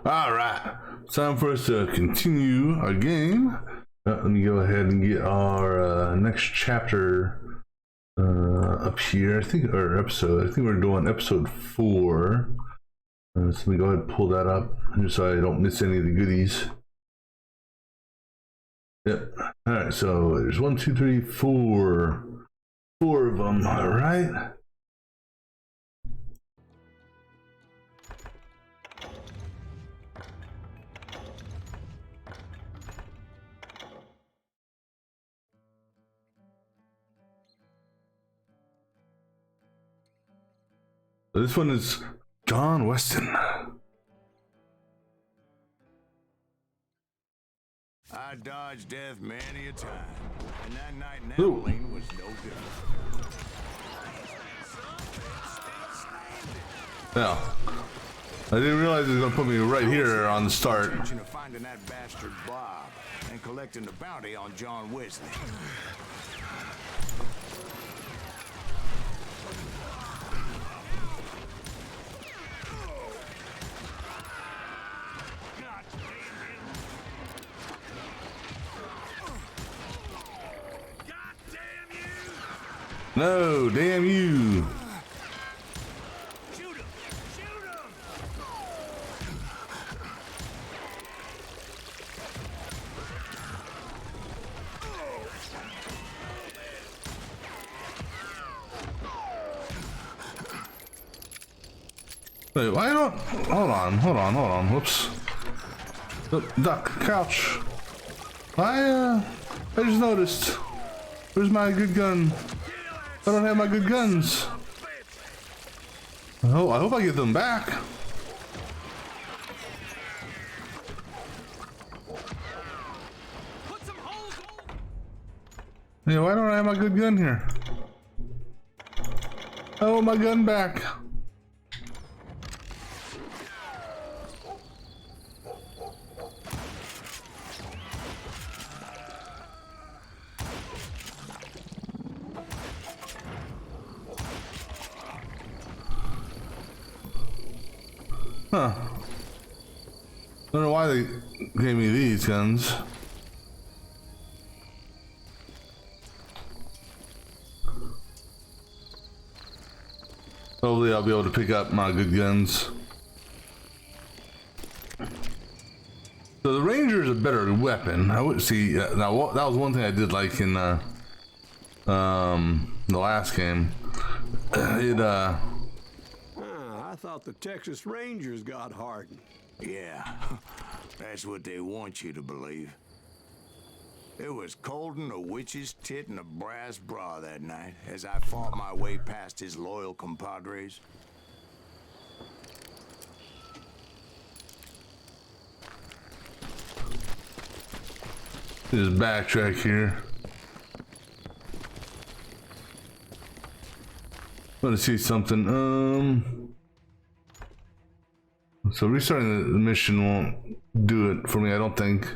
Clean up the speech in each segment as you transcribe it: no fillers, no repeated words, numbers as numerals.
All right, time for us to continue our game. Let me go ahead and get our next chapter up here. I think, or episode. I think we're doing episode 4. So let me go ahead and pull that up, just so I don't miss any of the goodies. Yep. All right. So there's 1, 2, 3, 4. 4 of them. All right. This one is John Weston. I dodged death many a time, and that night in Abilene was no good. Yeah. I didn't realize it was gonna put me right here on the start. Intention of finding that bastard Bob and collecting the bounty on John Wesley. No, damn you. Shoot him! Shoot him! Wait, why don't... Hold on. Whoops. Duck, couch. I just noticed. Where's my good gun? I don't have my good guns. Oh, I hope I get them back. Yeah, why don't I have my good gun here? I want my gun back. Huh. I don't know why they gave me these guns. Hopefully I'll be able to pick up my good guns. So the Ranger is a better weapon. I would see, now that was one thing I did like in the last game. I thought the Texas Rangers got hardened. Yeah, that's what they want you to believe. It was coldin' a witch's tit and a brass bra that night as I fought my way past his loyal compadres. Just backtrack here. I want to see something. So restarting the mission won't do it for me, I don't think.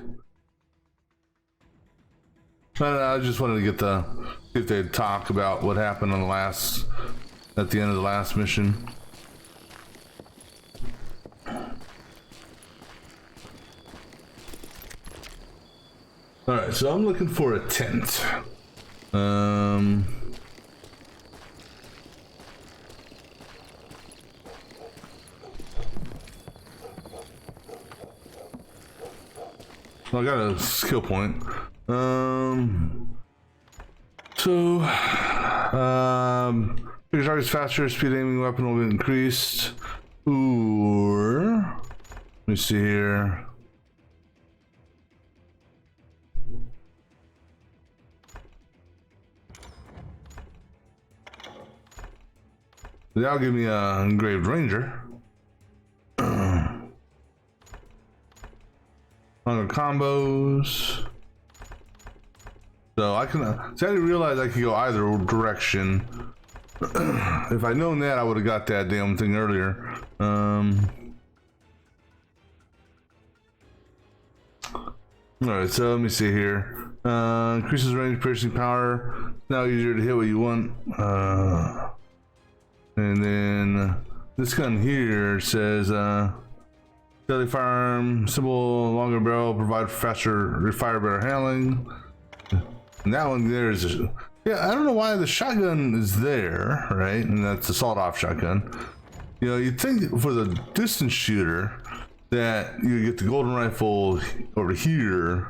I just wanted to get see if they'd talk about what happened on at the end of the last mission. Alright, so I'm looking for a tent. I got a skill point. Bigger targets faster, speed aiming weapon will be increased. Or let me see here. That'll give me a engraved ranger. Longer combos. So I can. See, I didn't realize I could go either direction. If I'd known that, I would have got that damn thing earlier. Alright, so let me see here. Increases range, piercing power. Now easier to hit what you want. And then this gun here says Deadly firearm, simple, longer barrel, provide faster fire, better handling. And that one there is, yeah, I don't know why the shotgun is there, right? And that's the sawed-off shotgun. You know, you'd think for the distance shooter that you get the golden rifle over here.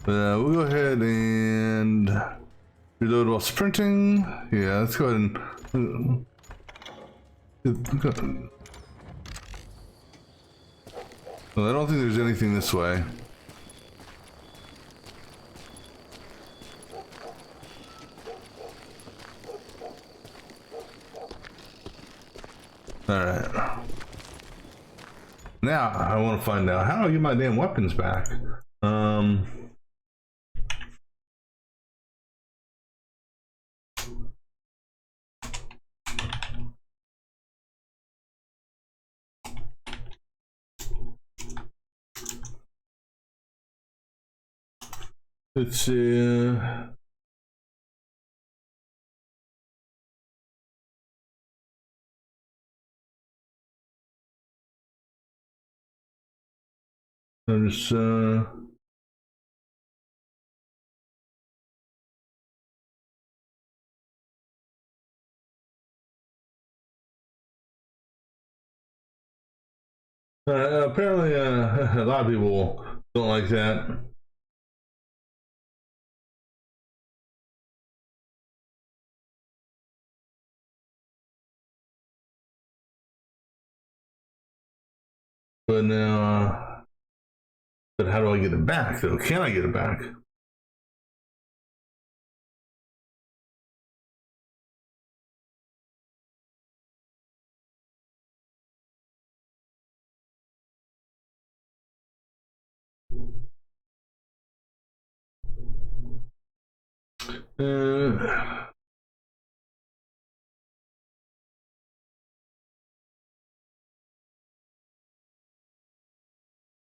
We'll go ahead and reload while sprinting. Yeah, let's go ahead and well, I don't think there's anything this way. Alright. Now I want to find out how do I get my damn weapons back? Let's see. There's apparently a lot of people don't like that. But now, but how do I get it back though? Can I get it back?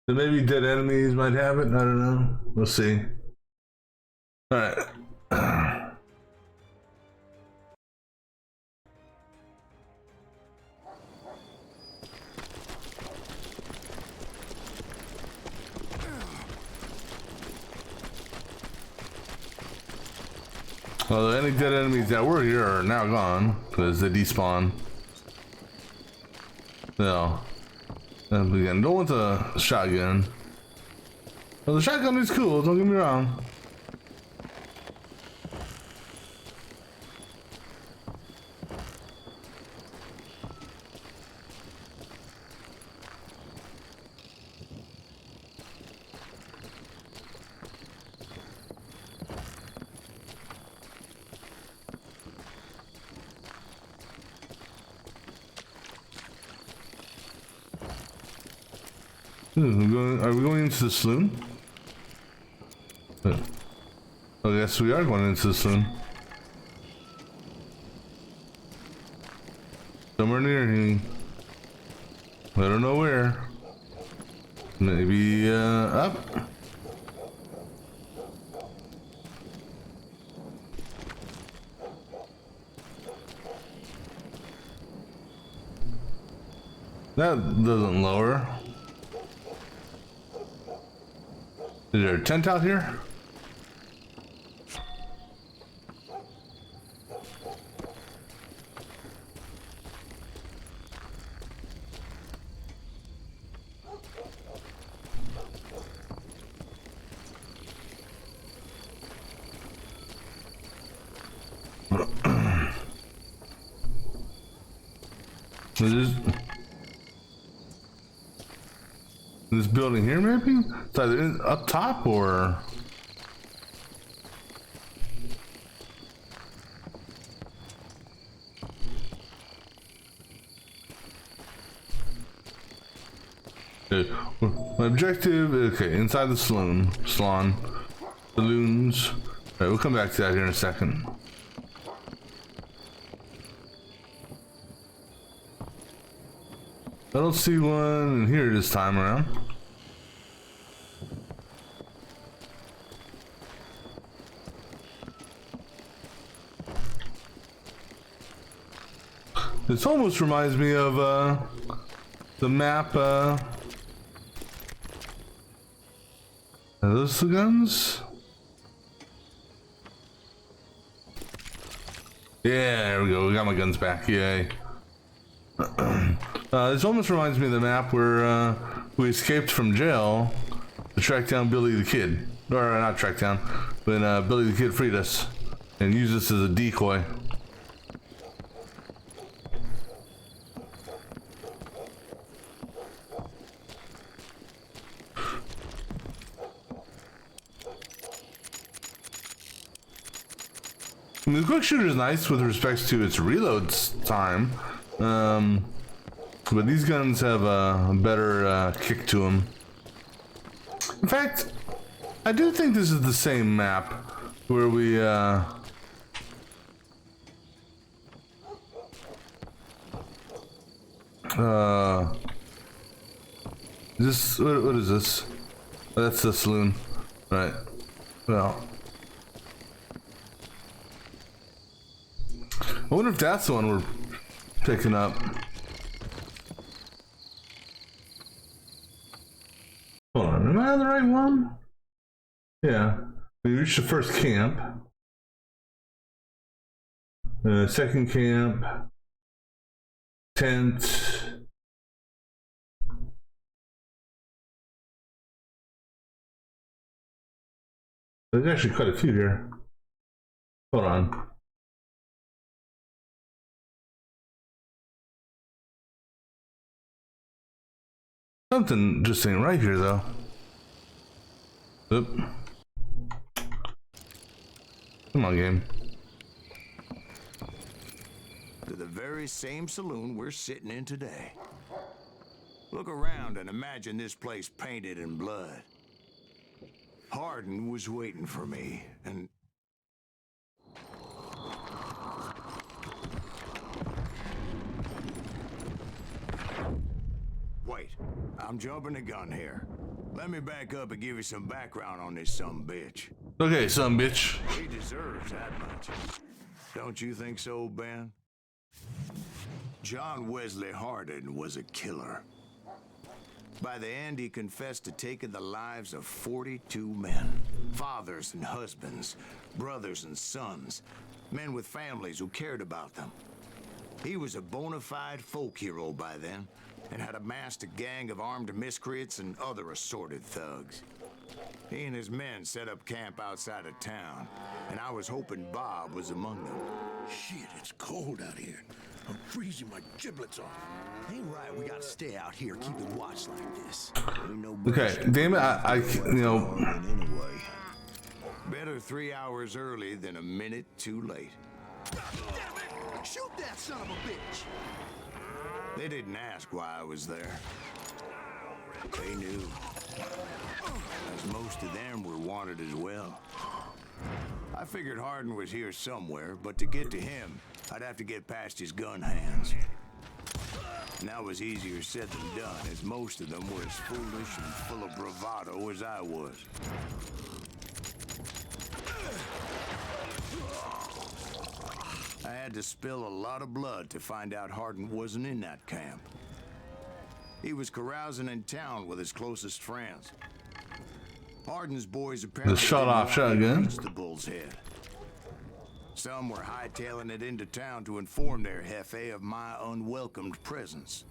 So maybe dead enemies might have it. I don't know. We'll see. All right. Well, any dead enemies that were here are now gone because they despawn. No. And again, don't want the shotgun. Well, the shotgun is cool, don't get me wrong. Are we going into the saloon? Oh, yes, we are going into the saloon. Somewhere near here. I don't know where. Maybe up. That doesn't lower. Is there a tent out here? This building here, maybe? It's either up top or... My objective, okay, inside the salons. Alright, we'll come back to that here in a second. I don't see one in here this time around. This almost reminds me of the map. Are those the guns? Yeah, there we go. We got my guns back. Yay. This almost reminds me of the map where we escaped from jail to track down Billy the Kid. Or not track down, when Billy the Kid freed us and used us as a decoy. I mean, the quick shooter is nice with respect to its reload time, but these guns have a better kick to them. In fact, I do think this is the same map where we this what is this? Oh, that's the saloon, right? Well, I wonder if that's the one we're picking up. Hold on, am I on the right one? Yeah, we reached the first camp. Second camp. Tent. There's actually quite a few here. Hold on. Something just ain't right here, though. Oop. Come on, game. To the very same saloon we're sitting in today. Look around and imagine this place painted in blood. Hardin was waiting for me, and... Wait, I'm jumping the gun here. Let me back up and give you some background on this sumbitch. Okay, sumbitch. He deserves that much. Don't you think so, Ben? John Wesley Hardin was a killer. By the end, he confessed to taking the lives of 42 men. Fathers and husbands, brothers and sons, men with families who cared about them. He was a bona fide folk hero by then, and had amassed a gang of armed miscreants and other assorted thugs. He and his men set up camp outside of town, and I was hoping Bob was among them. Shit, it's cold out here. I'm freezing my giblets off. Ain't right, we gotta stay out here keeping watch like this. Ain't no Okay, damn it, I you know. Anyway, better 3 hours early than a minute too late. Damn it! Shoot that son of a bitch! They didn't ask why I was there. They knew. As most of them were wanted as well. I figured Hardin was here somewhere, but to get to him, I'd have to get past his gun hands. And that was easier said than done, as most of them were as foolish and full of bravado as I was. I had to spill a lot of blood to find out Hardin wasn't in that camp. He was carousing in town with his closest friends. Hardin's boys apparently The shot-off shotgun. reached the Bull's Head. Some were hightailing it into town to inform their jefe of my unwelcomed presence.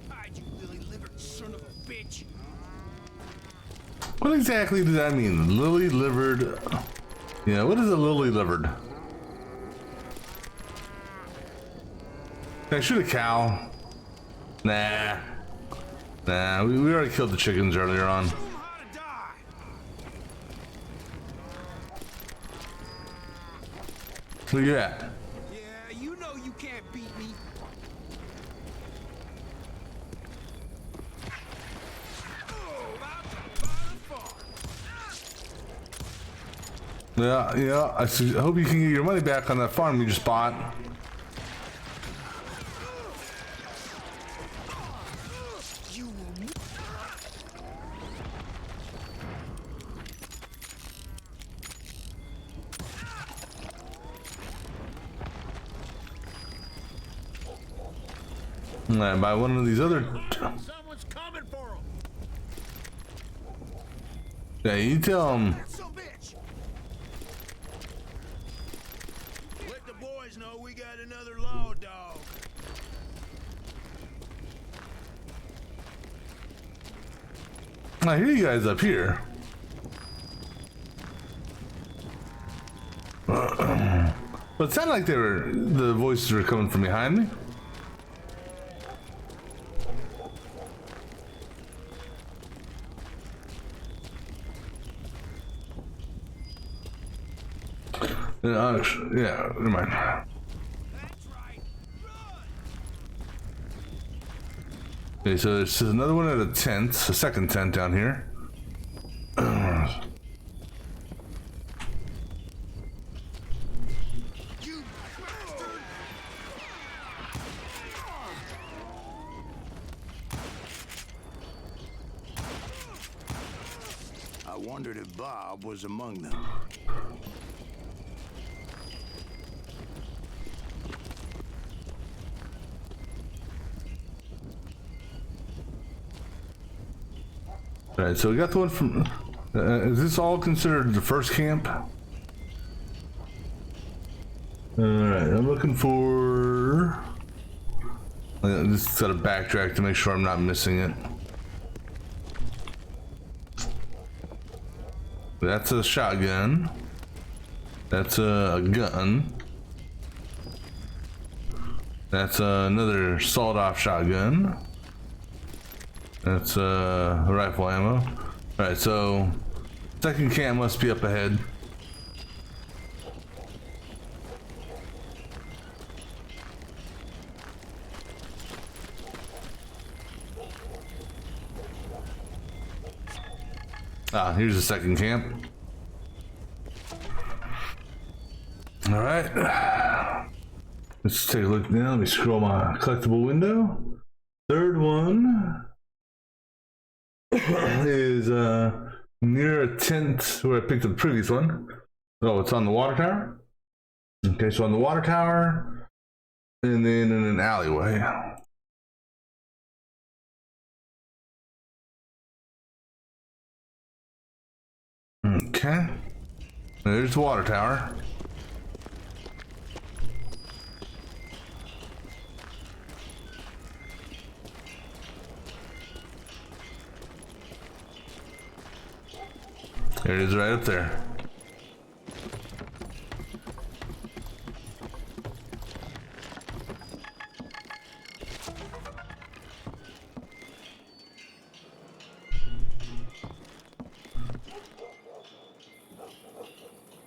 Hide, you lily-livered son of a bitch! What exactly does that mean? Lily-livered. Yeah, what is a lily-livered? Can I shoot a cow? Nah. Nah, we already killed the chickens earlier on. Show 'em how to die! Look at that. Yeah, you know you can't beat me. Yeah, I hope you can get your money back on that farm you just bought. By one of these other. Someone's coming for him. Yeah, you tell him. Some bitch. Let the boys know we got another law dog. I hear you guys up here. But it sounded like the voices were coming from behind me. Yeah, never mind. That's right. Okay, so this is another one at a tent, a second tent down here. You bastard! I wondered if Bob was among them. All right, so we got the one from. Is this all considered the first camp? All right, I'm looking for. I just got to backtrack to make sure I'm not missing it. That's a shotgun. That's a gun. That's another sawed-off shotgun. That's rifle ammo. Alright, so second camp must be up ahead. Ah, here's the second camp. Alright. Let's take a look now. Let me scroll my collectible window. Third one is near a tent where I picked up the previous one. Oh, it's on the water tower. Okay, so on the water tower, and then in an alleyway. Okay, there's the water tower. There it is right up there.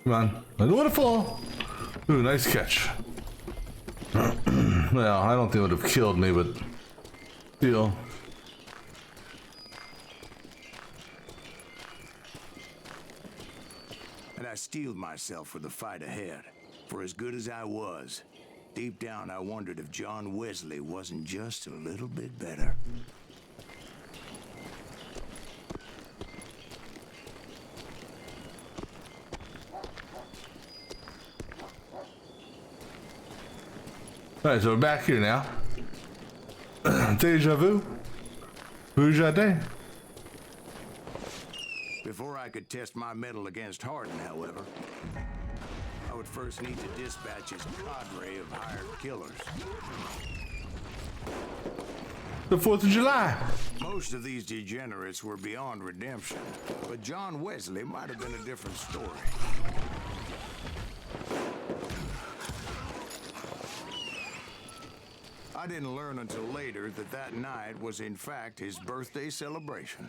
Come on, I don't want to fall. Ooh, nice catch. Well, I don't think it would have killed me, but still. And I steeled myself for the fight ahead. For as good as I was, deep down I wondered if John Wesley wasn't just a little bit better. Alright, so we're back here now. Deja vu. Vujade. Before I could test my mettle against Hardin, however, I would first need to dispatch his cadre of hired killers. The 4th of July. Most of these degenerates were beyond redemption, but John Wesley might have been a different story. I didn't learn until later that that night was in fact his birthday celebration.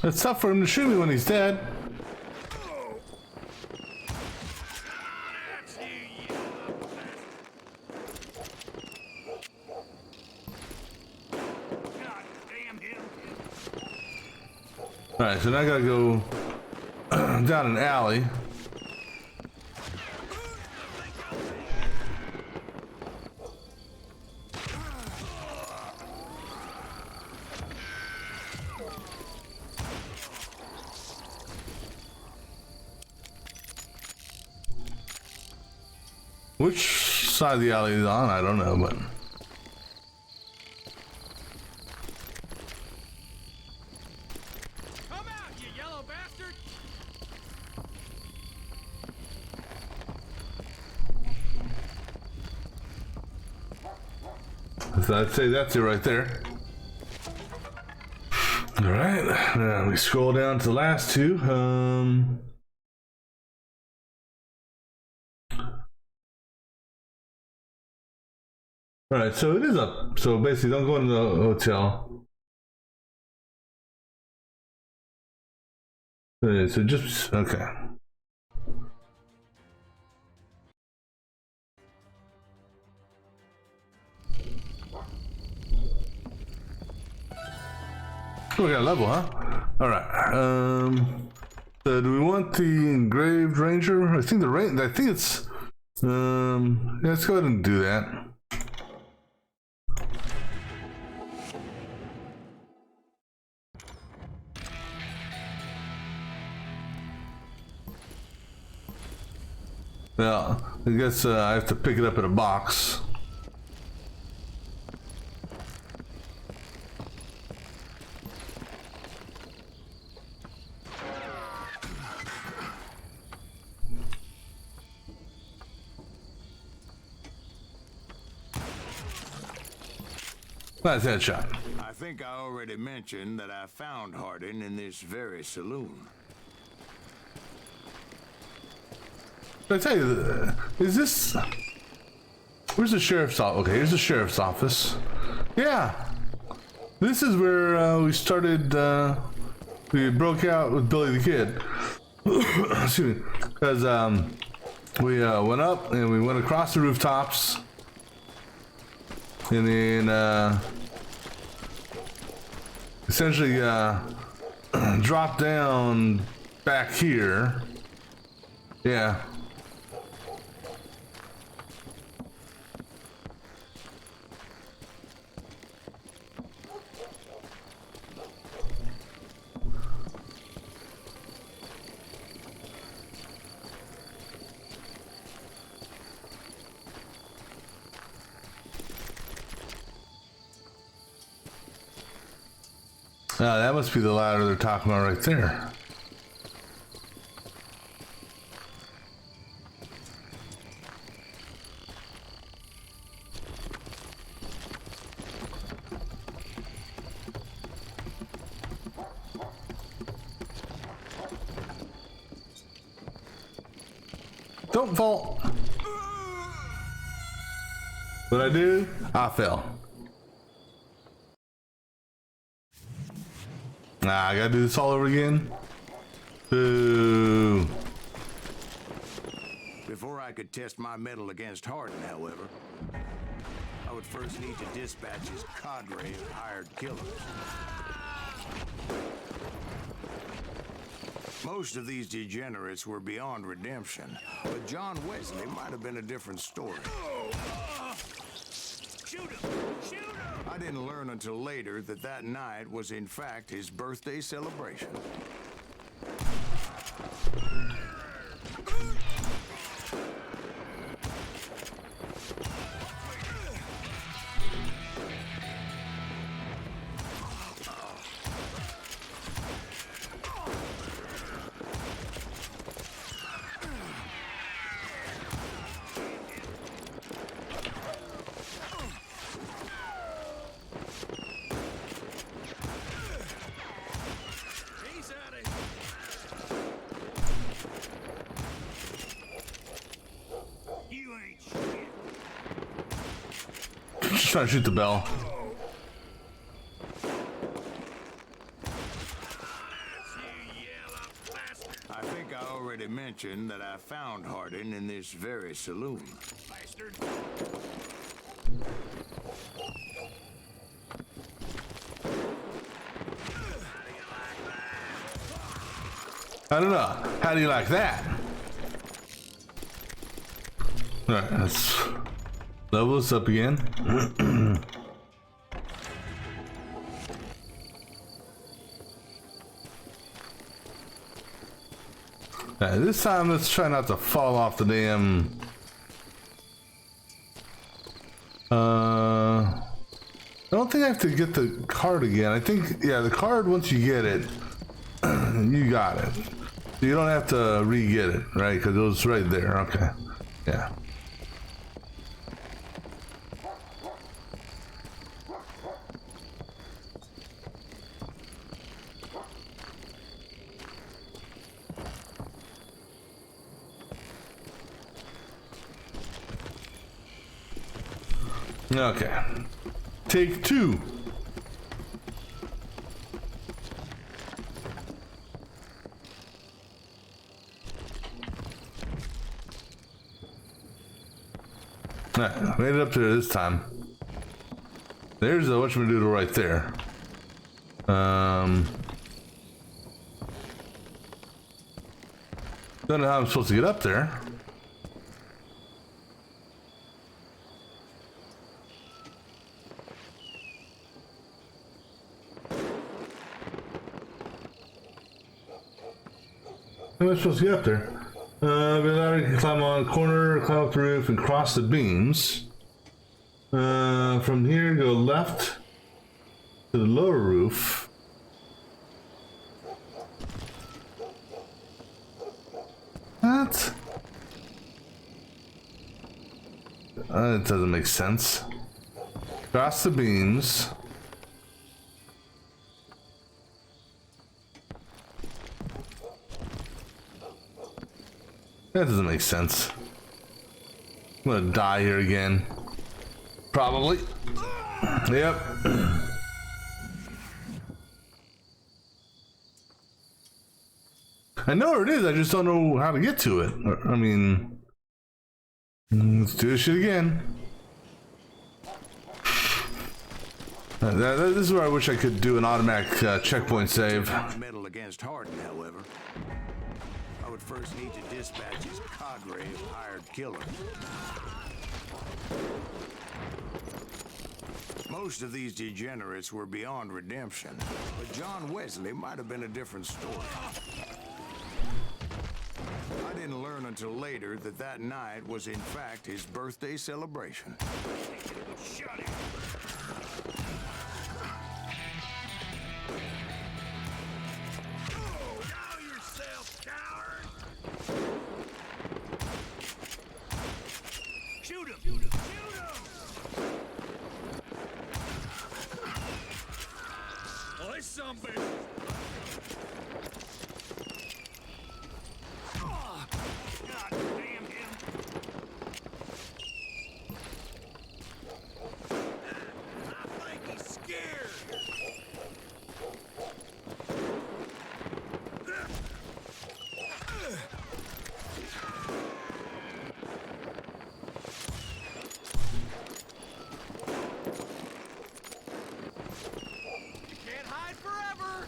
It's tough for him to shoot me when he's dead. Alright, so now I gotta go down an alley. Which side of the alley is on? I don't know, but... Come out, you yellow bastard! So I'd say that's it right there. Alright, now we scroll down to the last two. Alright, so it is up. So basically, don't go into the hotel. So just, okay. Oh, we got a level, huh? Alright, so do we want the engraved ranger? I think I think it's, yeah, let's go ahead and do that. Yeah, I guess I have to pick it up in a box. Nice headshot. I think I already mentioned that I found Hardin in this very saloon. Did I tell you, is this... Where's the sheriff's office? Okay, here's the sheriff's office. Yeah. This is where we started, we broke out with Billy the Kid. Excuse me. Because we went up and we went across the rooftops. And then essentially dropped down back here. Yeah. That must be the ladder they're talking about right there. Don't fall. What'd I do? I fell. Nah, I gotta do this all over again. Boo. Before I could test my mettle against Hardin, however, I would first need to dispatch his cadre of hired killers. Most of these degenerates were beyond redemption, but John Wesley might have been a different story. Shoot him! Shoot him! I didn't learn until later that that night was in fact his birthday celebration. Just trying to shoot the bell. I think I already mentioned that I found Hardin in this very saloon. Bastard! I don't know. How do you like that? Alright, let's level this up again. Alright, this time let's try not to fall off the damn... I don't think I have to get the card again. I think, yeah, the card, once you get it, you got it. So you don't have to re-get it, right? Because it was right there. Okay. Yeah. Okay. Take two. Alright, made it up there this time. There's the whatchamadoodle right there. Don't know how I'm supposed to get up there. How am I supposed to get up there? You can climb on a corner, climb up the roof, and cross the beams. From here, go left to the lower roof. What? It doesn't make sense. Cross the beams. That doesn't make sense. I'm gonna die here again. Probably. Yep. I know where it is, I just don't know how to get to it. I mean, let's do this shit again. This is where I wish I could do an automatic checkpoint save. Metal against Hardin, however. I would first need to dispatch his cadre of hired killers. Most of these degenerates were beyond redemption, but John Wesley might have been a different story. I didn't learn until later that that night was in fact his birthday celebration. Shut it. Show yourself, coward! Shoot him! Shoot him! Shoot him! Oh, there's some bitch! God damn him! I think he's scared! Can't hide forever!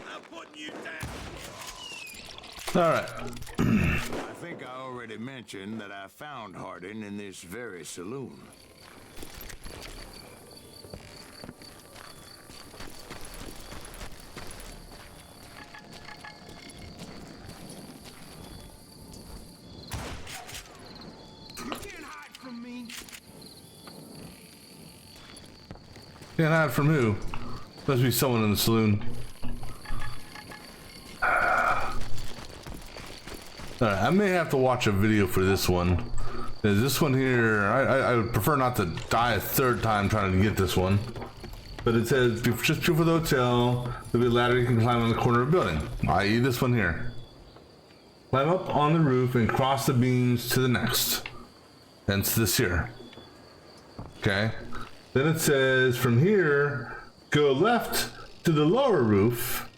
I'm putting you down! Alright. I think I already mentioned that I found Hardin in this very saloon. You can't hide from me! Can't hide from who? Must be someone in the saloon. Alright, I may have to watch a video for this one. This one here, I would prefer not to die a third time trying to get this one. But it says, just before the hotel, there'll be a ladder you can climb on the corner of a building. I.e. this one here. Climb up on the roof and cross the beams to the next. Hence this here. Okay. Then it says, from here, go left to the lower roof,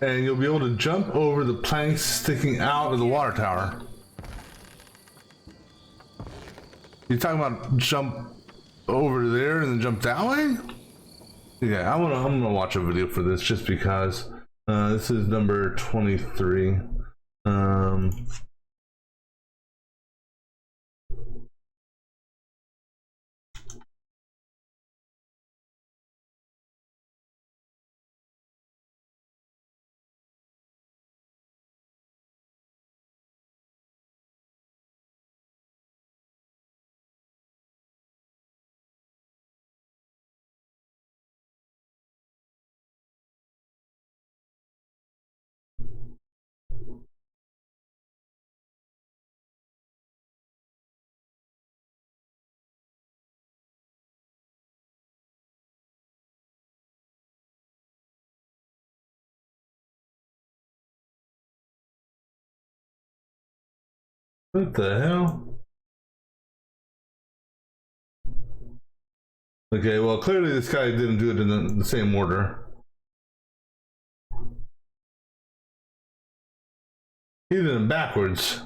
and you'll be able to jump over the planks sticking out of the water tower. You're talking about jump over there and then jump that way? Yeah, I'm gonna watch a video for this just because. This is number 23. What the hell? Okay, well, clearly this guy didn't do it in the same order. He did it backwards.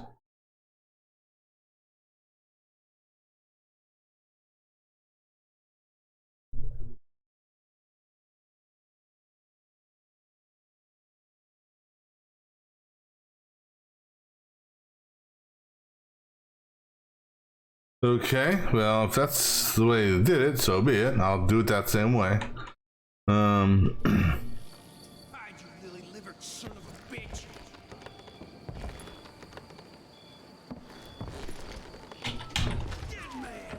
Okay, well, if that's the way they did it, so be it. I'll do it that same way. Hide, you lily-livered son of a bitch. Dead man.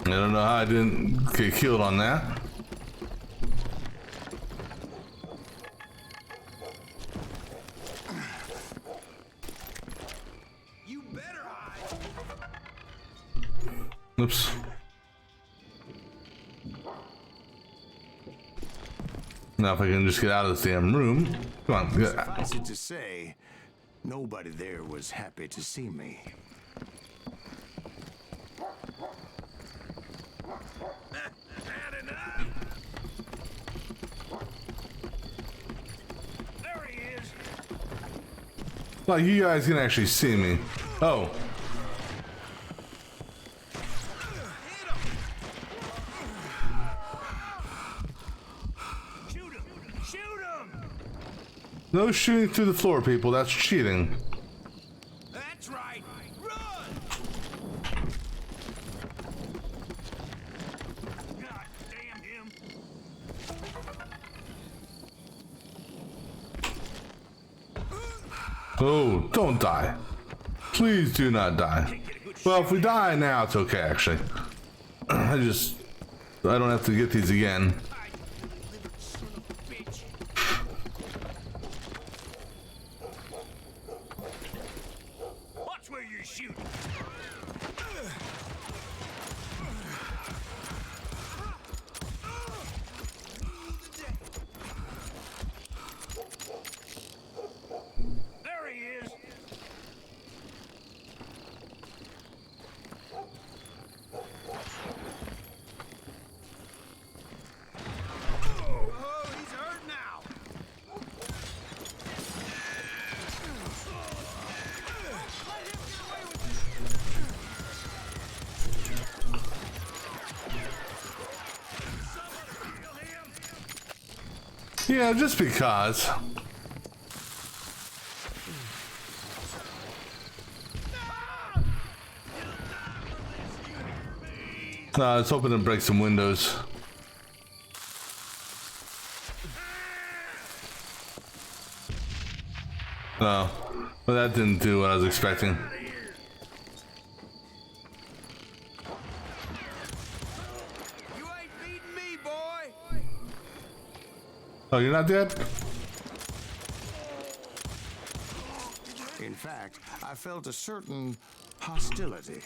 I don't know how I didn't get killed on that. You better hide. Oops. Now if I can just get out of this damn room. Come on, get out. Suffice it to say, nobody there was happy to see me. Had enough. There he is. Like you guys can actually see me. Oh. Shoot him. Shoot him. No shooting through the floor, people. That's cheating. That's right. Run. God damn him. Oh, don't die. Please do not die. Well, if we die now, it's okay, actually. I don't have to get these again. Hide, you lily-livered son of a bitch. Watch where you're shooting. There he is. Oh, he's hurt now. Yeah, just because. Let's hoping to break some windows. No, well, that didn't do what I was expecting. You ain't beating me, boy. Oh, you're not dead? In fact, I felt a certain hostility.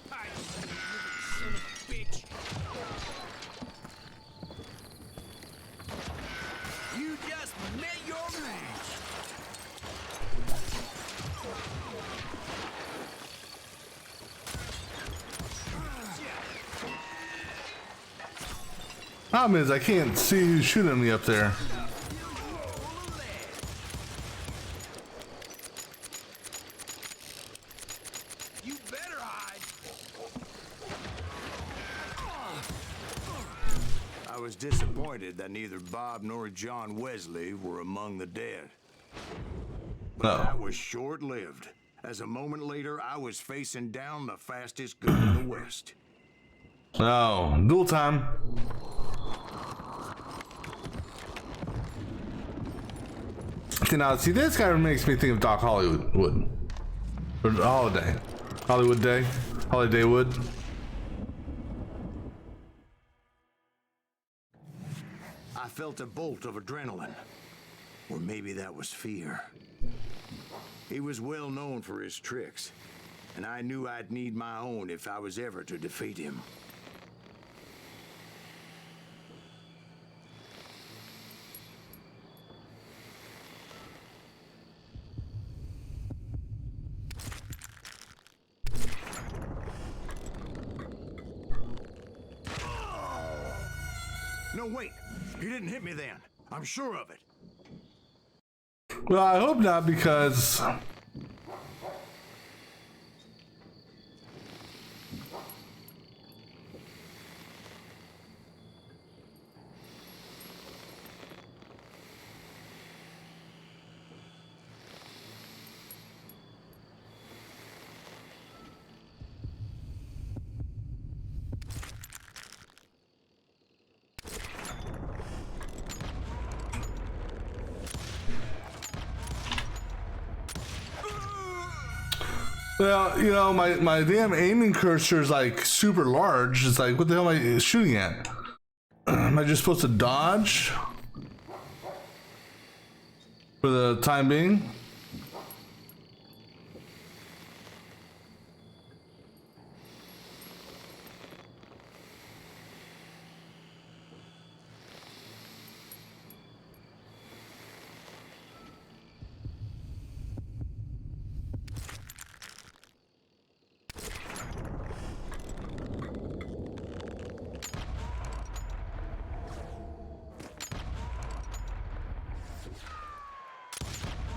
Hide, you lily-livered son of a bitch. You just met your match. Problem is, I can't see who's shooting me up there. You better hide. I was disappointed that neither Bob nor John Wesley were among the dead. But that was short-lived. As a moment later, I was facing down the fastest gun in the West. Oh, duel time. Now, see, this guy makes me think of Doc Hollywood. Or Holiday. Hollywood Day. Holiday Wood. I felt a bolt of adrenaline. Or maybe that was fear. He was well known for his tricks, and I knew I'd need my own if I was ever to defeat him. No, wait. He didn't hit me then. I'm sure of it. Well, I hope not, because well, you know, my damn aiming cursor is like super large. It's like, what the hell am I shooting at? Am I just supposed to dodge for the time being?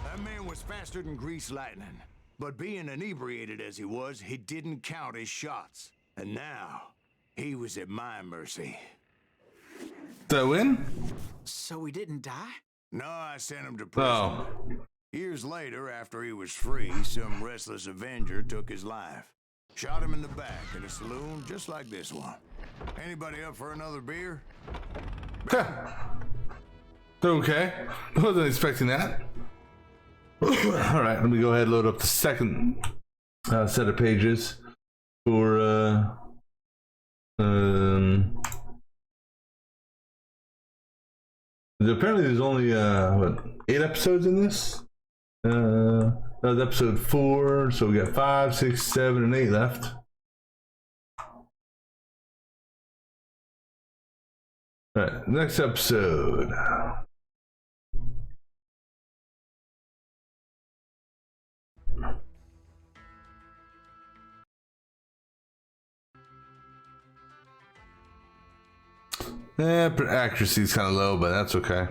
That man was faster than greased lightning. But being inebriated as he was, he didn't count his shots. And now, he was at my mercy. Did I win? So he didn't die? No, I sent him to prison. Oh. Years later, after he was free, some restless Avenger took his life. Shot him in the back in a saloon just like this one. Anybody up for another beer? Okay. I wasn't expecting that. Alright, let me go ahead and load up the second set of pages for apparently there's only 8 episodes in this. That was episode 4, so we got 5, 6, 7, and 8 left. Alright, next episode. Accuracy is kind of low, but that's okay.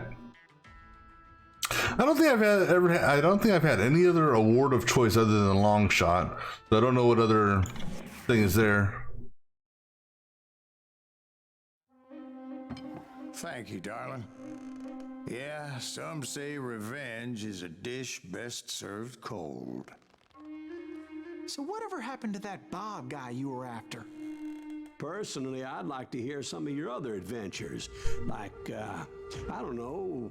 I don't think I've had any other award of choice other than long shot. So I don't know what other thing is there. Thank you, darling. Yeah, some say revenge is a dish best served cold. So whatever happened to that Bob guy you were after? Personally, I'd like to hear some of your other adventures. Like, I don't know,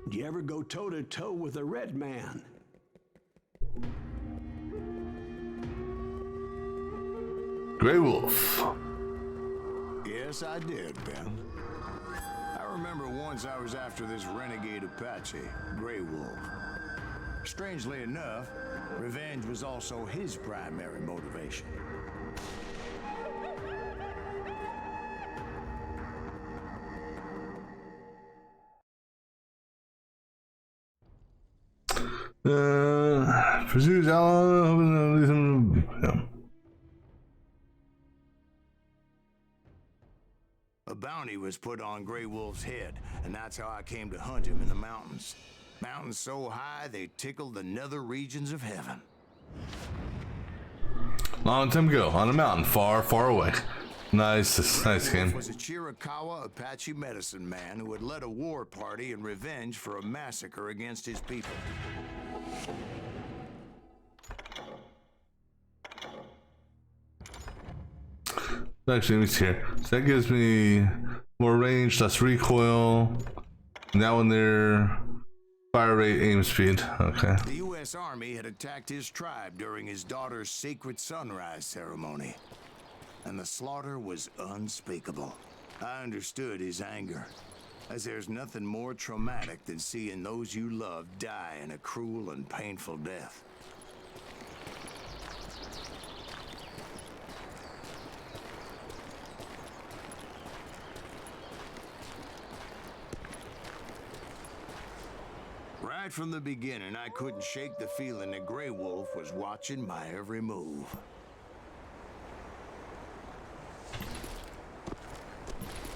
did you ever go toe-to-toe with a red man? Grey Wolf. Yes, I did, Ben. I remember once I was after this renegade Apache, Grey Wolf. Strangely enough, revenge was also his primary motivation. Pursues Alan. A bounty was put on Grey Wolf's head, and that's how I came to hunt him in the mountains. Mountains so high they tickled the nether regions of heaven. Long time ago, on a mountain far, far away. Nice, nice game. Was a Chiricahua Apache medicine man who had led a war party in revenge for a massacre against his people. Actually, let me see here. So that gives me more range, less recoil. And that one there, fire rate, aim speed. Okay. The U.S. Army had attacked his tribe during his daughter's sacred sunrise ceremony, and the slaughter was unspeakable. I understood his anger, as there's nothing more traumatic than seeing those you love die in a cruel and painful death. Right from the beginning, I couldn't shake the feeling that Grey Wolf was watching my every move.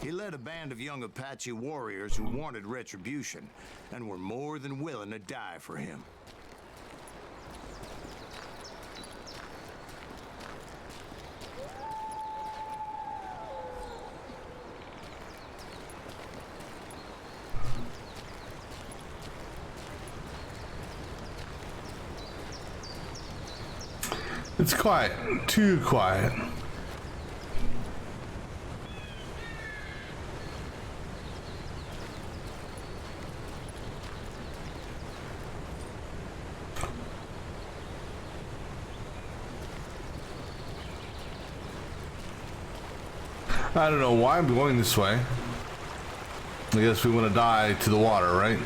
He led a band of young Apache warriors who wanted retribution and were more than willing to die for him. It's quiet. Too quiet. I don't know why I'm going this way. I guess we want to die to the water, right?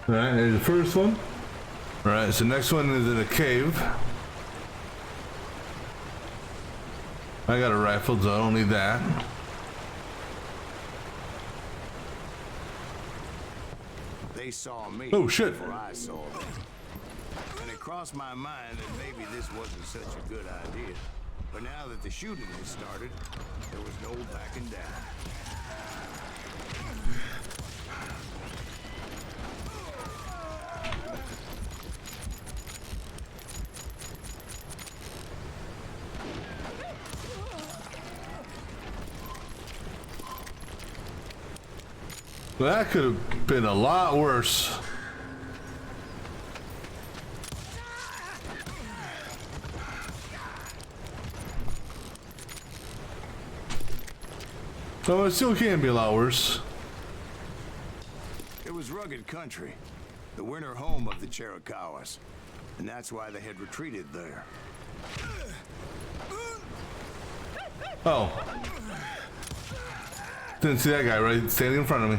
Alright, there's the first one. Alright, so next one is in a cave. I got a rifle, so I don't need that. They saw me Oh, shit. before I saw them. And it crossed my mind that maybe this wasn't such a good idea. But now that the shooting was started, there was no backing down. Well, that could have been a lot worse. So it still can be a lot worse. It was rugged country, the winter home of the Chiricahuas, and that's why they had retreated there. Oh. Didn't see that guy right standing in front of me.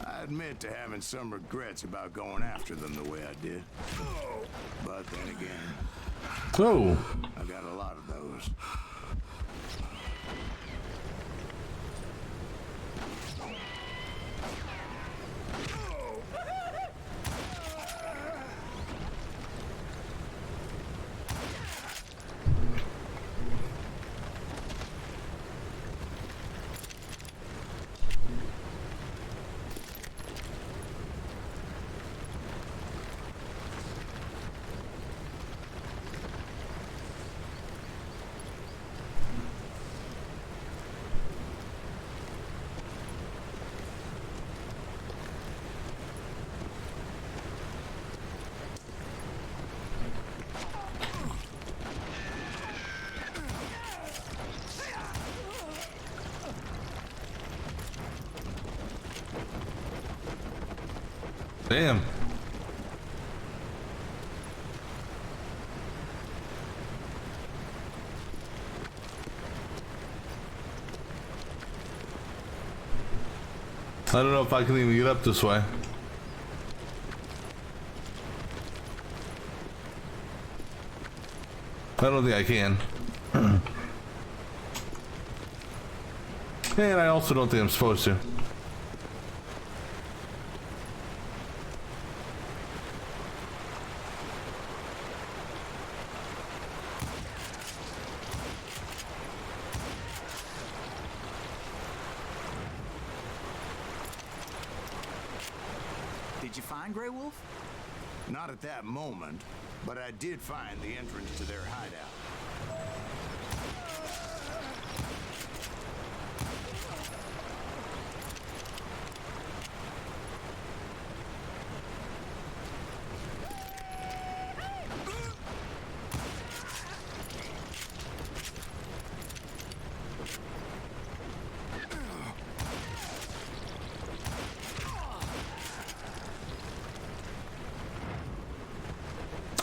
I admit to having some regrets about going after them the way I did. But then again, Oh. I got a lot of those. Damn. I don't know if I can even get up this way. I don't think I can. And I also don't think I'm supposed to. Did you find Grey Wolf? Not at that moment, but I did find the entrance to their hideout.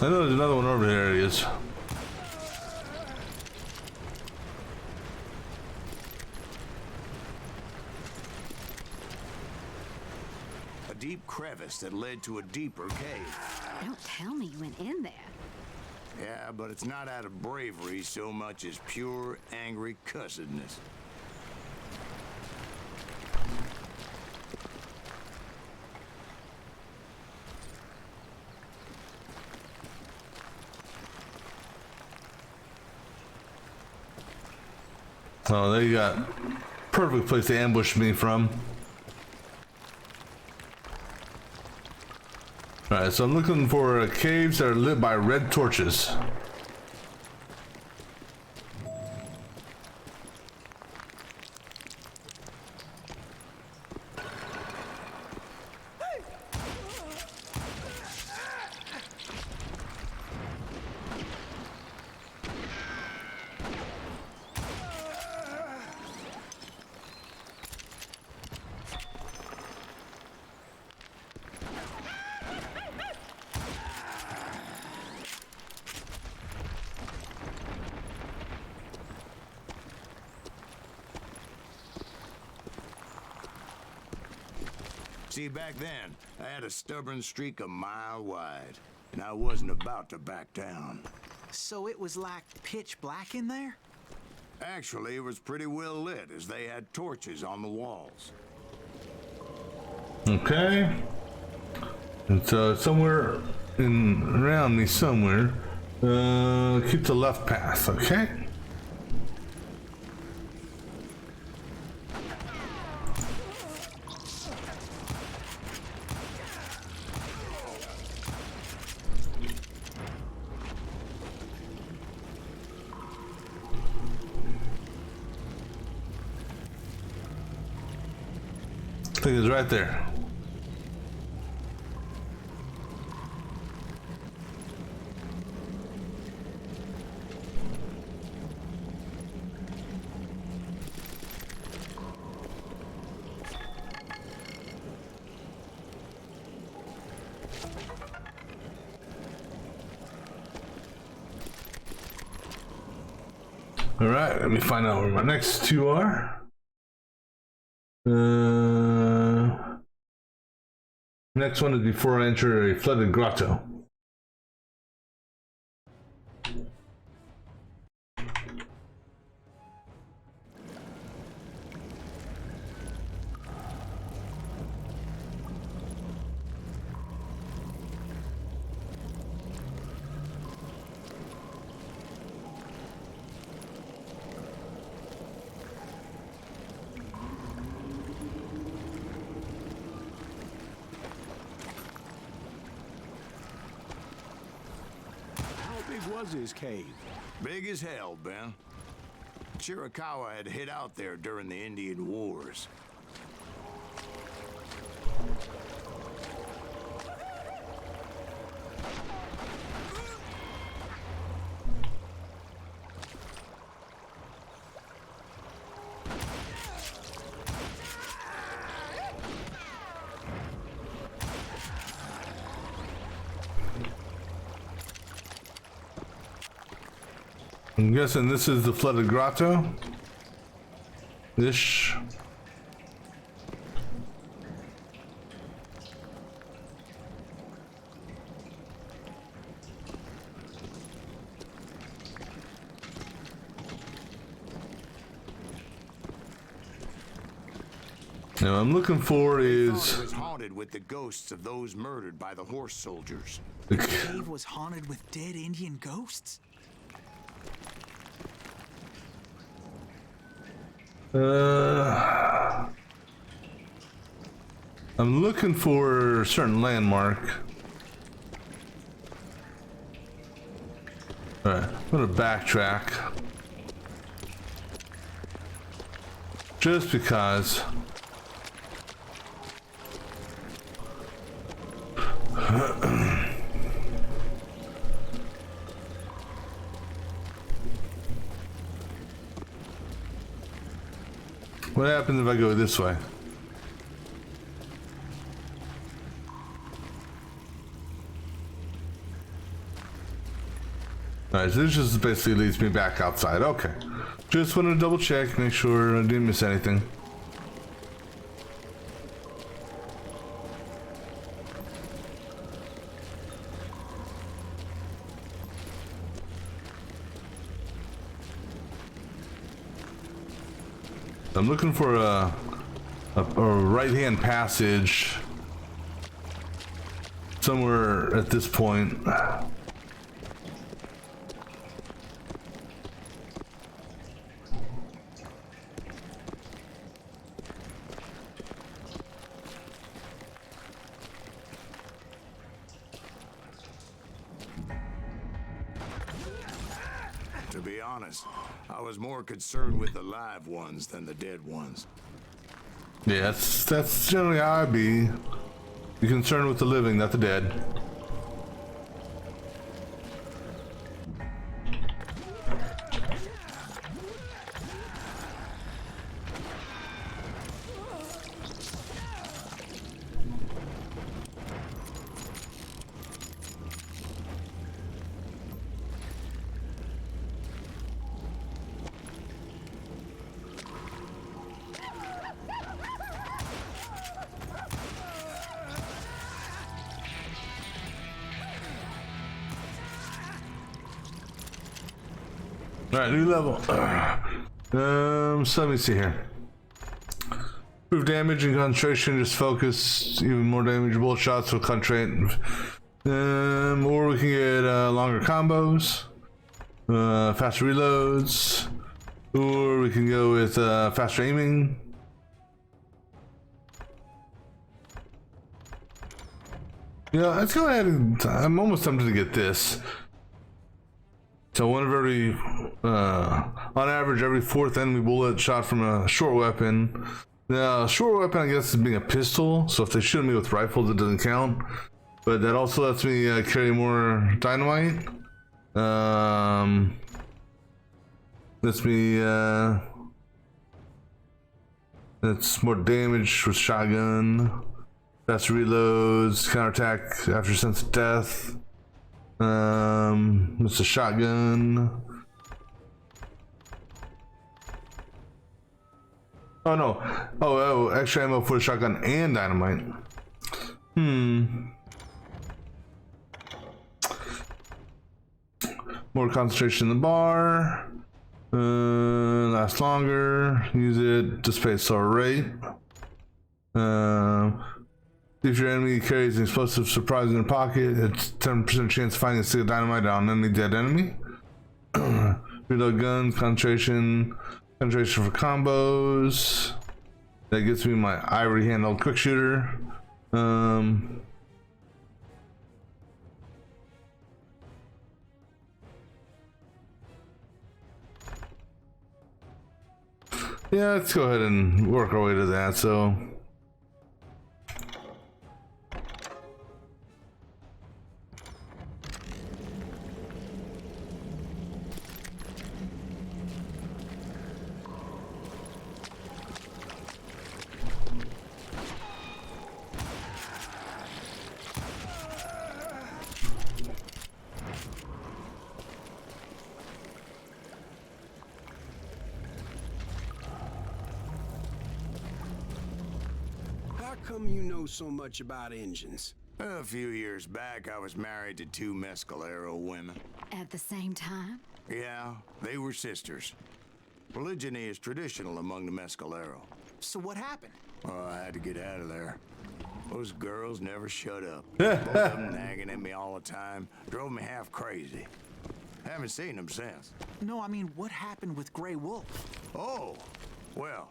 I know there's another one over there. There he is. A deep crevice that led to a deeper cave. Don't tell me you went in there. Yeah, but it's not out of bravery so much as pure, angry cussedness. Oh, there you got perfect place to ambush me from. Alright, so I'm looking for caves that are lit by red torches. See, back then, I had a stubborn streak a mile wide, and I wasn't about to back down. So it was like pitch black in there? Actually, it was pretty well lit, as they had torches on the walls. Okay. It's somewhere around me somewhere. Keep the left path, okay? I think it's right there. All right, let me find out where my next two are. Next one is before I enter a flooded grotto. Was his cave? Big as hell, Ben. Chiricahua had hid out there during the Indian Wars. I'm guessing this is the flooded grotto. Ish. Now I'm looking for Thought is it was haunted with the ghosts of those murdered by the horse soldiers. The cave was haunted with dead Indian ghosts? I'm looking for a certain landmark. Alright, I'm gonna backtrack. Just because. What happens if I go this way? Alright, so this just basically leads me back outside. Okay. Just wanted to double check, make sure I didn't miss anything. I'm looking for a right-hand passage somewhere at this point. To be honest, I was more concerned with the live ones than the dead ones. Yeah, that's generally how I be. Be concerned with the living, not the dead. Alright, new level. So let me see here. Improve damage and concentration, just focus. Even more damage, bullet shots will concentrate. Or we can get longer combos, faster reloads, or we can go with faster aiming. Yeah, let's go ahead and I'm almost tempted to get this. So one of every, on average, every fourth enemy bullet shot from a short weapon. Now, short weapon, I guess, is being a pistol. So if they shoot me with rifles, it doesn't count. But that also lets me carry more dynamite. Lets me, that's more damage with shotgun. Faster reloads, counterattack after sense of death. It's a shotgun. Oh no. Oh, extra ammo for the shotgun and dynamite. More concentration in the bar. Last longer. Use it. Dissipate slower rate. If your enemy carries an explosive surprise in their pocket, it's 10% chance of finding a stick of dynamite on any dead enemy. Reload guns, concentration for combos. That gets me my ivory handled quick shooter. Yeah, let's go ahead and work our way to that. So. How come you know so much about engines? A few years back, I was married to two Mescalero women. At the same time? Yeah, they were sisters. Polygyny is traditional among the Mescalero. So what happened? Oh, I had to get out of there. Those girls never shut up. Both of them nagging at me all the time. Drove me half crazy. Haven't seen them since. No, I mean, what happened with Grey Wolf? Oh, well,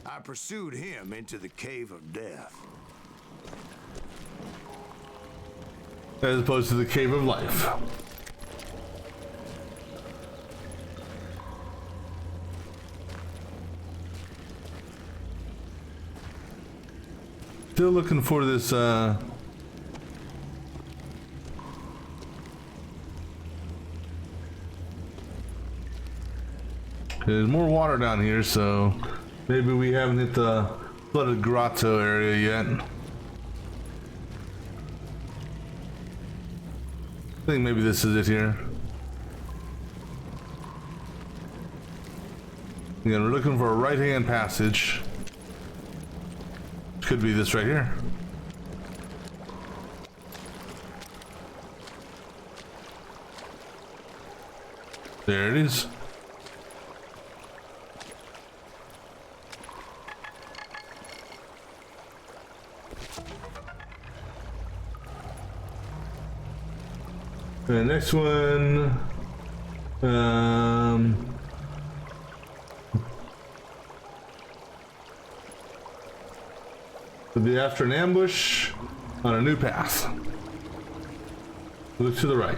I pursued him into the Cave of Death. As opposed to the Cave of Life. Still looking for this, there's more water down here, so maybe we haven't hit the flooded grotto area yet. I think maybe this is it here. Again, we're looking for a right-hand passage. Could be this right here. There it is. The next one, would be after an ambush on a new path. Look to the right.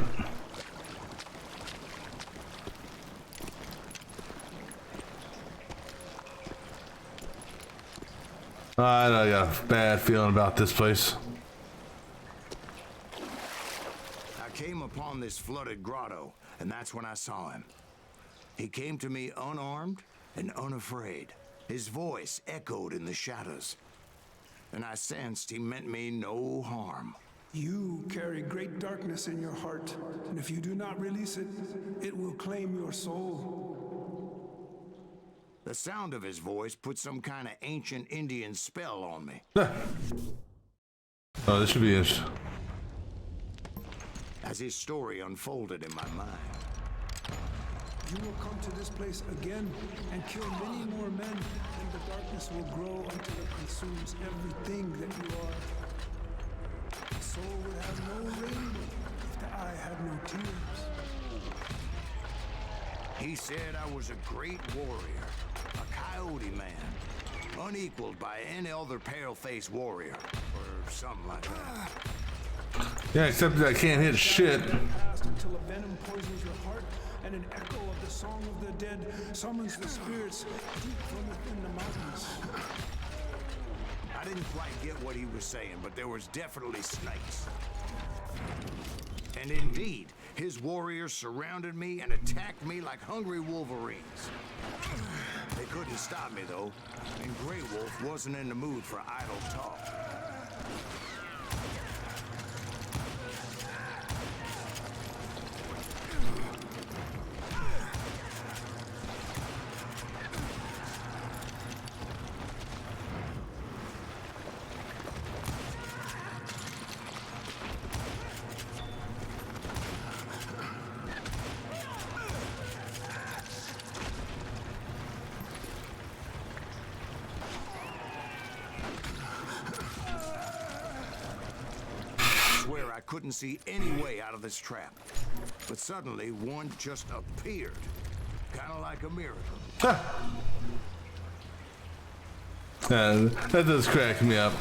I got a bad feeling about this place. I came upon this flooded grotto, and that's when I saw him. He came to me unarmed and unafraid. His voice echoed in the shadows, and I sensed he meant me no harm. You carry great darkness in your heart, and if you do not release it, it will claim your soul. The sound of his voice put some kind of ancient Indian spell on me. Oh, this should be interesting. As his story unfolded in my mind, You will come to this place again and kill many more men, and the darkness will grow until it consumes everything that you are. The soul would have no rainbow if the eye had no tears. he said I was a great warrior, a coyote man, unequaled by any other pale-faced warrior, or something like that. Yeah, except that I can't hit shit. Past until a venom poisons your heart, and an echo of the song of the dead summons the spirits deep from within the mountains. I didn't quite get what he was saying, but there was definitely snakes. And indeed, his warriors surrounded me and attacked me like hungry wolverines. They couldn't stop me, though, and Grey Wolf wasn't in the mood for idle talk. I couldn't see any way out of this trap. But suddenly, one just appeared. Kind of like a miracle. That does crack me up.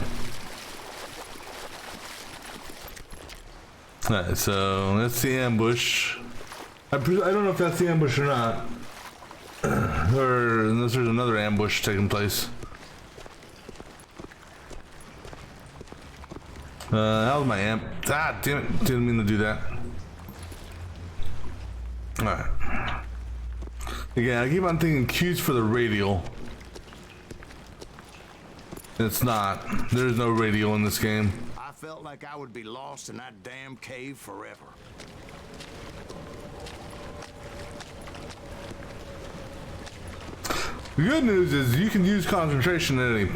Alright, so that's the ambush. I don't know if that's the ambush or not. Or unless there's another ambush taking place. That was my amp. Ah, damn it. Didn't mean to do that. Alright. Again, I keep on thinking Q's for the radial. It's not. There's no radial in this game. I felt like I would be lost in that damn cave forever. The good news is you can use concentration at any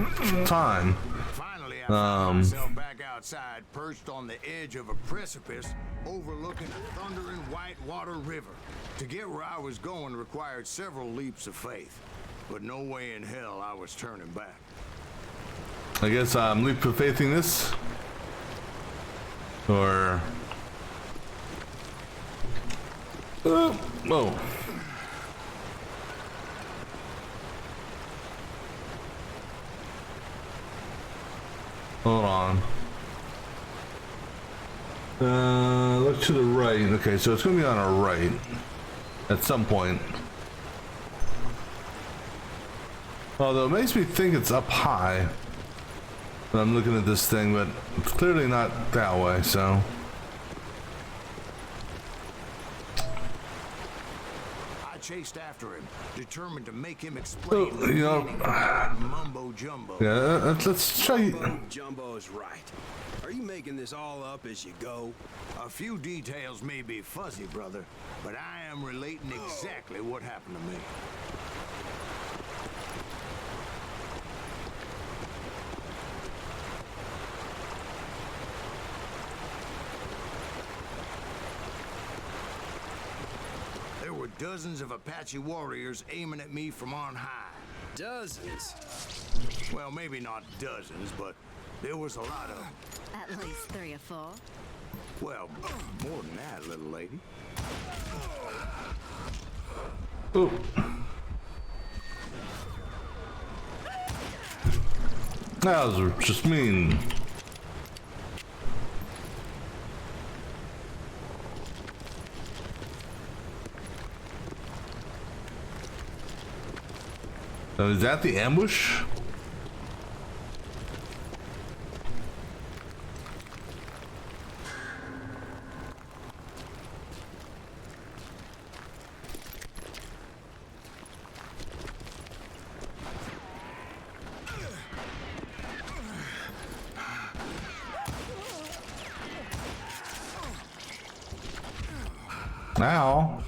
time. Finally, I found myself back outside, perched on the edge of a precipice, overlooking a thundering white water river. To get where I was going required several leaps of faith. but no way in hell I was turning back. I guess I'm leap of faithing this, or oh. Hold on. Look to the right. Okay, so it's gonna be on our right at some point. Although it makes me think it's up high when I'm looking at this thing, but it's clearly not that way, so. I chased after him, determined to make him explain the You know, meaning of that mumbo jumbo. yeah, let's try. Jumbo's right. Are you making this all up as you go? A few details may be fuzzy, brother, but I am relating exactly what happened to me. There were dozens of Apache warriors aiming at me from on high. Dozens. Well, maybe not dozens, but there was a lot of them. At least 3 or 4. Well, more than that, little lady. Oh. That was just mean. So is that the ambush? Now.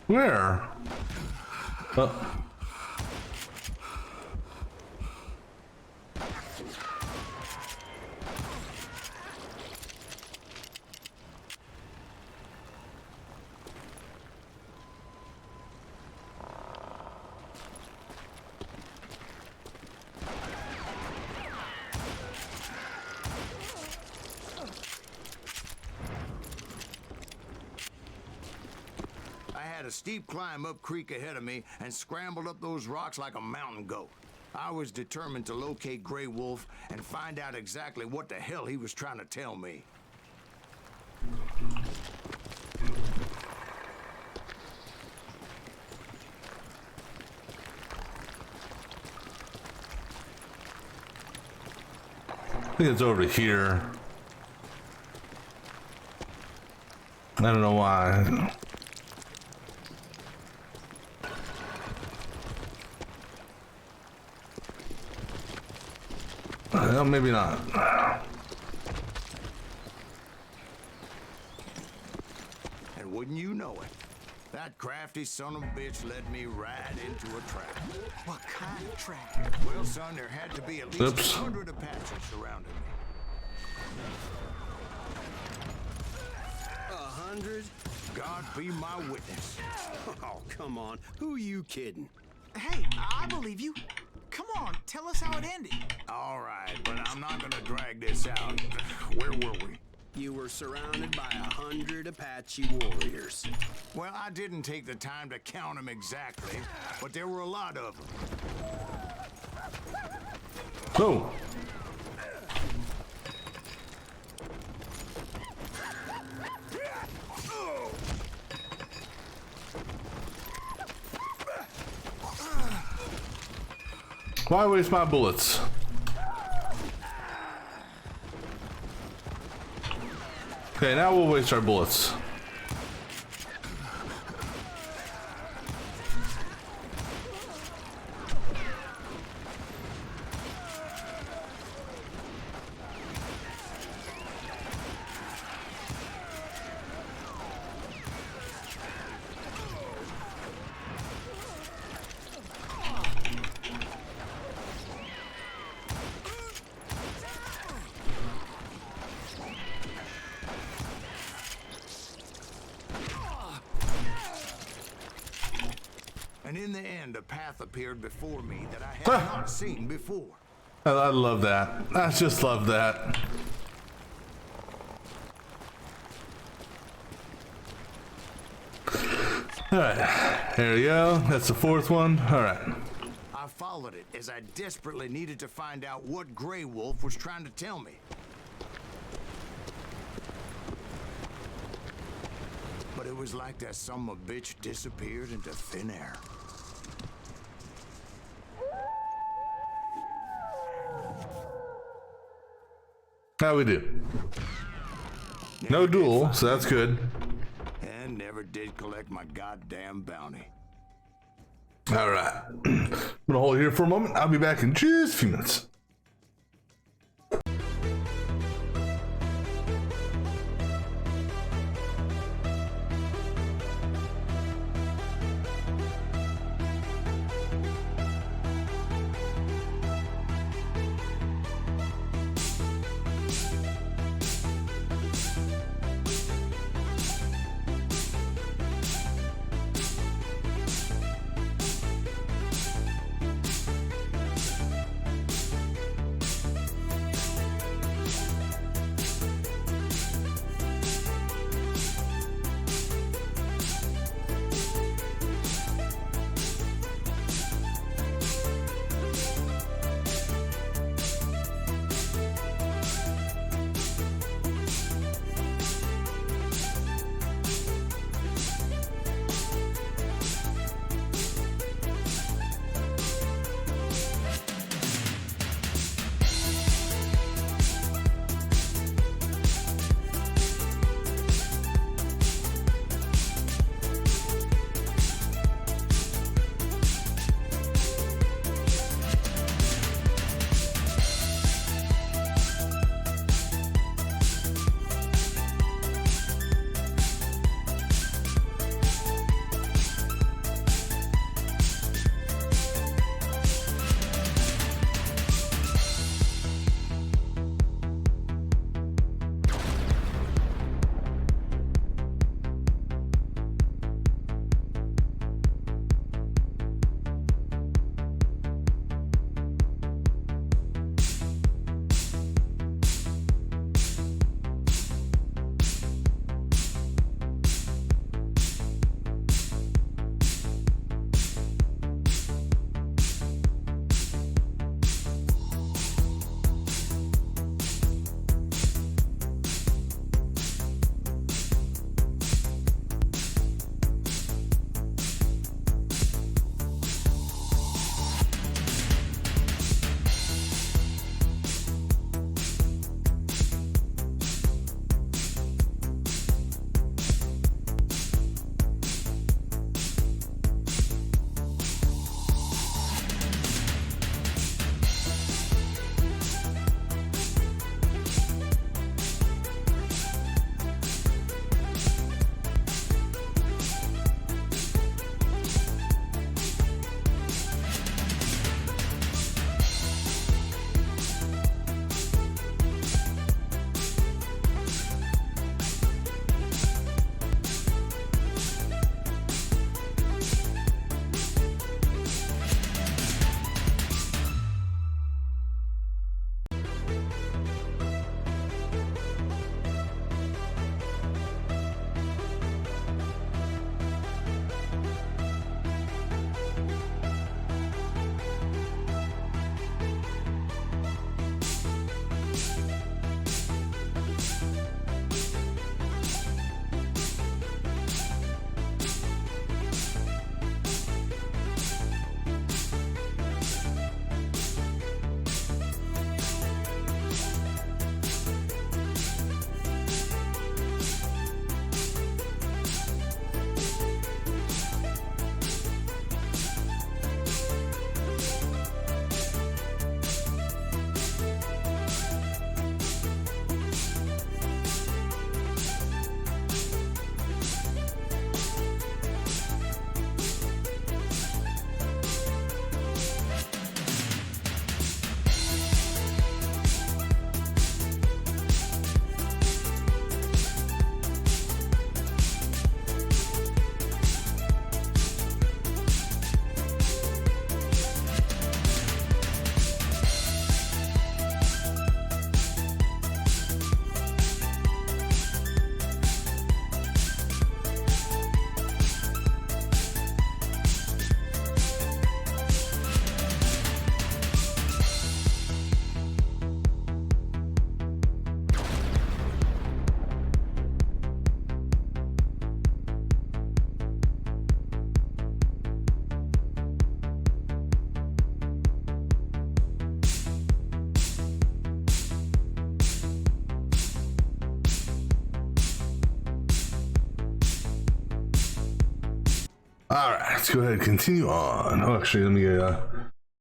Where? I had a steep climb up creek ahead of me and scrambled up those rocks like a mountain goat. I was determined to locate Grey Wolf and find out exactly what the hell he was trying to tell me. I think it's over here. I don't know why. Well, maybe not. And wouldn't you know it, that crafty son of a bitch led me right into a trap. What kind of trap? Well, son, there had to be at least Oops. 100 Apaches surrounding me. 100? God be my witness. Oh, come on. Who are you kidding? Hey, I believe you. Come on, tell us how it ended. All right, but I'm not gonna drag this out. Where were we? You were surrounded by 100 Apache warriors. Well, I didn't take the time to count them exactly, but there were a lot of them. Oh. Why waste my bullets? Okay, now we'll waste our bullets. And in the end, a path appeared before me that I had not seen before. I love that. I just love that. Alright, there we go. That's the fourth one. Alright. I followed it as I desperately needed to find out what Grey Wolf was trying to tell me. But it was like that son of a bitch disappeared into thin air. How we do? No duel, so that's good. And never did collect my goddamn bounty. Alright. I'm gonna hold here for a moment. I'll be back in just a few minutes. All right, let's go ahead and continue on. Oh, actually, let me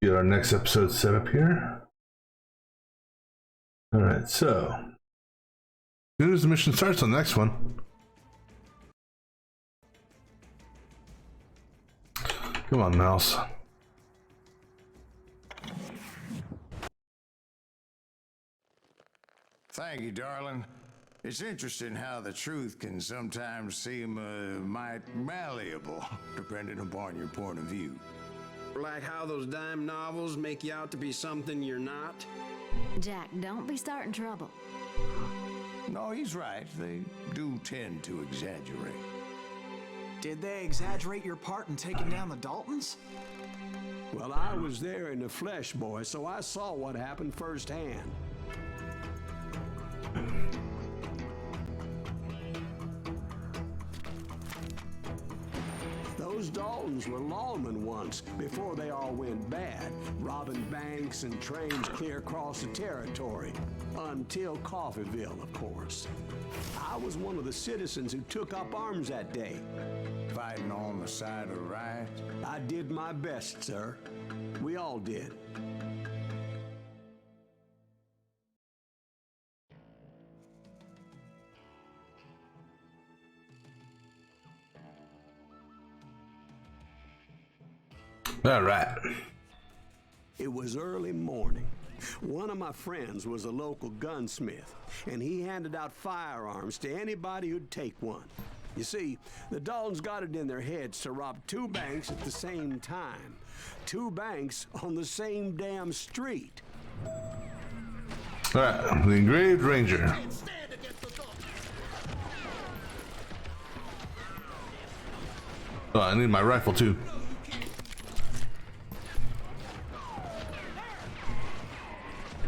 get our next episode set up here. All right, so as soon as the mission starts on the next one. Come on, mouse. Thank you, darling. It's interesting how the truth can sometimes seem might malleable, depending upon your point of view. Like how those dime novels make you out to be something you're not? Jack, don't be starting trouble. No, he's right. They do tend to exaggerate. Did they exaggerate your part in taking down the Daltons? Well, I was there in the flesh, boy, so I saw what happened firsthand. Those Daltons were lawmen once, before they all went bad, robbing banks and trains clear across the territory. Until Coffeeville, of course. I was one of the citizens who took up arms that day. Fighting on the side of right? I did my best, sir. We all did. All right. It was early morning. One of my friends was a local gunsmith, and he handed out firearms to anybody who'd take one. You see, the Daltons got it in their heads to rob two banks at the same time. Two banks on the same damn street. All right, the Engraved Ranger. Oh, I need my rifle too.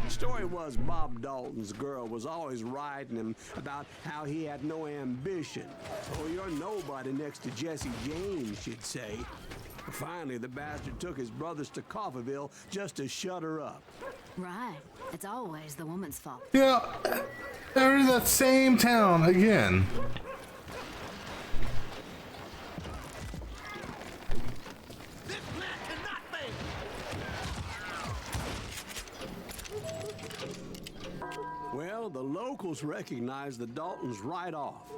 Story was Bob Dalton's girl was always writing him about how he had no ambition. Oh, you're nobody next to Jesse James, she'd say. Finally, the bastard took his brothers to Coffeeville just to shut her up. Right. It's always the woman's fault. Yeah, they're in that same town again. Well, the locals recognized the Daltons right off.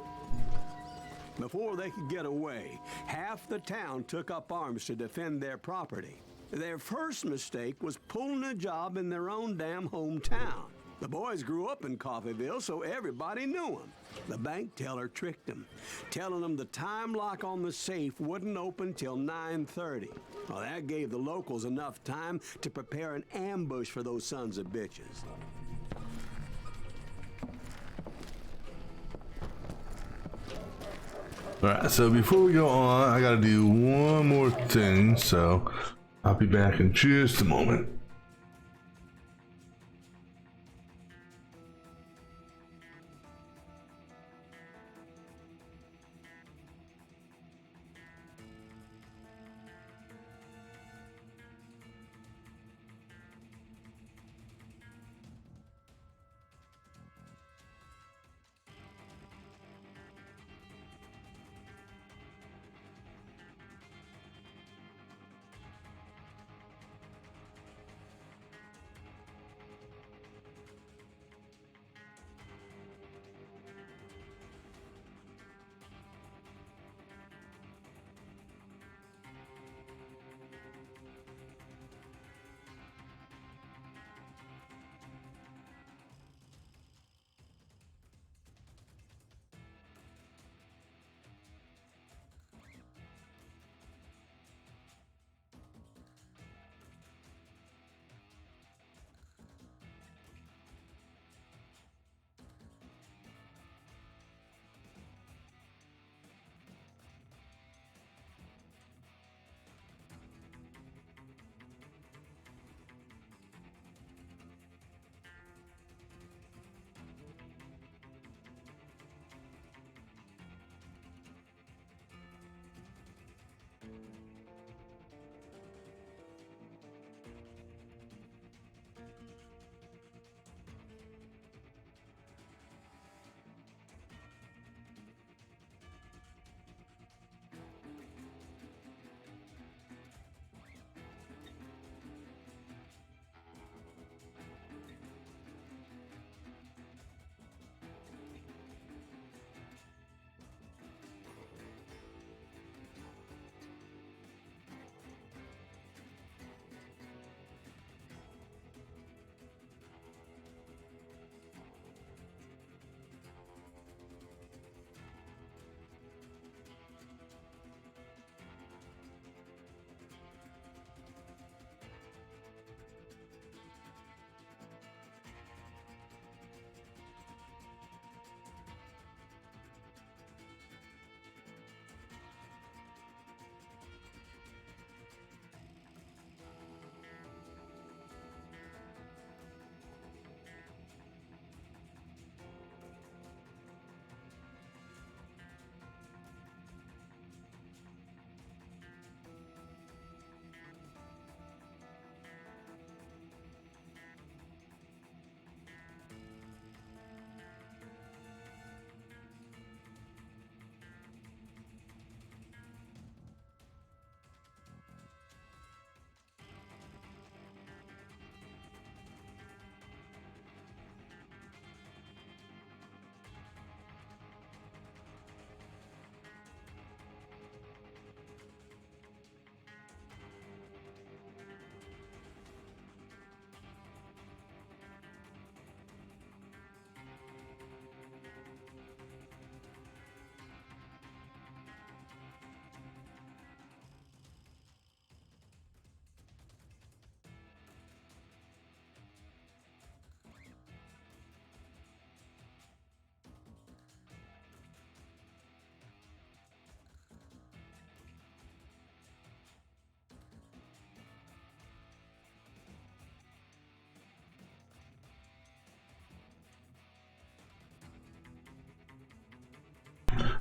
Before they could get away, half the town took up arms to defend their property. Their first mistake was pulling a job in their own damn hometown. The boys grew up in Coffeeville, so everybody knew them. The bank teller tricked them, telling them the time lock on the safe wouldn't open till 9:30. Well, that gave the locals enough time to prepare an ambush for those sons of bitches. Alright, so before we go on, I gotta do one more thing, so I'll be back in just a moment.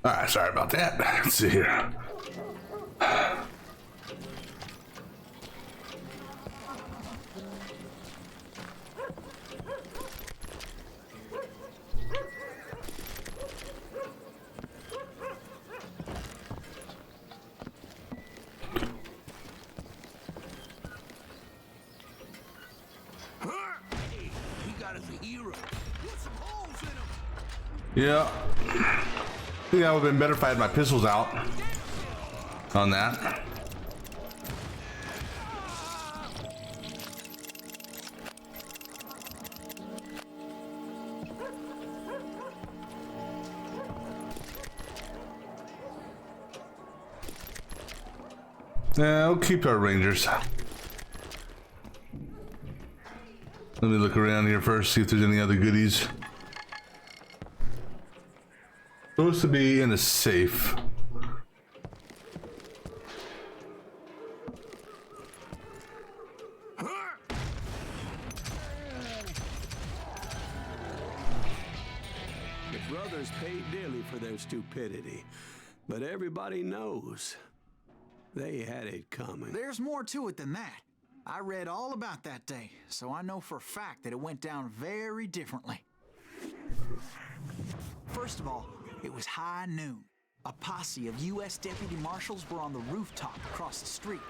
Alright, sorry about that. Let's see here. Yeah. I think that would have been better if I had my pistols out on that. Yeah, we'll keep our rangers. Let me look around here first, see if there's any other goodies. Supposed to be in a safe. The brothers paid dearly for their stupidity, but everybody knows they had it coming. There's more to it than that. I read all about that day, so I know for a fact that it went down very differently. First of all, it was high noon. A posse of U.S. deputy marshals were on the rooftop across the street.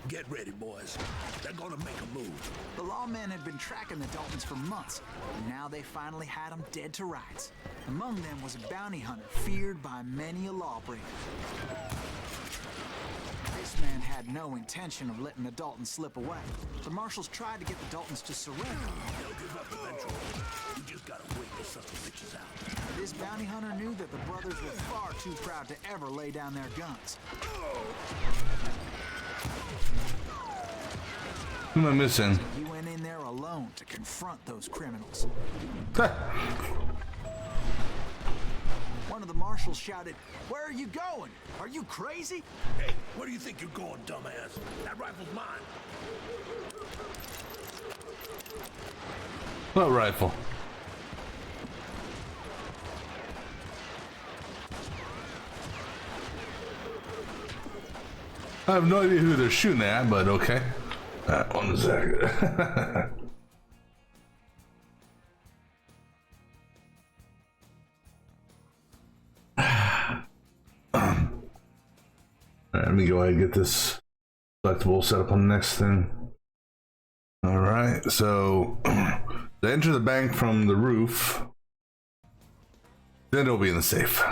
Get ready, boys. They're gonna make a move. The lawmen had been tracking the Daltons for months, and now they finally had them dead to rights. Among them was a bounty hunter feared by many a lawbreaker. This man had no intention of letting the Daltons slip away. The marshals tried to get the Daltons to surrender. They'll give up eventually. You just gotta wait till something bitches out. This bounty hunter knew that the brothers were far too proud to ever lay down their guns. Who am I missing? He went in there alone to confront those criminals. One of the marshals shouted, "Where are you going? Are you crazy?" Hey, where do you think you're going, dumbass? That rifle's mine. What rifle? I have no idea who they're shooting at, but okay. 1 second. Alright, let me go ahead and get this collectible set up on the next thing. Alright, so they enter the bank from the roof. Then it'll be in the safe.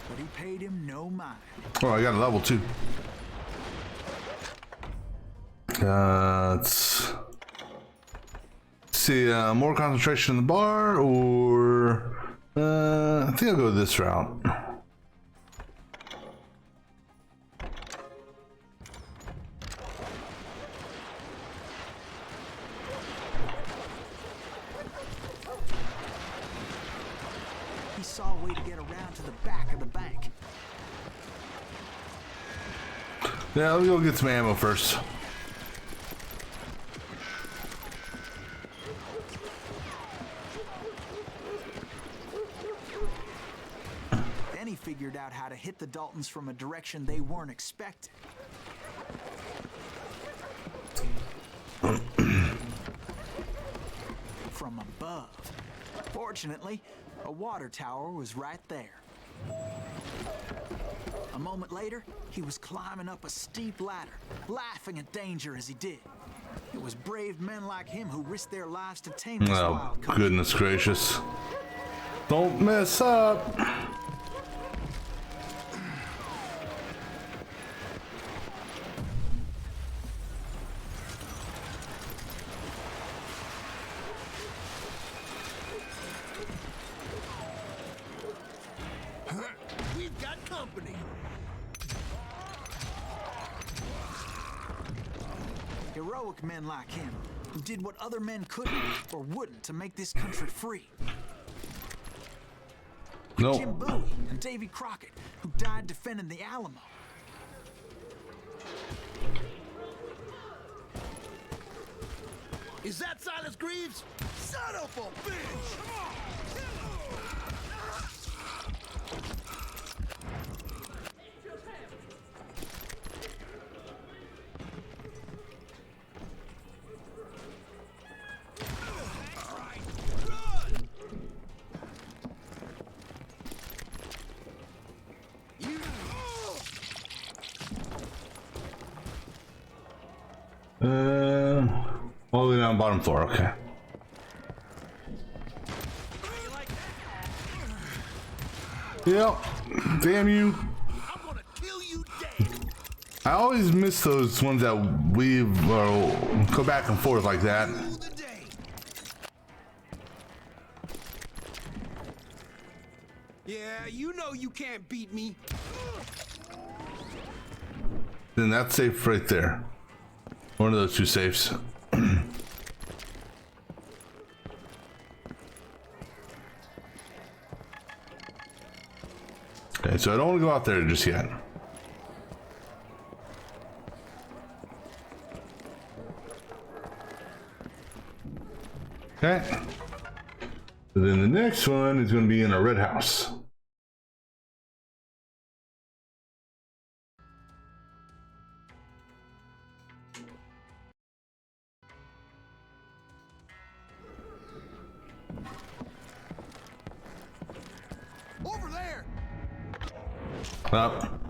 But he paid him no mind. Oh, I got a level 2. Let's see, more concentration in the bar, or I think I'll go this route. He saw a way to get around to the back of the bank. Yeah, let me go get some ammo first. Then he figured out how to hit the Daltons from a direction they weren't expecting. From above. Fortunately, a water tower was right there. A moment later, he was climbing up a steep ladder, laughing at danger as he did. It was brave men like him who risked their lives to tame this Oh, wild country. goodness gracious. Don't mess up. We've got company. Heroic men like him, who did what other men couldn't or wouldn't to make this country free. Jim Nope. Bowie and Davy Crockett, who died defending the Alamo. Is that Silas Greaves? Son of a bitch! All the way down bottom floor, okay. Yep. Damn you. I'm gonna kill you dead. I always miss those ones that weave or go back and forth like that. Yeah, you know you can't beat me. Then that's safe right there. One of those two safes. Okay, so I don't want to go out there just yet. Okay. And then the next one is going to be in a red house. Over there. Up.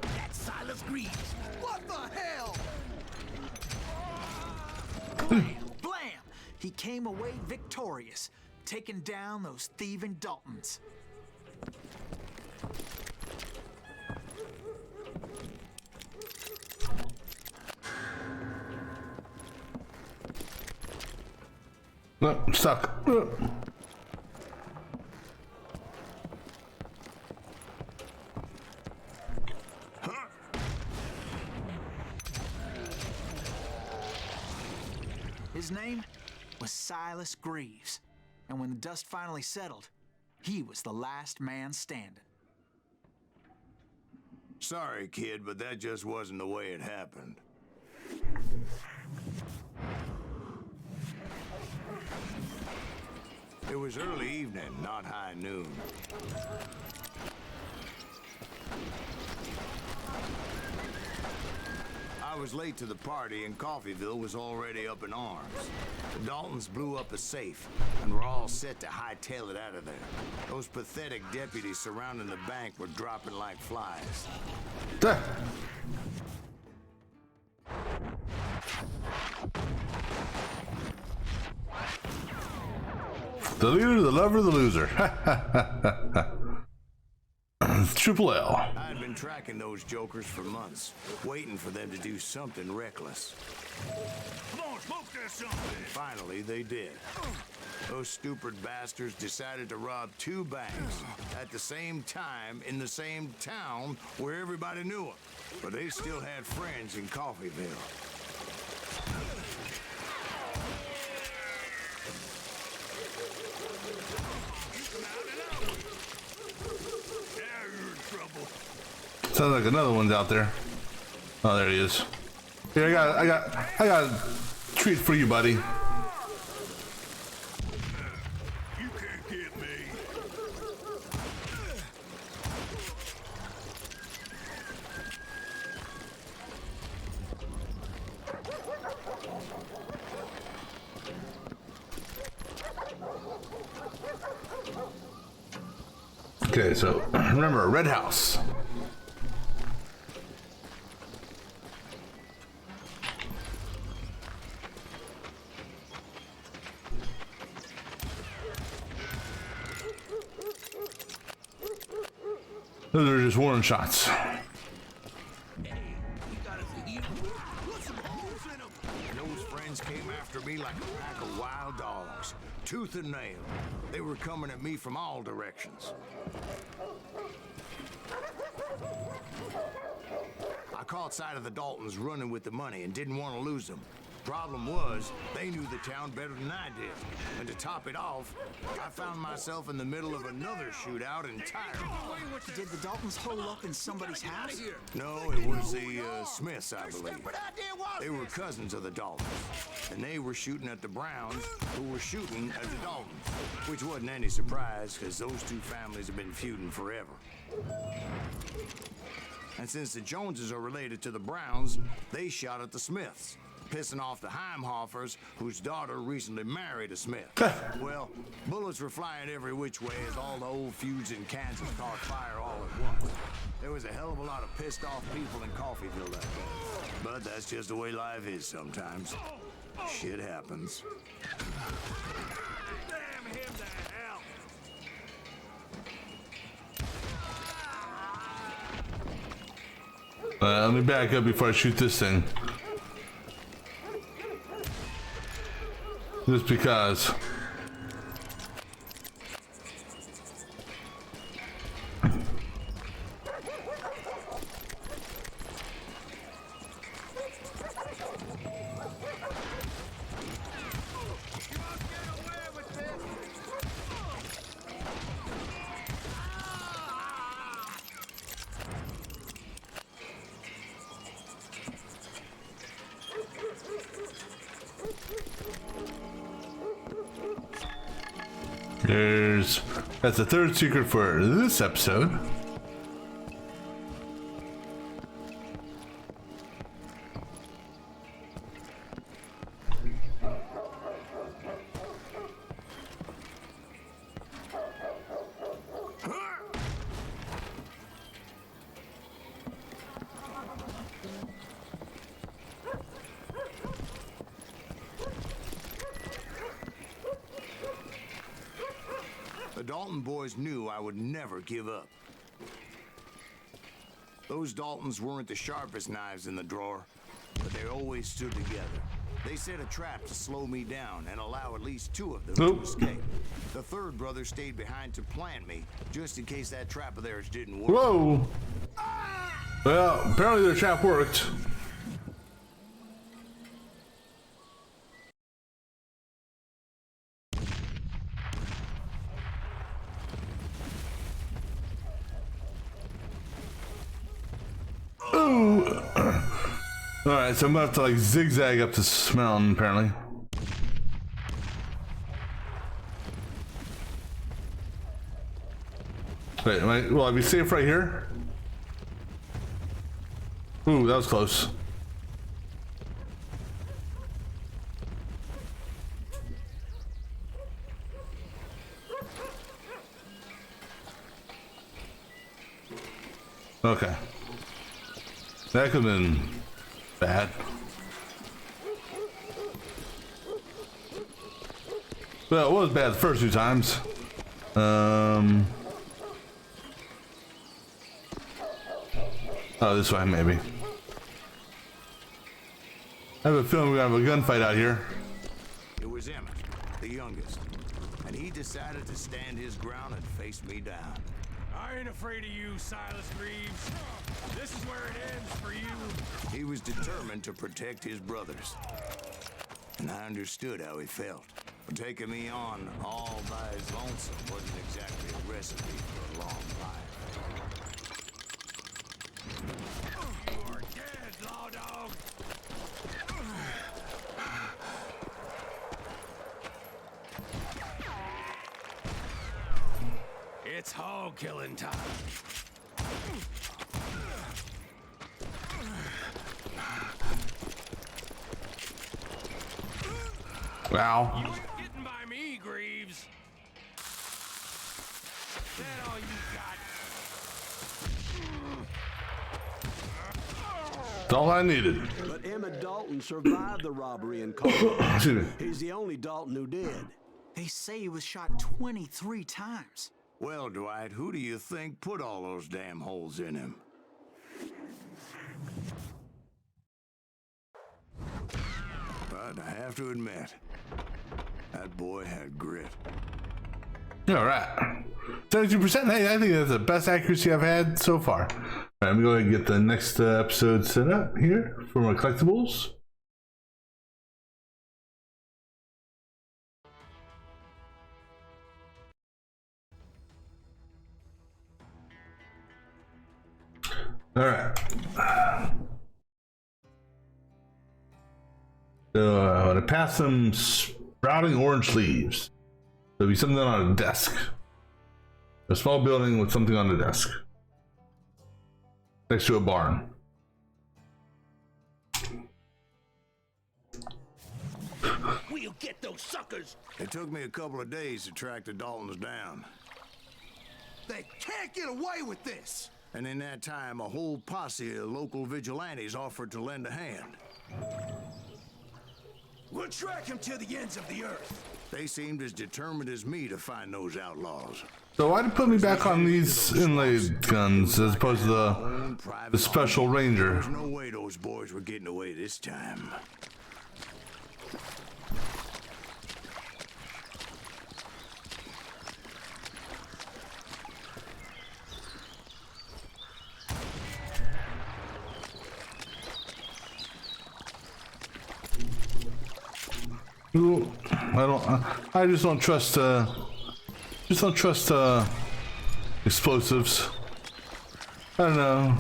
That's Silas Greaves. What the hell? Blam! He came away victorious, taking down those thieving Daltons. No, I'm stuck. His name was Silas Greaves, and when the dust finally settled, he was the last man standing. Sorry, kid, but that just wasn't the way it happened. It was early evening, not high noon. I was late to the party and Coffeyville was already up in arms. The Daltons blew up a safe and were all set to hightail it out of there. Those pathetic deputies surrounding the bank were dropping like flies. Duh. The leader, the lover, the loser. Triple L. I had been tracking those jokers for months, waiting for them to do something reckless. Come on, smoke that something. Finally, they did. Those stupid bastards decided to rob two banks at the same time in the same town where everybody knew them. But they still had friends in Coffeyville. Sounds like another one's out there. Oh, there he is. Here, I got a treat for you, buddy. You can't get me. Okay, so remember, a red house. Those are just warning shots. Those friends came after me like a pack of wild dogs, tooth and nail. They were coming at me from all directions. I caught sight of the Daltons running with the money and didn't want to lose them. Problem was, they knew the town better than I did. And to top it off, I found myself in the middle of another shootout entirely. Did the Daltons hole up in somebody's house? No, it was the Smiths, I believe. They were cousins of the Daltons. And they were shooting at the Browns, who were shooting at the Daltons. Which wasn't any surprise, because those two families have been feuding forever. And since the Joneses are related to the Browns, they shot at the Smiths, pissing off the Heimhoffers, whose daughter recently married a Smith. Well, bullets were flying every which way as all the old feuds in Kansas caught fire all at once. There was a hell of a lot of pissed off people in Coffeyville that day. But that's just the way life is sometimes. Shit happens. Damn him to hell! Let me back up before I shoot this thing. Just because. That's the third secret for this episode. The Dalton boys knew I would never give up. Those Daltons weren't the sharpest knives in the drawer, but they always stood together. They set a trap to slow me down and allow at least two of them to escape. The third brother stayed behind to plant me, just in case that trap of theirs didn't work. Whoa! Well, apparently their trap worked. Alright, so I'm gonna have to like zigzag up this mountain apparently. Wait, will I be safe right here? Ooh, that was close. Okay. That could have been bad. Well, it was bad the first two times. Oh, this way, maybe. I have a feeling we're gonna have a gunfight out here. It was Emmett, the youngest, and he decided to stand his ground and face me down. I ain't afraid of you, Silas Reeves. This is where it ends for you. He was determined to protect his brothers, and I understood how he felt. Taking me on all by his lonesome wasn't exactly a recipe for a long life. You are dead, law dog. It's hog killing time. Wow. You ain't getting by me, Greaves. That all you got? That's all I needed. But Emmett Dalton survived the robbery in Colorado. Excuse me. He's the only Dalton who did. They say he was shot 23 times. Well, Dwight, who do you think put all those damn holes in him? But I have to admit, that boy had grit. All right. 72%. Hey, I think that's the best accuracy I've had so far. All right, I'm going to get the next episode set up here for my collectibles. All right. So I'm gonna pass some sprouting orange leaves. There'll be something on a desk. A small building with something on the desk. Next to a barn. We'll get those suckers. It took me a couple of days to track the Daltons down. They can't get away with this. And in that time, a whole posse of local vigilantes offered to lend a hand. We'll track him to the ends of the earth. They seemed as determined as me to find those outlaws. So why'd you put me back on these inlaid guns as opposed to the special ranger? There's no way those boys were getting away this time. I just don't trust explosives. I don't know.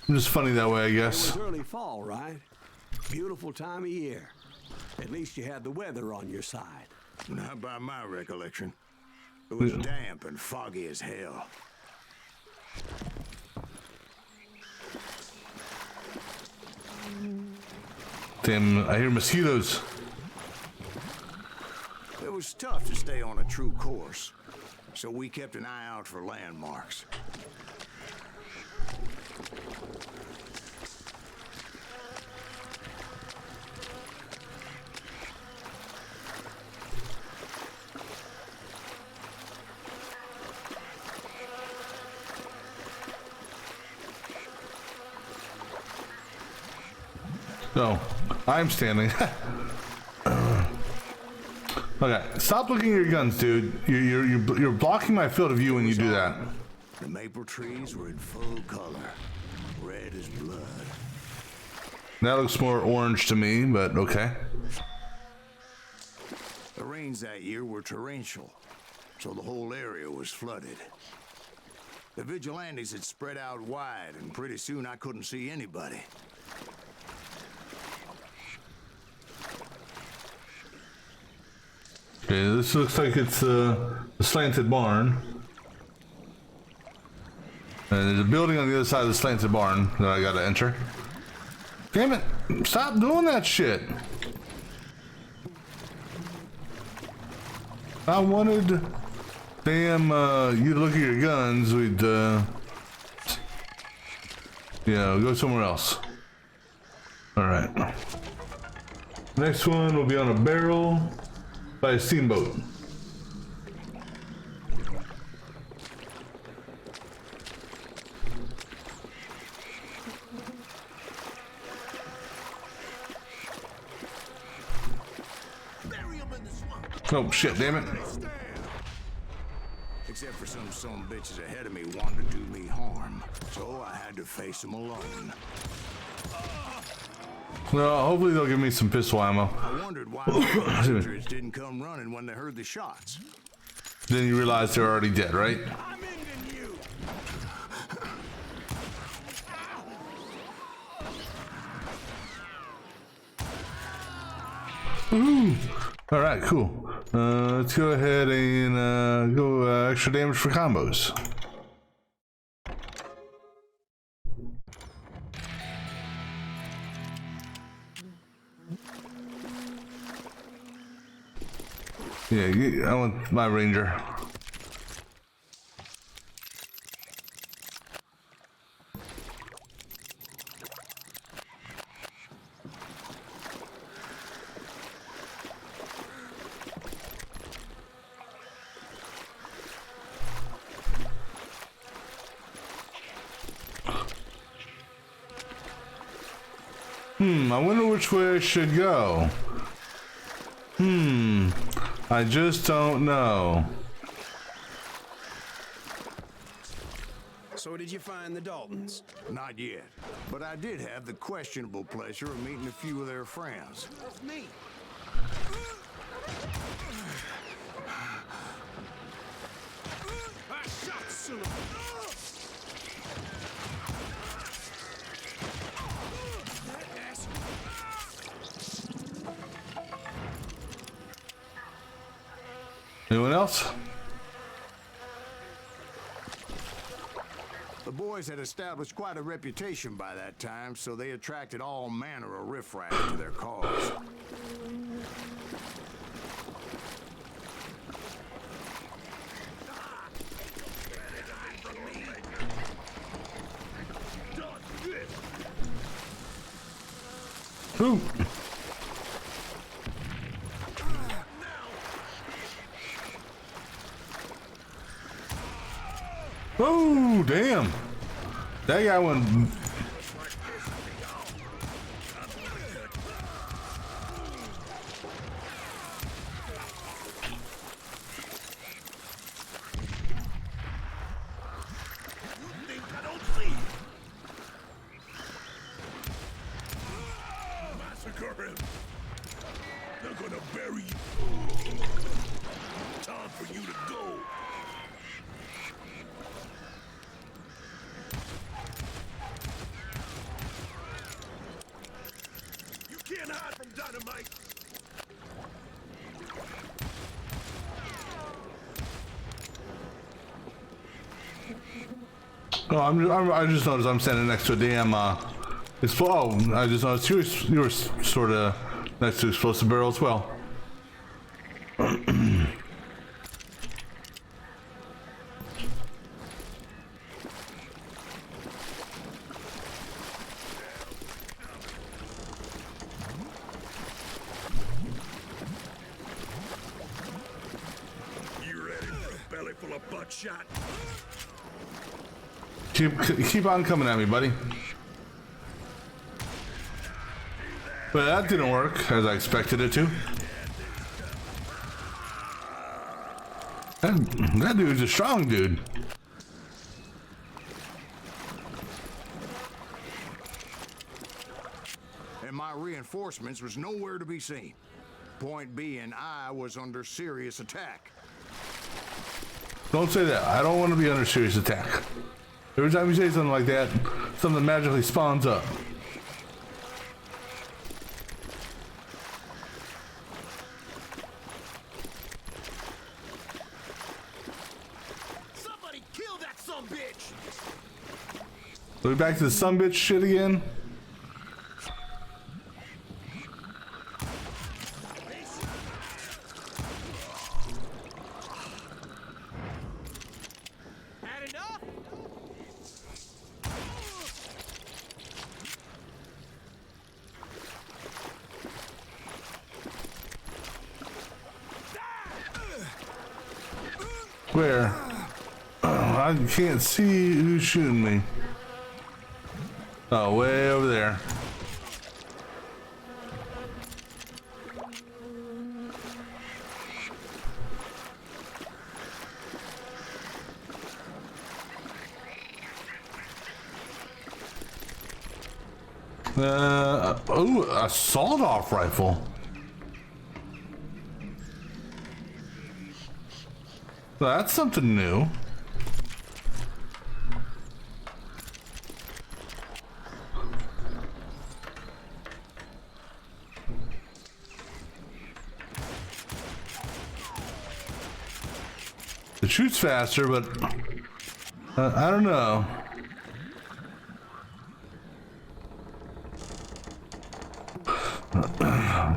I'm just funny that way, I guess. It was early fall, right? Beautiful time of year. At least you had the weather on your side. Not by my recollection. It was damp and foggy as hell. Damn, I hear mosquitoes. It was tough to stay on a true course, so we kept an eye out for landmarks. No, I'm standing. Okay, stop looking at your guns, dude. You're blocking my field of view when you do that. The maple trees were in full color, red as blood. That looks more orange to me, but okay. The rains that year were torrential, so the whole area was flooded. The vigilantes had spread out wide, and pretty soon I couldn't see anybody. Okay, this looks like it's a slanted barn. And there's a building on the other side of the slanted barn that I gotta enter. Damn it! Stop doing that shit! I wanted... Damn, you look at your guns, we'd, go somewhere else. Alright. Next one will be on a barrel by a steamboat. Oh shit, damn it. Except for some bitches ahead of me wanted to do me harm, so I had to face them alone. Well, hopefully they'll give me some pistol ammo. I wondered why the passengers didn't come running when they heard the shots. Then you realize they're already dead, right? I'm ending you. Ooh. All right, cool. Let's go ahead and go extra damage for combos. Yeah, I want my ranger. I wonder which way I should go. I just don't know. So did you find the Daltons? Not yet, but I did have the questionable pleasure of meeting a few of their friends. That's me. I shot sooner. Anyone else? The boys had established quite a reputation by that time, so they attracted all manner of riffraff to their cause. Ooh. Oh, damn. That guy went. Massacre him. They're gonna bury you. Time for you to go. Can't hide from dynamite. Oh, I just noticed I'm standing next to a damn oh, I just noticed you were sort of next to explosive barrel as well. Full of buckshot. Keep on coming at me, buddy. But that didn't work as I expected it to. That dude's a strong dude. And my reinforcements was nowhere to be seen. Point being, I was under serious attack. Don't say that. I don't want to be under serious attack. Every time you say something like that, something magically spawns up. Somebody kill that sumbitch! Are we back to the sumbitch shit again? Where? I can't see who's shooting me. Oh, way over there. Oh, a sawed-off rifle. That's something new. It shoots faster, but I don't know.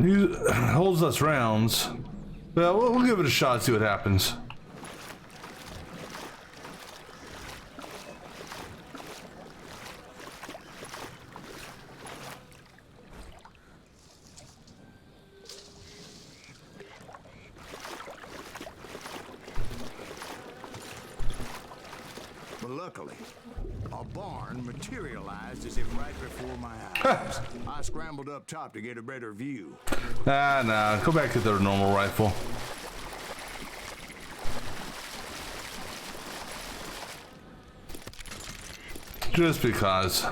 He holds us rounds. Well, we'll give it a shot, see what happens. But luckily, a barn materialized as if right before my eyes. I scrambled up top to get a better view. Nah, go back to their normal rifle. Just because.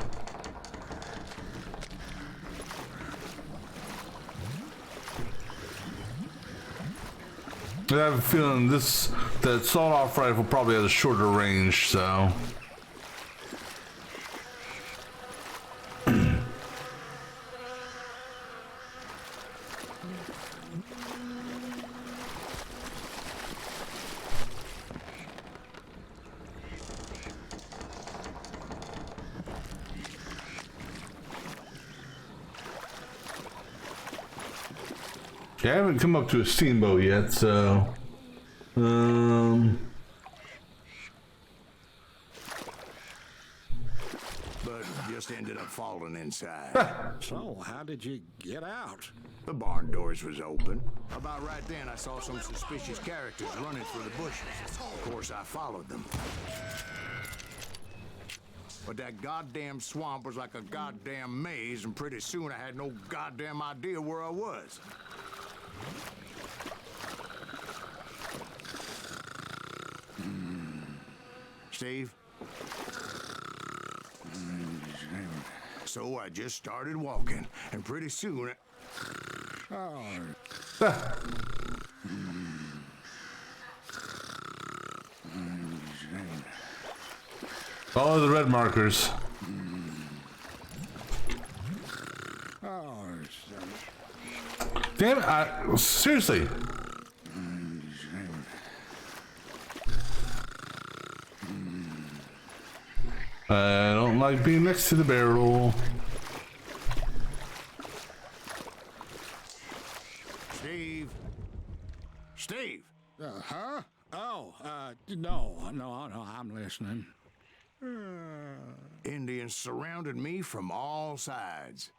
I have a feeling that sawed-off rifle probably has a shorter range, so. I haven't come up to a steamboat yet, so But just ended up falling inside. So, how did you get out? The barn doors was open. About right then, I saw some suspicious characters running through the bushes. Of course, I followed them. But that goddamn swamp was like a goddamn maze, and pretty soon I had no goddamn idea where I was. Steve? So I just started walking, and pretty soon follow the red markers. Damn it! Seriously. I don't like being next to the barrel. Steve? Steve? Huh? Oh, no, I'm listening. Indians surrounded me from all sides.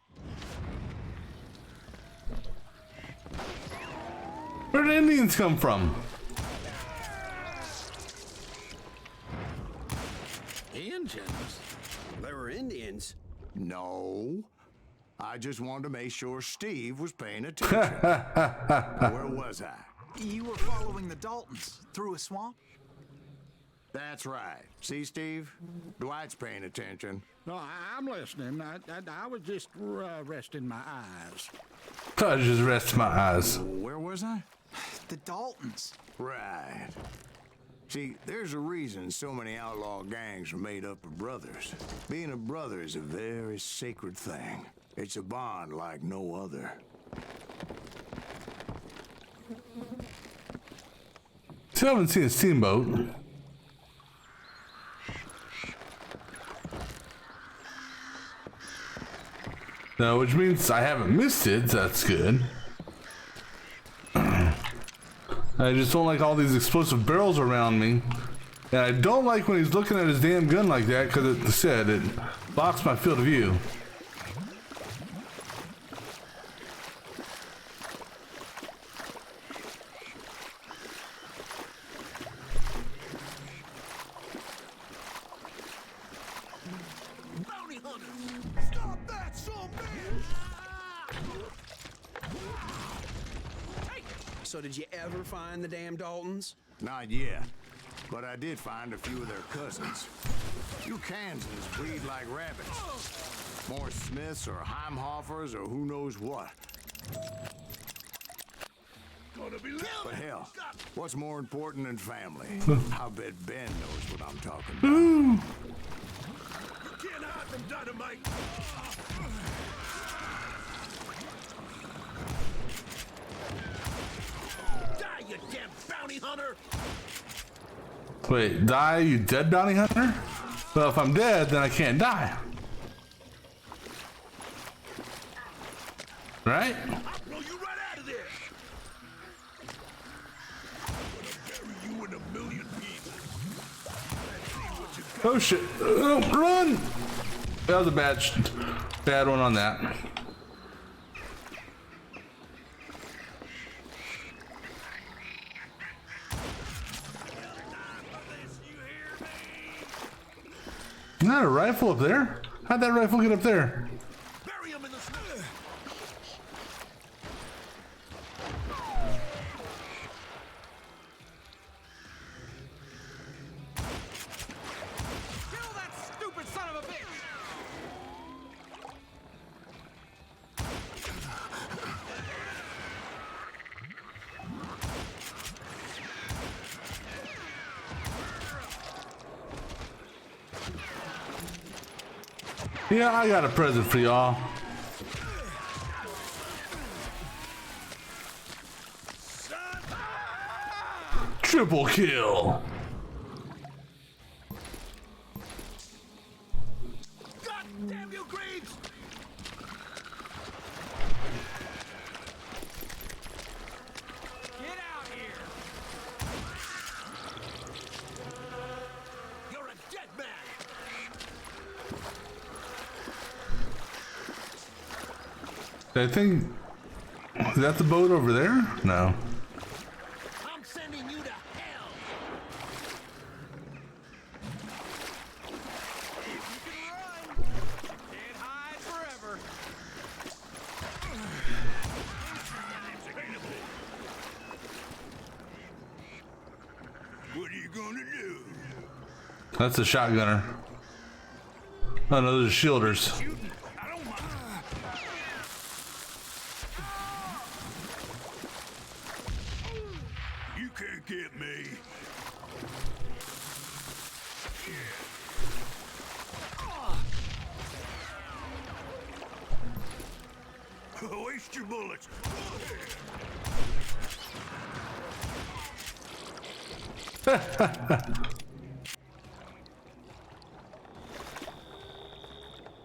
Where did Indians come from? Indians? There were Indians. No. I just wanted to make sure Steve was paying attention. Where was I? You were following the Daltons through a swamp? That's right. See, Steve? Dwight's paying attention. No, I'm listening. I was just resting my eyes. I just rest my eyes. Where was I? The Daltons. Right. See, there's a reason so many outlaw gangs are made up of brothers. Being a brother is a very sacred thing. It's a bond like no other. Still haven't seen a steamboat. No, which means I haven't missed it, so that's good. I just don't like all these explosive barrels around me. And I don't like when he's looking at his damn gun like that, because it blocks my field of view. Bounty hunters! Stop that, son So did you ever find the damn Daltons? Not yet. But I did find a few of their cousins. You Kansans breed like rabbits. More Smiths or Heimhoffers or who knows what. Gonna be But hell, what's more important than family? I bet Ben knows what I'm talking about. You can't hide from dynamite! Die, you damn bounty hunter! Wait, die, you dead bounty hunter? Well, if I'm dead, then I can't die. Right? I'll blow you right out of there! I'm gonna bury you in a million pieces. Let's see what you got. Oh shit. Oh, run! That was a bad one on that. Isn't that a rifle up there? How'd that rifle get up there? Bury him in the snow! Kill that stupid son of a bitch! Yeah, I got a present for y'all. Triple kill. God damn you, Greaves! I think, is that the boat over there? No. I'm sending you to hell. You can run. Can't hide forever. What are you gonna do? That's a shotgunner. Oh no, those are shielders. Shooting? I don't mind. You can't get me. Waste your bullets.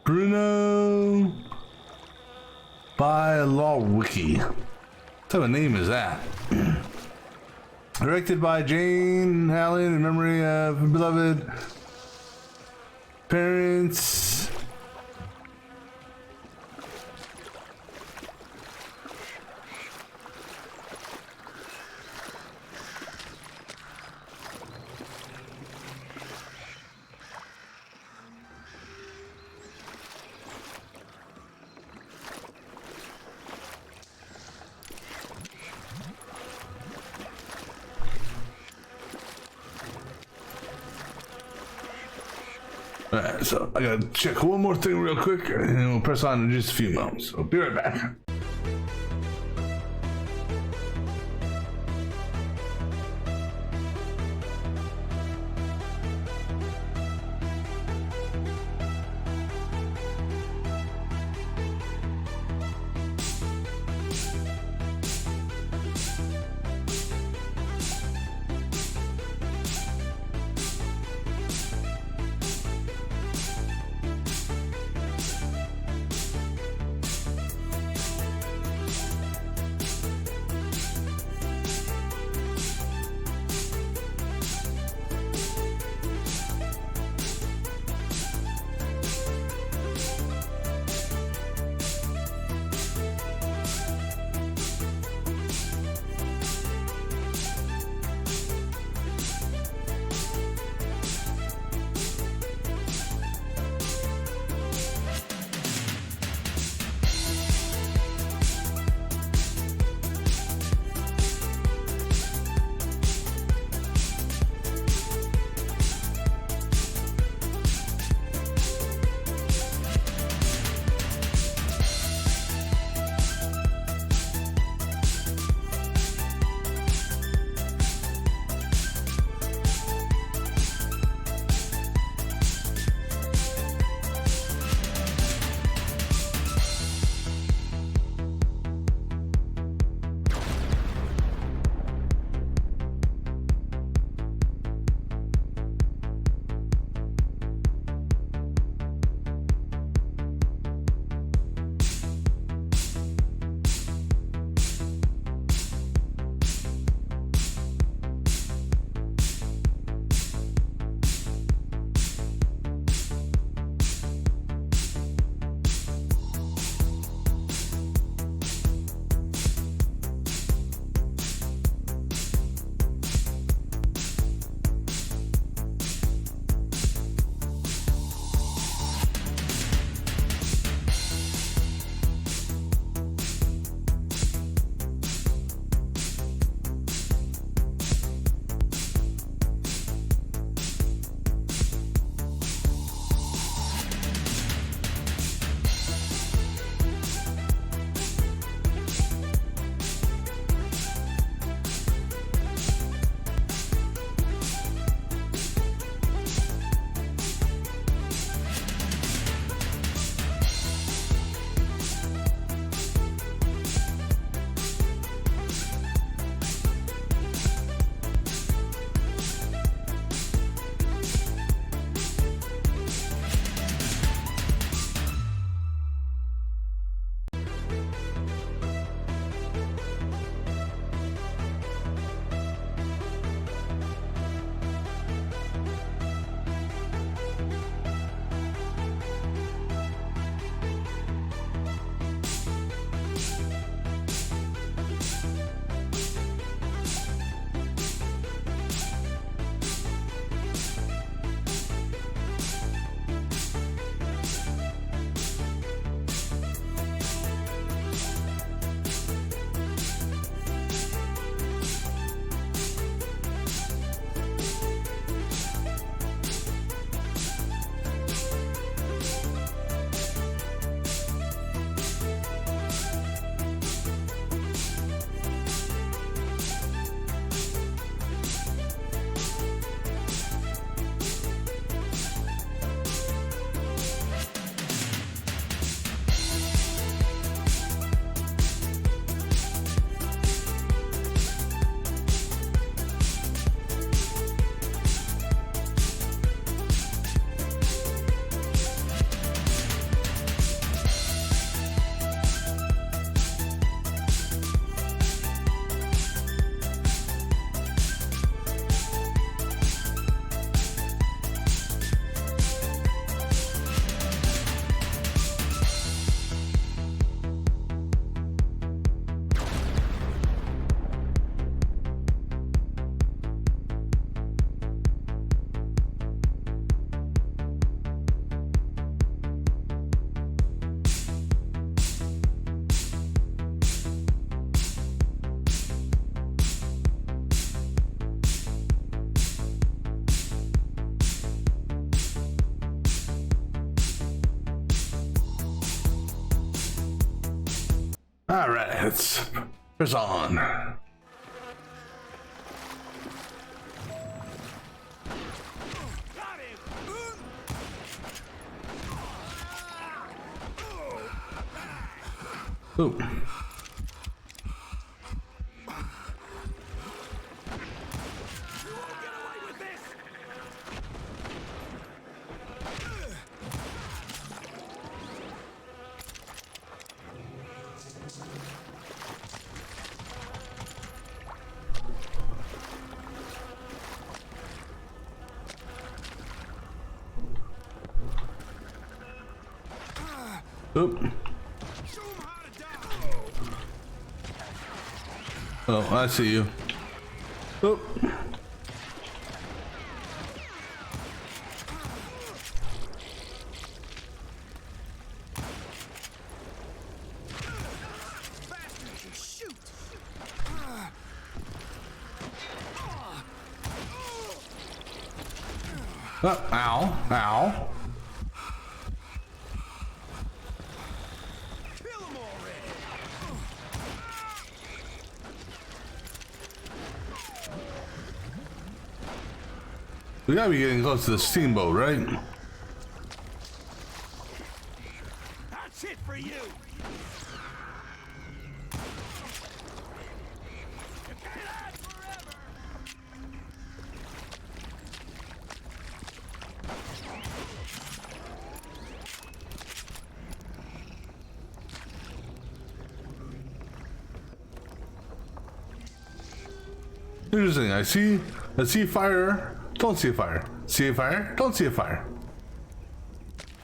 Bruno by Law Wiki. What type of name is that? Directed by Jane Allen in memory of beloved parents. Alright, so I gotta check one more thing real quick and then we'll press on in just a few moments. So be right back. All right, let's press on. Ooh. Oop. Oh, I see you. Oop. Oh, ow, ow. We gotta be getting close to the steamboat, right? That's it for you. Interesting. I see fire. Don't see a fire. See a fire. Don't see a fire.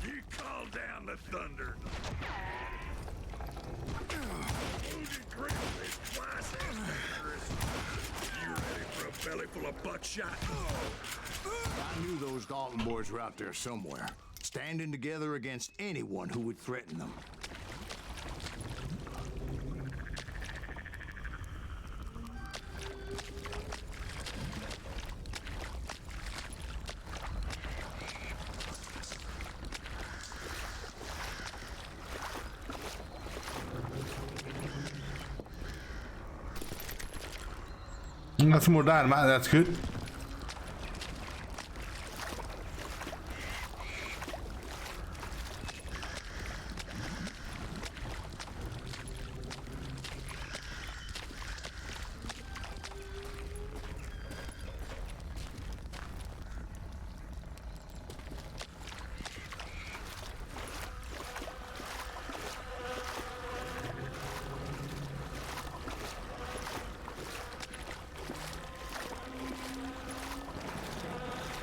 You call down the thunder. Holy crap, it's twice as dangerous. You ready for a belly full of buckshot? I knew those Dalton boys were out there somewhere, standing together against anyone who would threaten them. Got some more dynamite. That's good.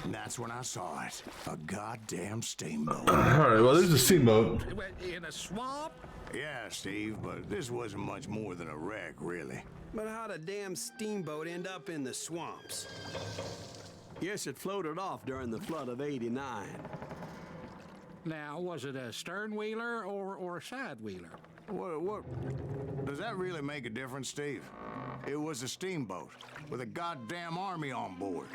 And that's when I saw it. A goddamn steamboat. All right. Well, there's a steamboat. In a swamp? Yeah, Steve, but this wasn't much more than a wreck, really. But how'd a damn steamboat end up in the swamps? Guess it floated off during the flood of '89. Now, was it a stern wheeler or a side wheeler? What? Does that really make a difference, Steve? It was a steamboat with a goddamn army on board.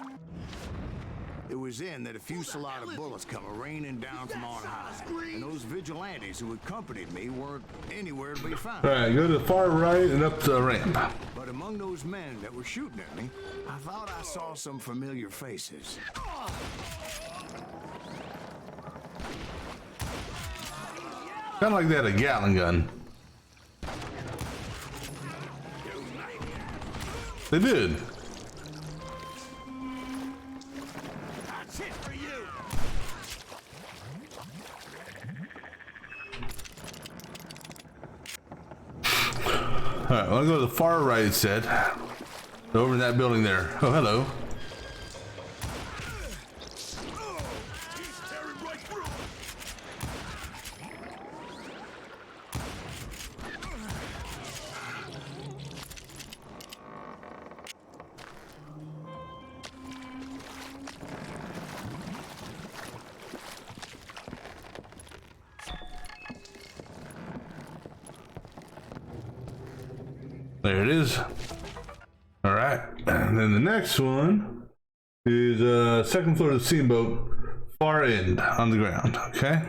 It was then that a fusillade of bullets come raining down from on high, and those vigilantes who accompanied me weren't anywhere to be found. All right, go to the far right and up the ramp. But among those men that were shooting at me, I thought I saw some familiar faces. Kind of like they had a Gatling gun. They did. That's it for you. All right, I'll go to the far right, it said. Over in that building there. Oh, hello. He's tearing right through. There it is. All right, and then the next one is second floor of the steamboat, far end on the ground. Okay.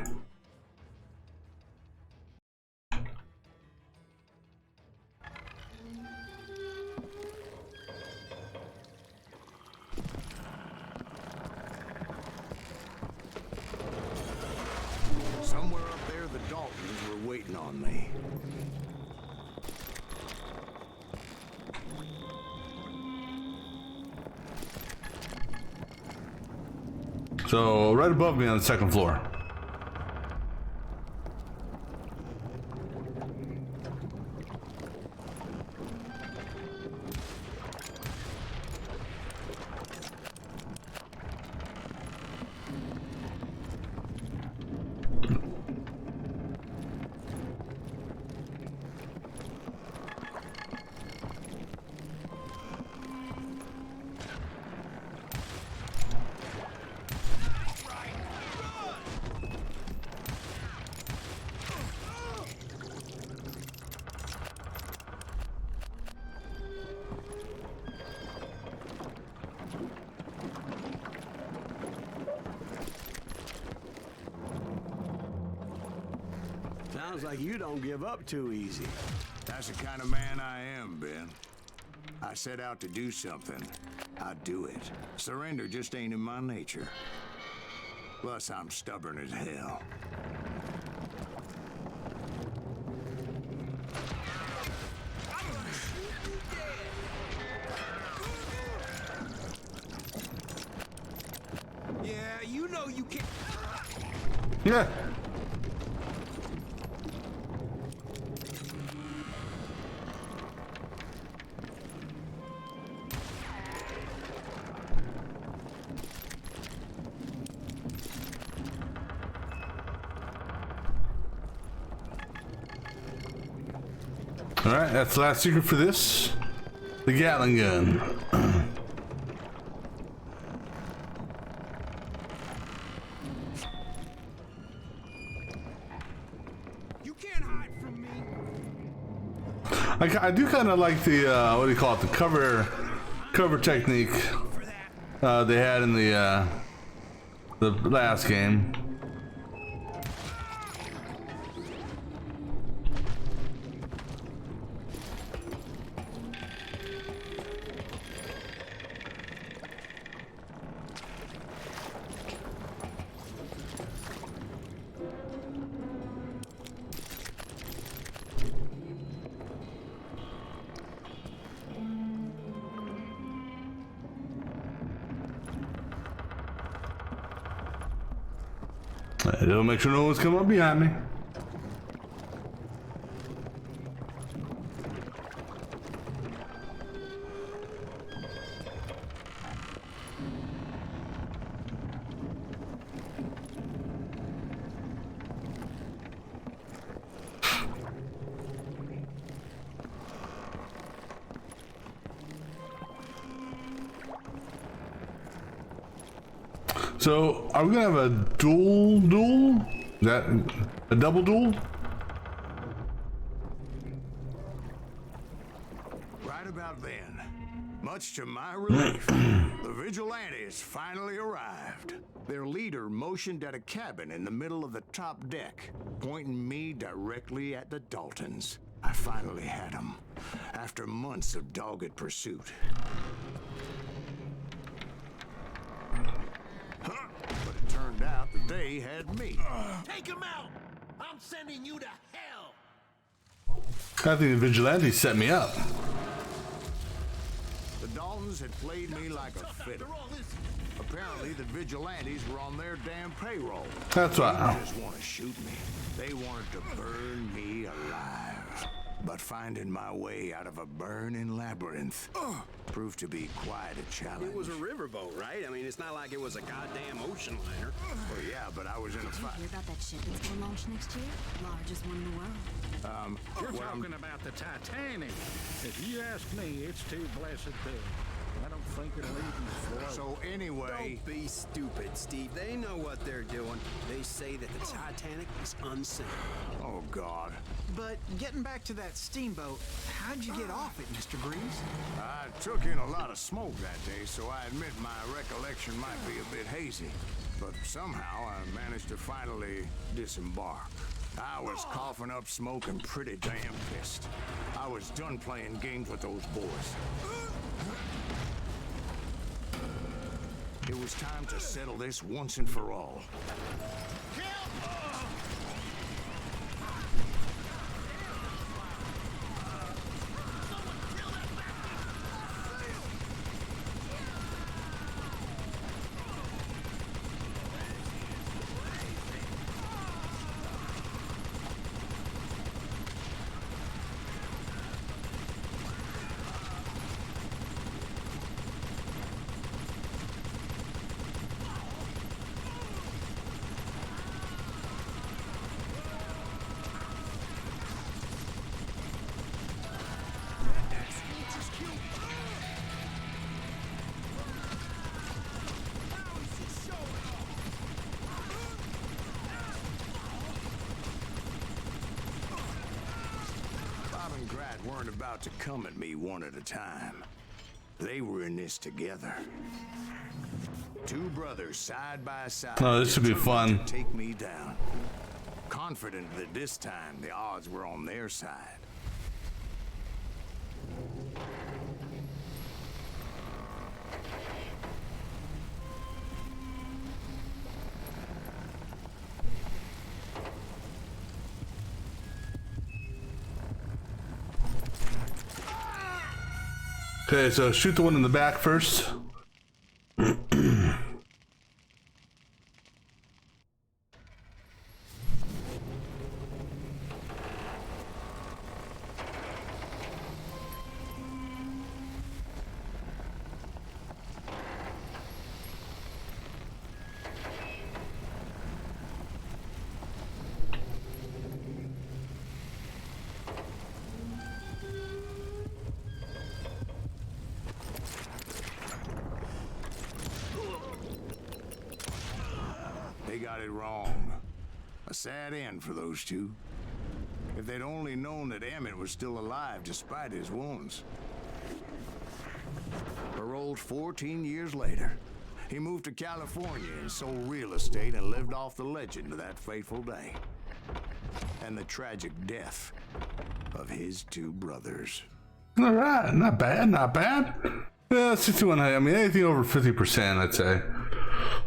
So right above me on the second floor. Sounds like you don't give up too easy. That's the kind of man I am, Ben. I set out to do something. I do it. Surrender just ain't in my nature. Plus, I'm stubborn as hell. Yeah, you know you can't. Yeah. Alright, that's the last secret for this. The Gatling gun. You can't hide from me. I do kind of like the, what do you call it, the cover technique they had in the last game. It'll make sure no one's come up behind me. So, are we gonna have a duel? Is that a double duel? Right about then, much to my relief, the vigilantes finally arrived. Their leader motioned at a cabin in the middle of the top deck, pointing me directly at the Daltons. I finally had them, after months of dogged pursuit. But it turned out that they had me. Take him out! I'm sending you to hell! I think the vigilantes set me up. The Daltons had played me like a fiddle. Apparently, the vigilantes were on their damn payroll. That's They right. didn't just want to shoot me. They wanted to burn me alive. But finding my way out of a burning labyrinth proved to be quite a challenge. It was a riverboat, right? I mean, it's not like it was a goddamn ocean liner. Well, yeah, but I was in a Did you fight. hear about that ship that's gonna launch next year? Largest one in the world. You're talking about the Titanic. If you ask me, it's too blessed big. I don't think it'll even float. So anyway, Don't be stupid, Steve. They know what they're doing. They say that the Titanic is unsank. oh God, But getting back to that steamboat, how'd you get off it, Mr. Greaves? I took in a lot of smoke that day, so I admit my recollection might be a bit hazy. But somehow I managed to finally disembark. I was coughing up smoke and pretty damn pissed. I was done playing games with those boys. It was time to settle this once and for all. Grat weren't about to come at me one at a time. They were in this together. Two brothers side by side. Oh, this should be fun. To take me down. Confident that this time the odds were on their side. Okay, so shoot the one in the back first. They got it wrong. A sad end for those two. If they'd only known that Emmett was still alive despite his wounds. Paroled 14 years later, he moved to California and sold real estate and lived off the legend of that fateful day. And the tragic death of his two brothers. All right, not bad, not bad. Yeah, 61. I mean, anything over 50%, I'd say.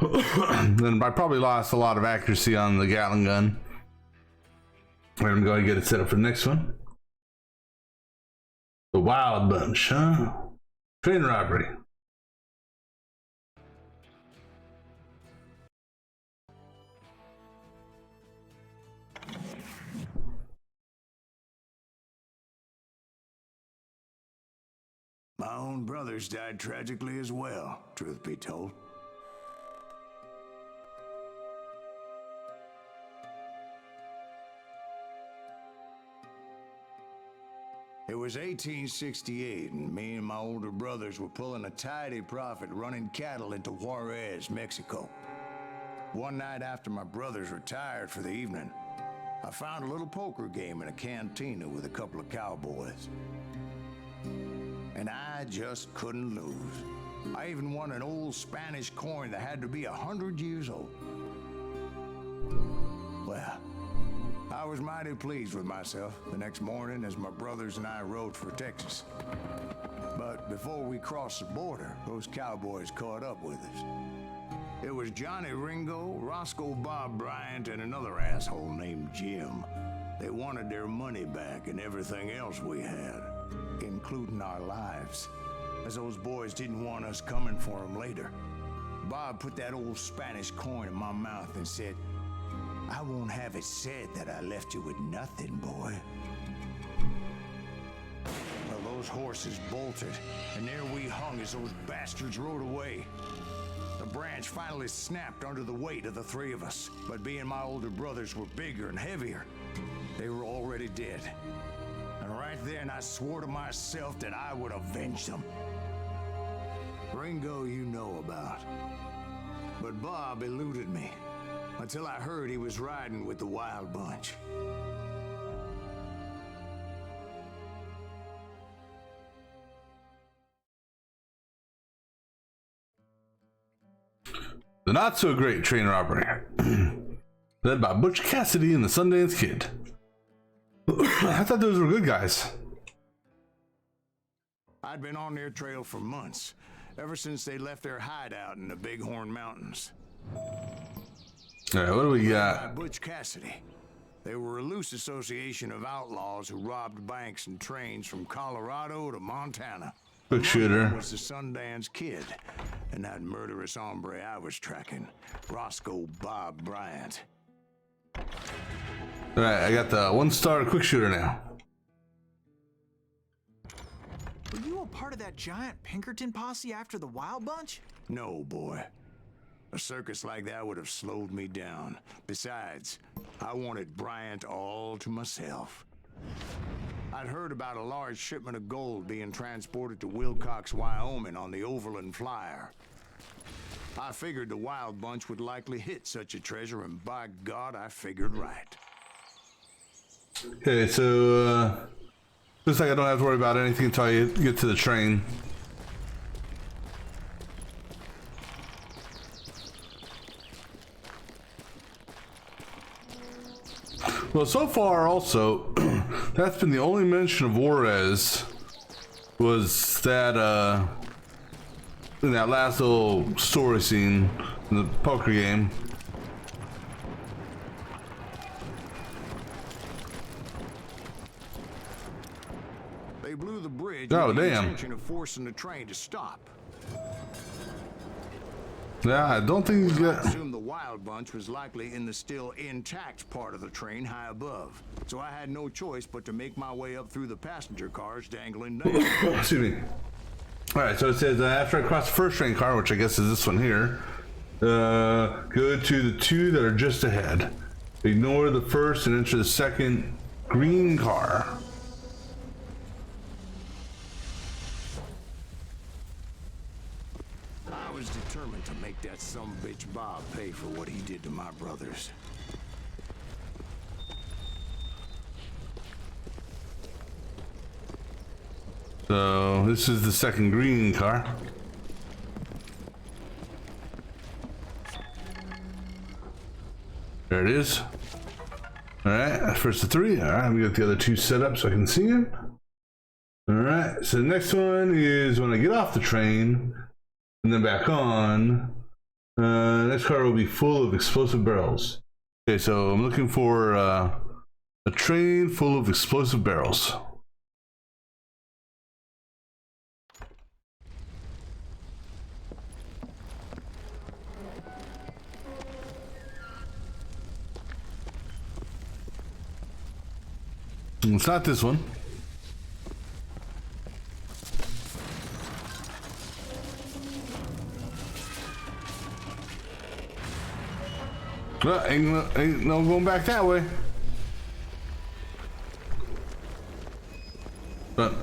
Then I probably lost a lot of accuracy on the Gatling gun. I'm going to get it set up for the next one. The Wild Bunch, huh? Train robbery. My own brothers died tragically as well, truth be told. It was 1868, and me and my older brothers were pulling a tidy profit running cattle into Juarez, Mexico. One night after my brothers retired for the evening, I found a little poker game in a cantina with a couple of cowboys. And I just couldn't lose. I even won an old Spanish coin that had to be 100 years old. Well, I was mighty pleased with myself the next morning as my brothers and I rode for Texas. But before we crossed the border, those cowboys caught up with us. It was Johnny Ringo, Roscoe Bob Bryant, and another asshole named Jim. They wanted their money back and everything else we had, including our lives, as those boys didn't want us coming for them later. Bob put that old Spanish coin in my mouth and said, "I won't have it said that I left you with nothing, boy." Well, those horses bolted, and there we hung as those bastards rode away. The branch finally snapped under the weight of the three of us, but being my older brothers were bigger and heavier, they were already dead. And right then I swore to myself that I would avenge them. Ringo you know about. But Bob eluded me until I heard he was riding with the Wild Bunch. The Not So Great Train Robbery. Led by Butch Cassidy and the Sundance Kid. I thought those were good guys. I'd been on their trail for months, ever since they left their hideout in the Bighorn Mountains. Alright, what do we got? Butch Cassidy. They were a loose association of outlaws who robbed banks and trains from Colorado to Montana. Quick shooter. Was the Sundance Kid, and that murderous hombre I was tracking, Roscoe Bob Bryant. Alright, I got the 1-star quick shooter now. Were you a part of that giant Pinkerton posse after the Wild Bunch? No, boy. A circus like that would have slowed me down. Besides, I wanted Bryant all to myself. I'd heard about a large shipment of gold being transported to Wilcox, Wyoming on the Overland Flyer. I figured the Wild Bunch would likely hit such a treasure, and by God, I figured right. Okay, so Just like I don't have to worry about anything until I get to the train. Well, so far also, that's been the only mention of Juarez, was that in that last little story scene in the poker game. They blew the bridge Oh, with the damn. intention of forcing the train to stop. Yeah, I don't think he's I got. assumed the Wild Bunch was likely in the still intact part of the train high above. So I had no choice but to make my way up through the passenger cars dangling down. Excuse me. Alright, so it says after I cross the first train car, which I guess is this one here, go to the two that are just ahead. Ignore the first and enter the second green car. I was determined to make that sumbitch Bob pay for what he did to my brothers. So this is the second green car. There it is. Alright, first of three. Alright, we got the other two set up so I can see it. Alright, so the next one is when I get off the train and then back on. Next car will be full of explosive barrels. Okay, so I'm looking for a train full of explosive barrels. It's not this one. Well, ain't no going back that way. But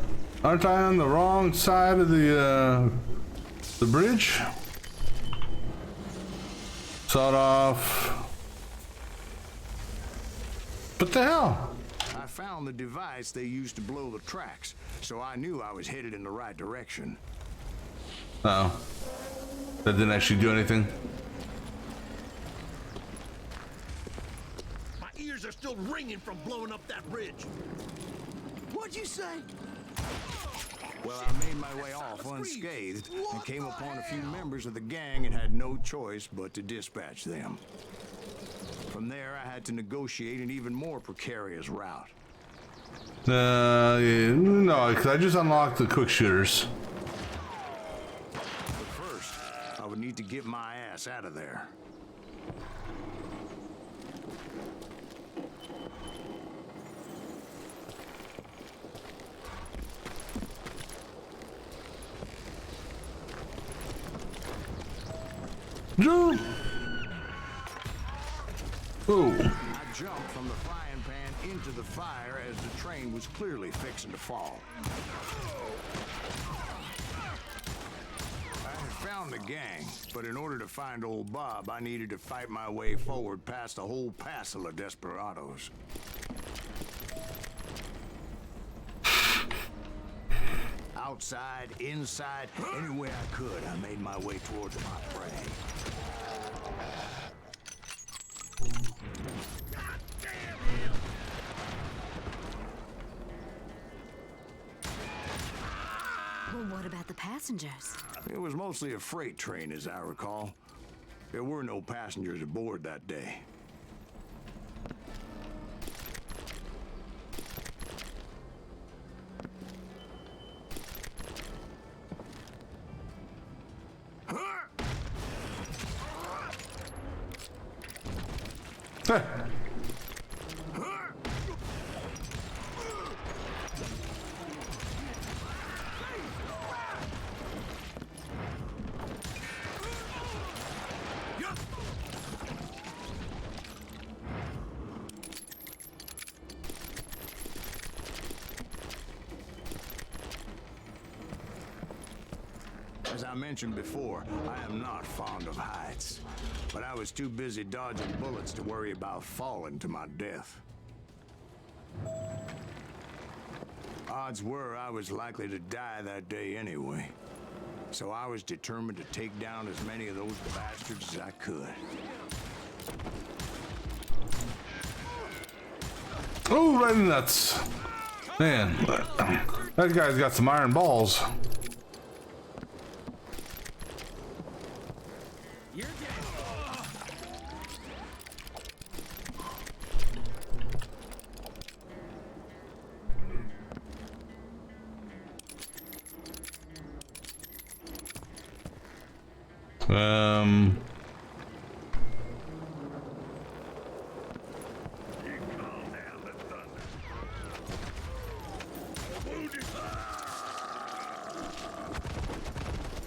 aren't I on the wrong side of the bridge? Sawed off. What the hell? I found the device they used to blow the tracks, so I knew I was headed in the right direction. Oh. That didn't actually do anything. My ears are still ringing from blowing up that bridge. What'd you say? Well, I made my way off unscathed and came upon a few members of the gang and had no choice but to dispatch them. From there, I had to negotiate an even more precarious route. Yeah, no, because I just unlocked the quick shooters. But first, I would need to get my ass out of there. Jump! Oh. I jumped from the frying pan into the fire as the train was clearly fixing to fall. I had found the gang, but in order to find old Bob, I needed to fight my way forward past a whole passel of desperados. Outside, inside, anywhere I could, I made my way towards my prey. Well, what about the passengers? It was mostly a freight train, as I recall. There were no passengers aboard that day. Huh. As I mentioned before, I am not fond of heights, but I was too busy dodging bullets to worry about falling to my death. Odds were I was likely to die that day anyway. So I was determined to take down as many of those bastards as I could. Oh, right in the nuts. Man, that guy's got some iron balls.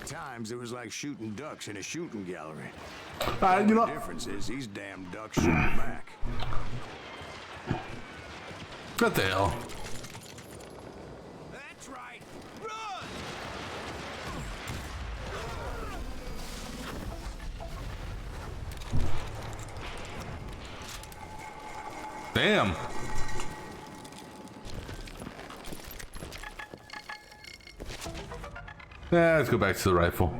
Times it was like shooting ducks in a shooting gallery. You know, The difference is these damn ducks shoot back. what the hell? That's right. Run! Damn. Yeah, let's go back to the rifle.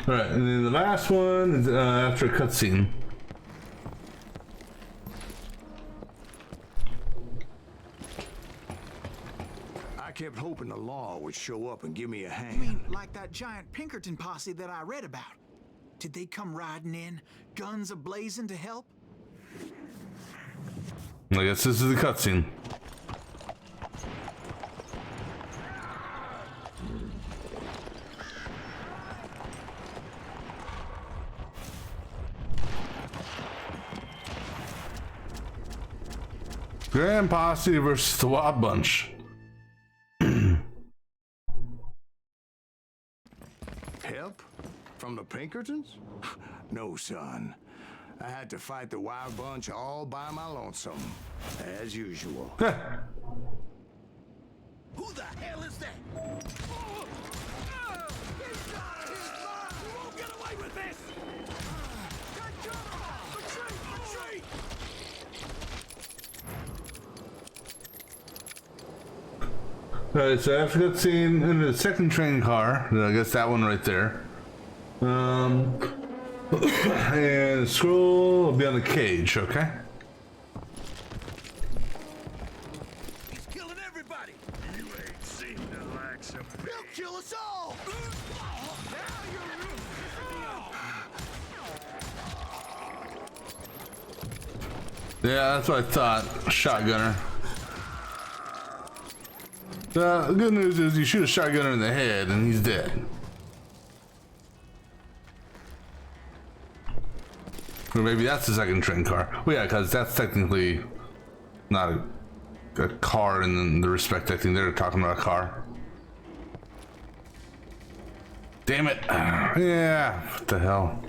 Alright, and then the last one is after a cutscene. I kept hoping the law would show up and give me a You hand. mean like that giant Pinkerton posse that I read about? Did they come riding in, guns a-blazing to help? I guess this is the cutscene. Grand Posse versus the Wild Bunch. Help? From the Pinkertons? No, son. I had to fight the Wild Bunch all by my lonesome, as usual. Who the hell is that? You won't get away with this! Retreat! Retreat! Alright, so after that scene in the second train car, I guess that one right there. And scroll will be on the cage, okay? He's killing everybody. You ain't seen the likes of me. He'll kill us all. Yeah, that's what I thought. Shotgunner. The good news is you shoot a shotgunner in the head and he's dead. Or maybe that's the second train car. Well, yeah, because that's technically not a car in the respect I think they're talking about a car. Damn it. Yeah, what the hell.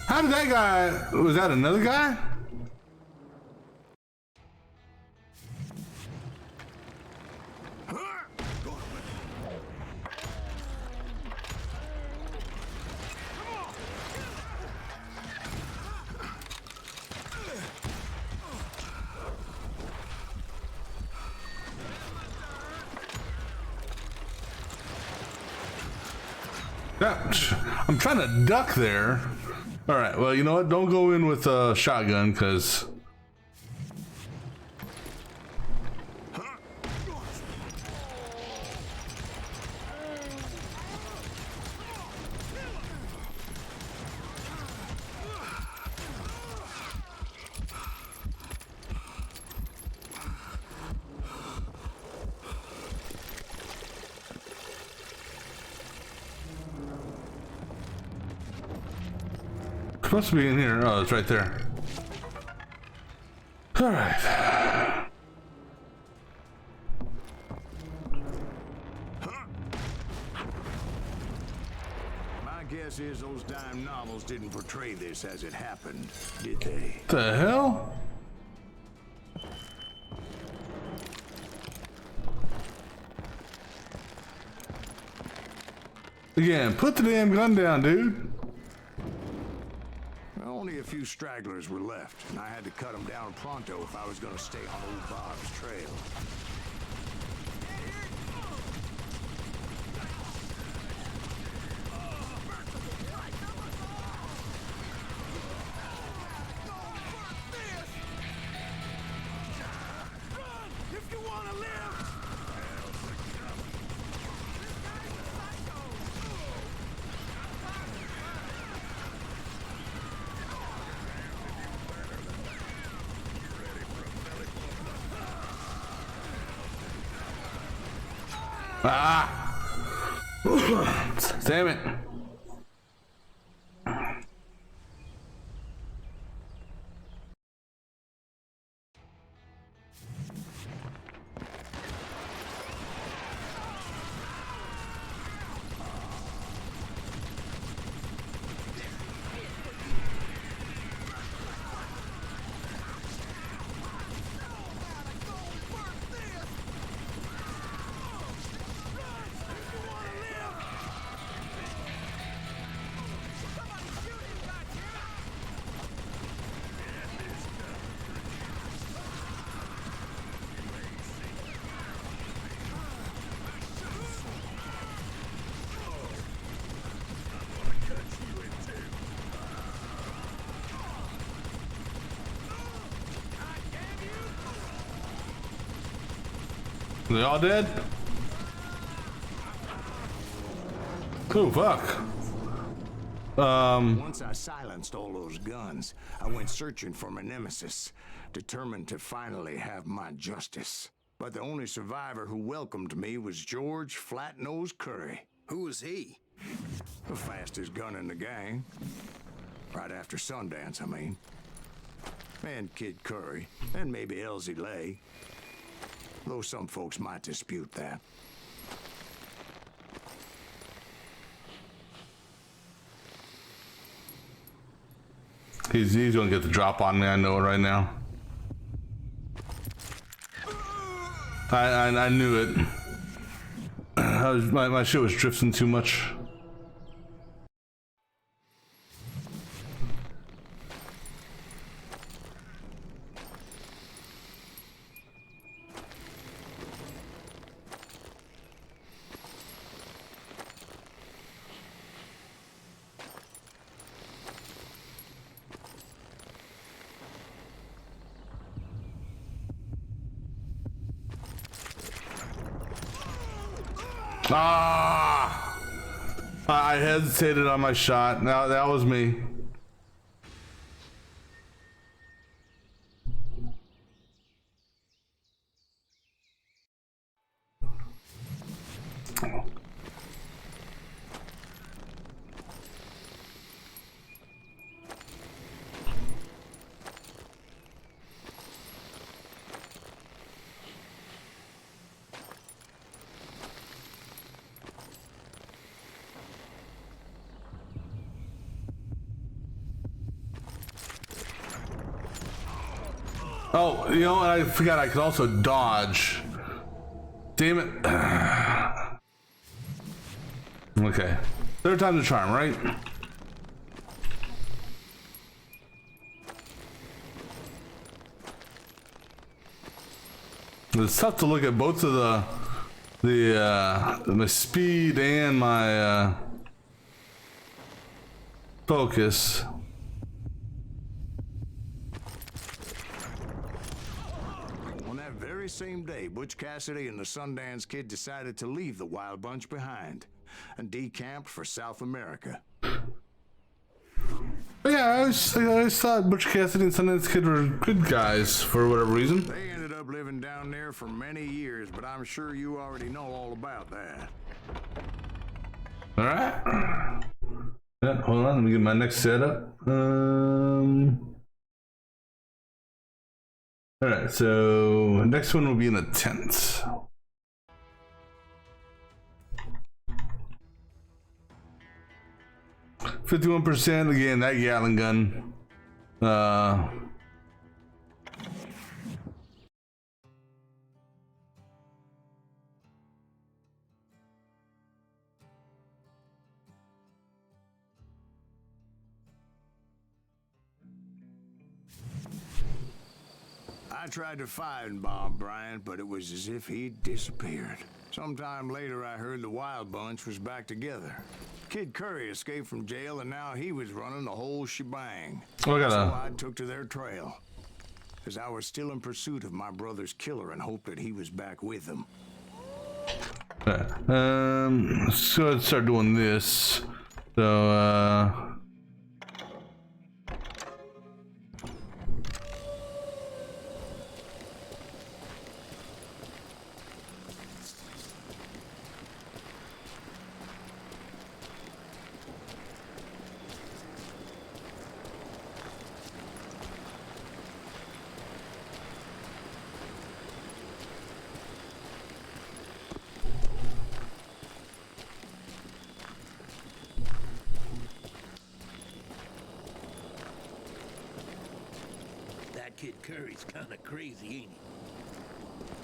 How did that guy, was that another guy? Yeah, I'm trying to duck there. All right, well, you know what? Don't go in with a shotgun, because... supposed to be in here. Oh, it's right there. All right. My guess is those dime novels didn't portray this as it happened, did they? The hell? Again, put the damn gun down, dude. Only a few stragglers were left, and I had to cut them down pronto if I was going to stay on old Bob's trail. Ah! Damn it. They all dead? Oh, fuck. Once I silenced all those guns, I went searching for my nemesis, determined to finally have my justice. But the only survivor who welcomed me was George Flat-Nose Curry. Who was he? The fastest gun in the gang. Right after Sundance, I mean. And Kid Curry, and maybe Elsie Lay. Though some folks might dispute that. He's gonna get the drop on me, I know it right now. I knew it. My shit was drifting too much. Ah! I hesitated on my shot. Now that was me. Oh, you know what? I forgot I could also dodge. Damn it. Okay. Third time's a charm, right? It's tough to look at both of my speed and my focus. Same day, Butch Cassidy and the Sundance Kid decided to leave the Wild Bunch behind and decamped for South America. Yeah, I always thought Butch Cassidy and Sundance Kid were good guys for whatever reason. They ended up living down there for many years, but I'm sure you already know all about that. Alright. Yeah, hold on, let me get my next setup. Alright, so next one will be in the tent. 51% again. That Gatling gun. I tried to find Bob Bryant, but it was as if he'd disappeared. Sometime later, I heard the Wild Bunch was back together. Kid Curry escaped from jail, and now he was running the whole shebang. Oh, So I took to their trail, because I was still in pursuit of my brother's killer and hoped that he was back with them. So let's start doing this. So, That kid Curry's kind of crazy, ain't he?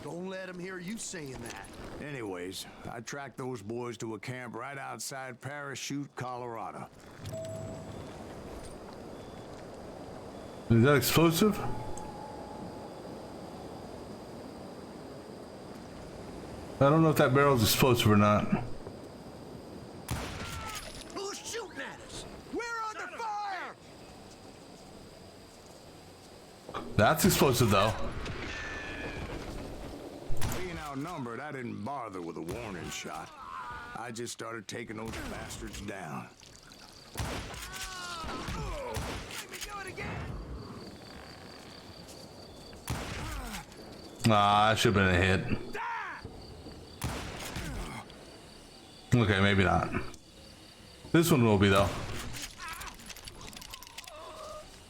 Don't let him hear you saying that. Anyways, I tracked those boys to a camp right outside Parachute, Colorado. is that explosive? I don't know if that barrel's explosive or not. Who's shooting at us? We're under fire! That's explosive though. Being outnumbered, I didn't bother with a warning shot. I just started taking those bastards down. Ah, that should have been a hit. Okay, maybe not. This one will be though.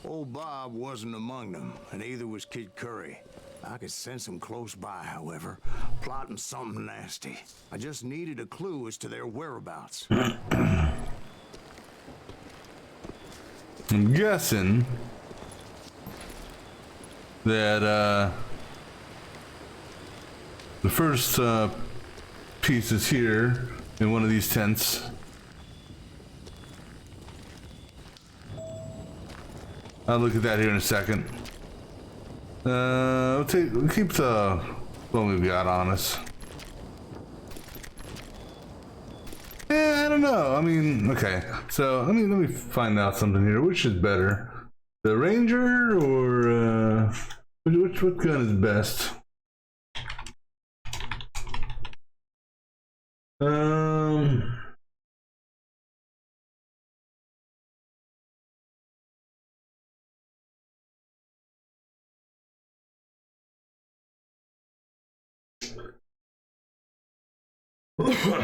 Old Bob wasn't among them, and neither was Kid Curry. I could sense him close by, however, plotting something nasty. I just needed a clue as to their whereabouts. I'm guessing that the first piece is here in one of these tents. I'll look at that here in a second. We'll keep the one we've got on us. Yeah, I don't know. I mean, okay. So, let me find out something here. Which is better? The Ranger or what gun is best?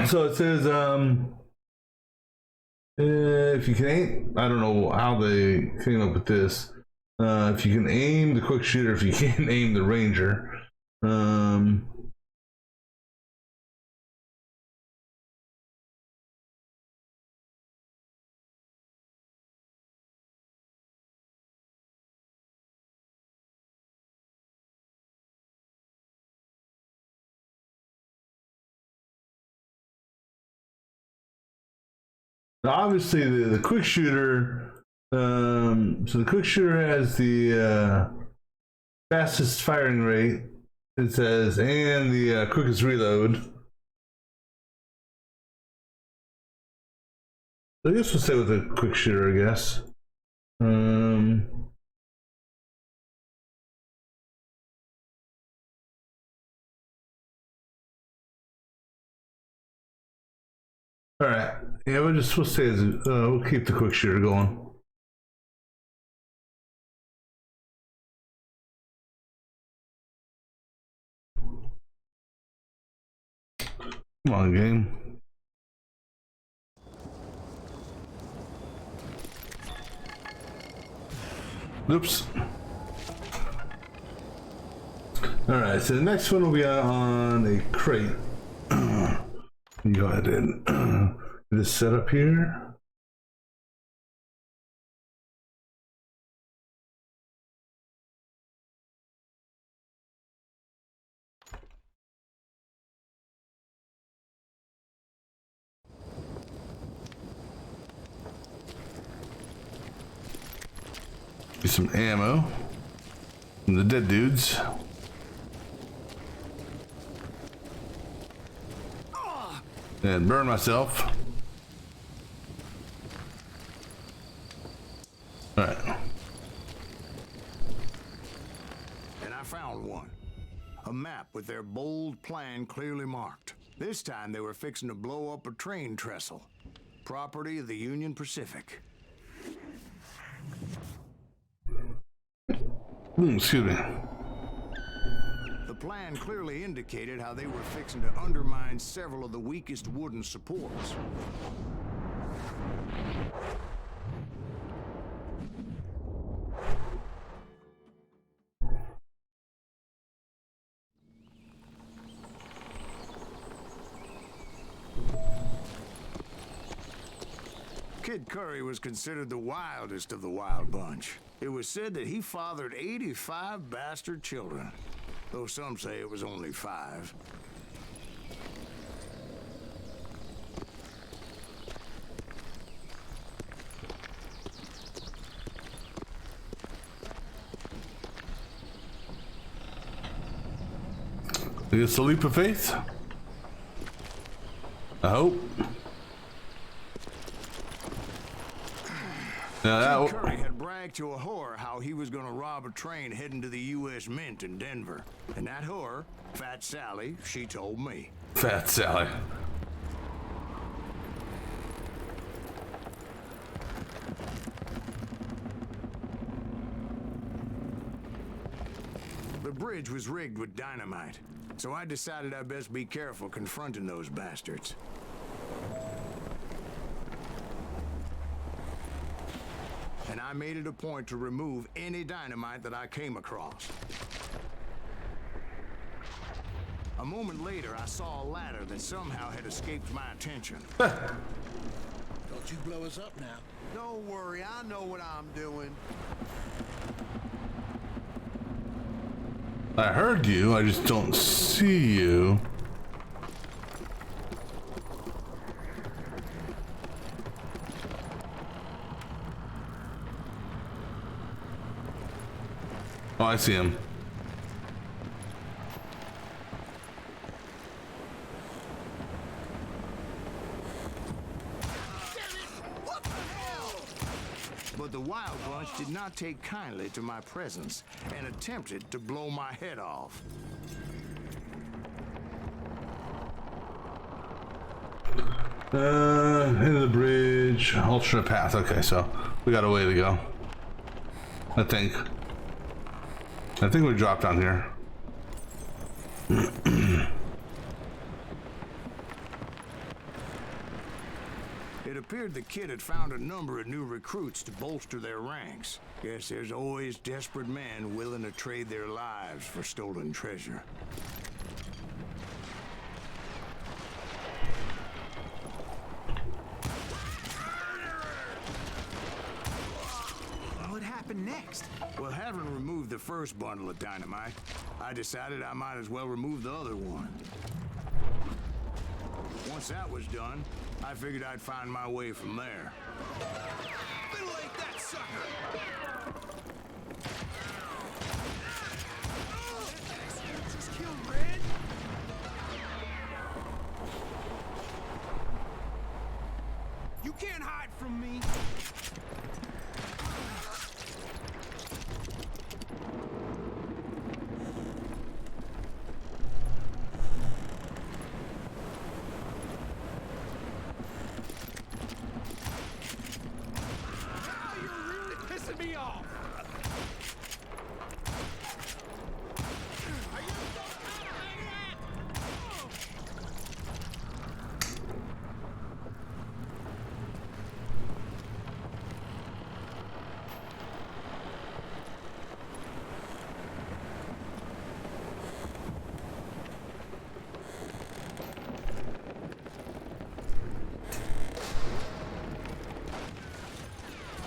So it says, if you can aim, I don't know how they came up with this. If you can aim the quick shooter, if you can't aim the Ranger. Obviously, the quick shooter. So the quick shooter has the fastest firing rate. It says, and the quickest reload. I guess we'll stay with the quick shooter. I guess. All right. Yeah, we'll say we'll keep the quick shooter going. Come on, game. Oops. All right. So the next one will be on a crate. Go ahead and this setup here. Get some ammo from the dead dudes. And burn myself. Alright. And I found one. A map with their bold plan clearly marked. This time they were fixing to blow up a train trestle. Property of the Union Pacific. Excuse me. The plan clearly indicated how they were fixing to undermine several of the weakest wooden supports. Kid Curry was considered the wildest of the wild bunch. It was said that he fathered 85 bastard children, though some say it was only 5. It's a leap of faith. I hope. Now Kid Curry had bragged to a whore how he was gonna rob a train heading to the U.S. Mint in Denver. And that whore, Fat Sally, she told me. Fat Sally. The bridge was rigged with dynamite, so I decided I'd best be careful confronting those bastards. And I made it a point to remove any dynamite that I came across. A moment later, I saw a ladder that somehow had escaped my attention. Don't you blow us up now. Don't worry, I know what I'm doing. I heard you, I just don't see you. Oh, I see him. But the Wild Bunch did not take kindly to my presence and attempted to blow my head off. Into the bridge, alternate path. Okay, so we got a way to go. I think we dropped down here. It appeared the kid had found a number of new recruits to bolster their ranks. Guess there's always desperate men willing to trade their lives for stolen treasure. What happened next? Well, having removed the first bundle of dynamite, I decided I might as well remove the other one. Once that was done, I figured I'd find my way from there. Middle-ain't that sucker! Just kill Red? You can't hide from me!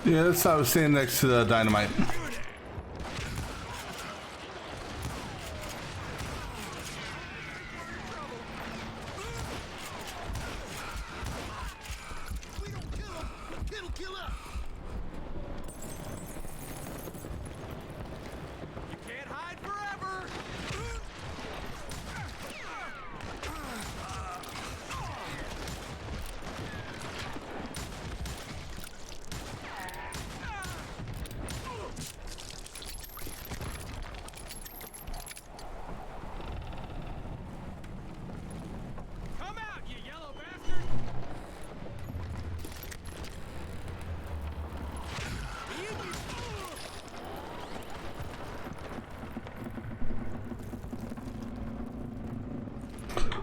Yeah, that's how I was standing next to the dynamite.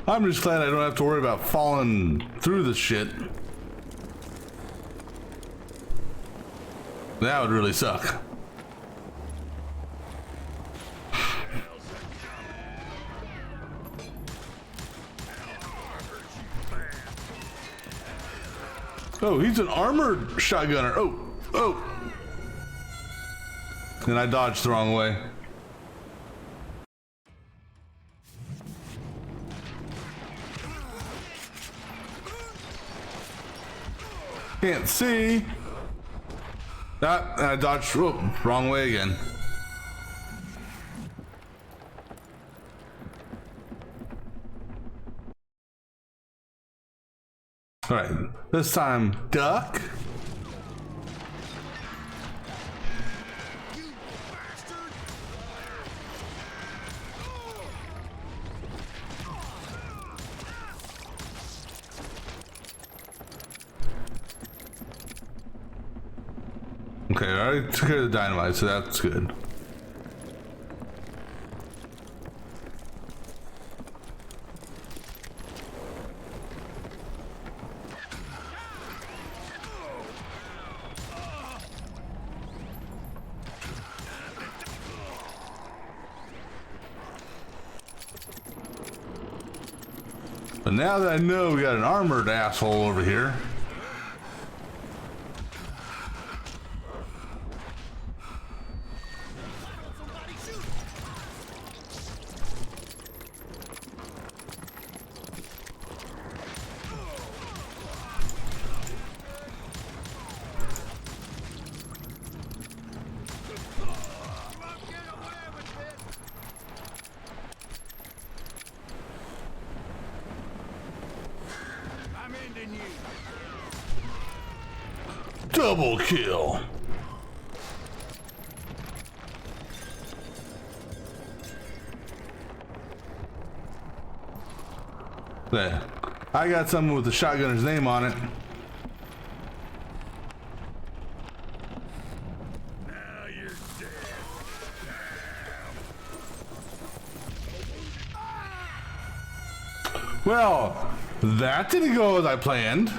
I'm just glad I don't have to worry about falling through the shit. That would really suck. Oh, he's an armored shotgunner. Oh. And I dodged the wrong way. Can't see. That, and I dodged, wrong way again. All right, this time, duck. Okay, I already took care of the dynamite, so that's good. But now that I know we got an armored asshole over here. Double kill. There. I got someone with the shotgunner's name on it. Now you're dead. Well, that didn't go as I planned.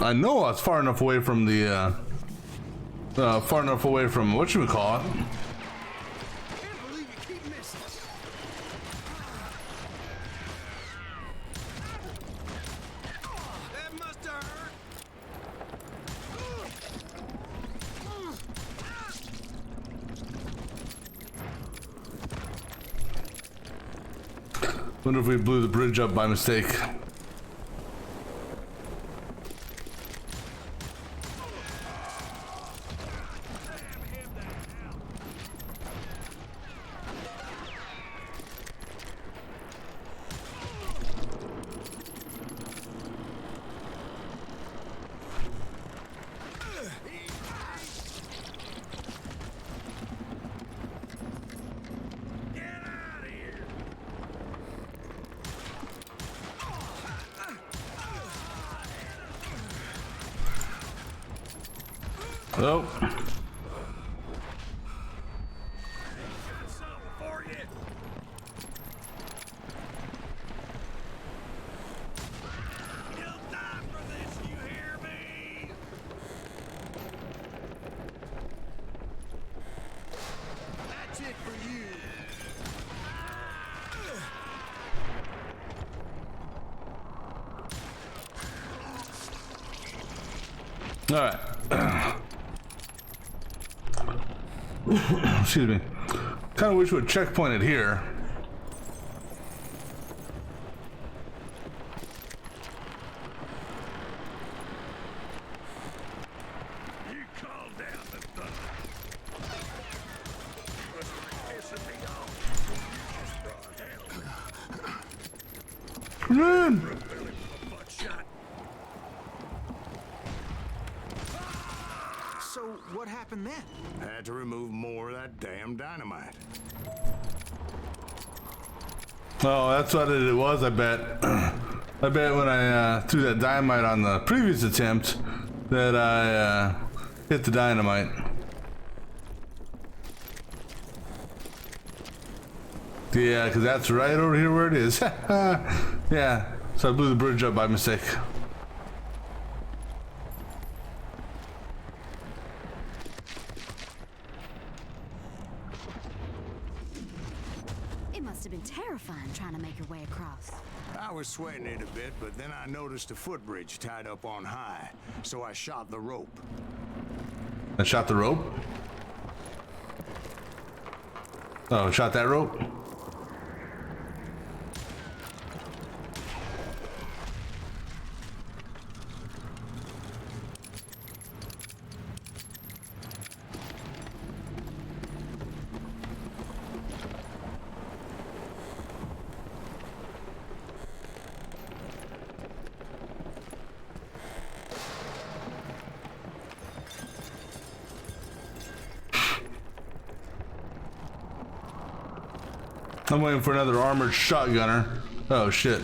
I know I was far enough away from the whatchamacallit. Can't believe you keep missing. That must have hurt. Wonder if we blew the bridge up by mistake. Oh. All right. Excuse me. Kind of wish we would checkpoint it here. You calm down the thunder. Must be pissing me off. Run! Buckshot. So what happened then? Had to remove more of that damn dynamite. Oh, that's what it was, I bet. I bet when I threw that dynamite on the previous attempt that I hit the dynamite. Yeah, because that's right over here where it is. Yeah, so I blew the bridge up by mistake. It must have been terrifying trying to make your way across. I was sweating it a bit, but then I noticed a footbridge tied up on high, so I shot the rope. I shot the rope? Oh, shot that rope? I'm waiting for another armored shotgunner. Oh shit.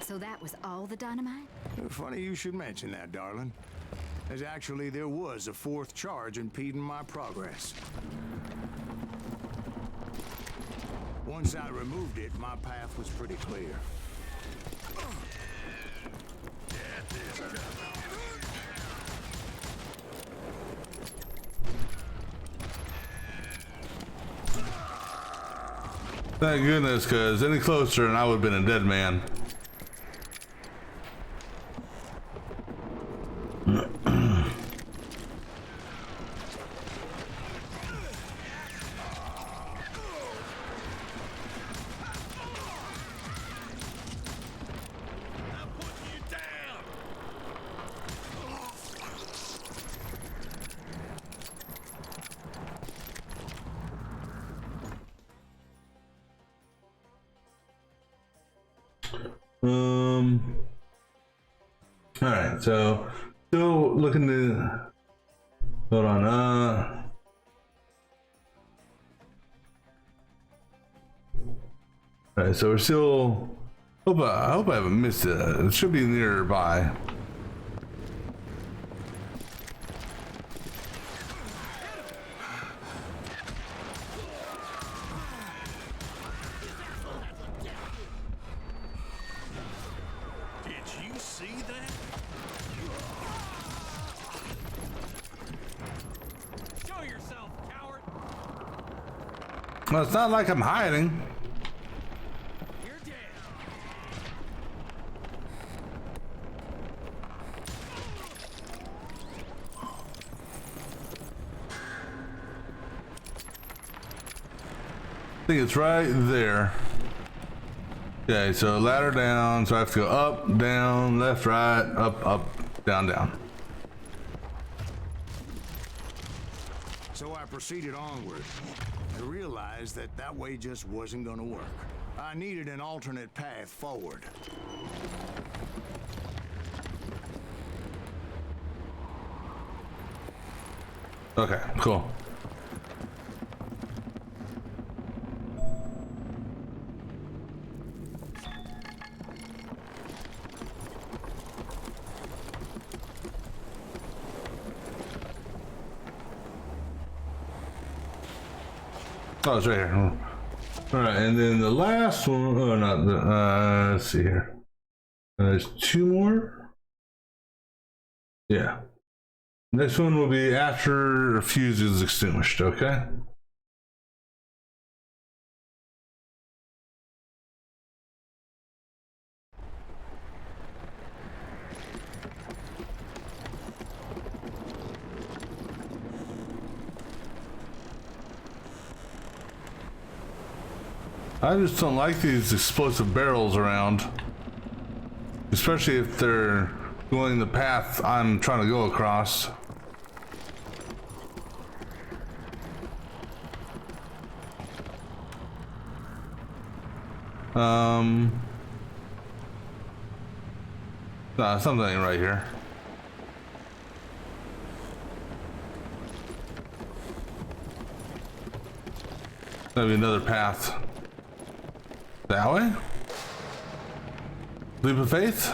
So that was all the dynamite? Funny you should mention that, darling. As actually there was a fourth charge impeding my progress. Once I removed it, my path was pretty clear. Thank goodness, because any closer and I would have been a dead man. All right, so still looking to hold on. All right, so we're still. I hope I haven't missed it. It should be nearby. Well, it's not like I'm hiding. You're dead. I think it's right there. Okay, so ladder down, so I have to go up, down, left, right, up, up, down, down. So I proceeded onward. I realized that that way just wasn't gonna work. I needed an alternate path forward. Okay, cool. Oh, it's right here. All right, and then the last one. Oh, not the. Let's see here. There's two more. Yeah. Next one will be after fuse is extinguished. Okay. I just don't like these explosive barrels around, especially if they're going the path I'm trying to go across. Nah, something ain't right here. Maybe another path. That way? Leap of faith?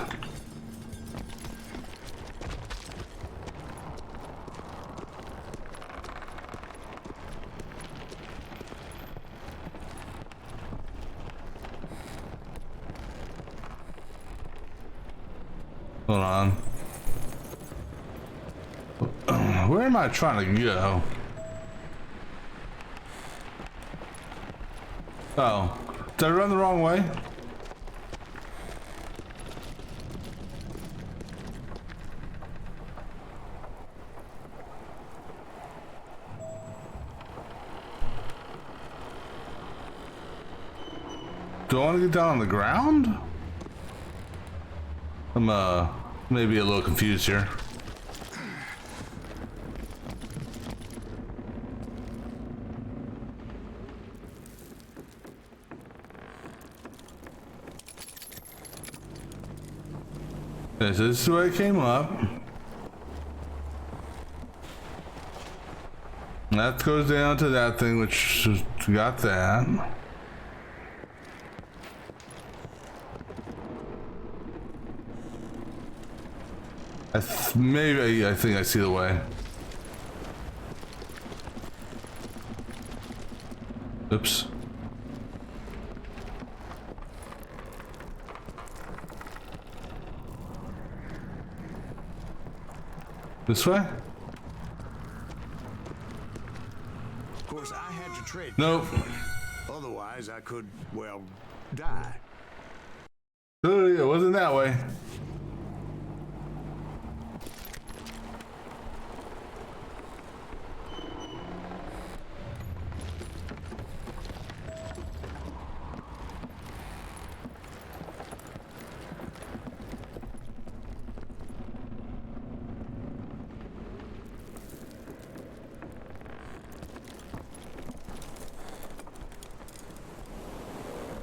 Hold on. Where am I trying to go? Oh, did I run the wrong way? Do I want to get down on the ground? I'm maybe a little confused here. This is the way it came up. That goes down to that thing, which got that. Maybe I think I see the way. Oops. This way? Of course, I had to tread Nope. carefully. Otherwise, I could, well, die. It wasn't that way.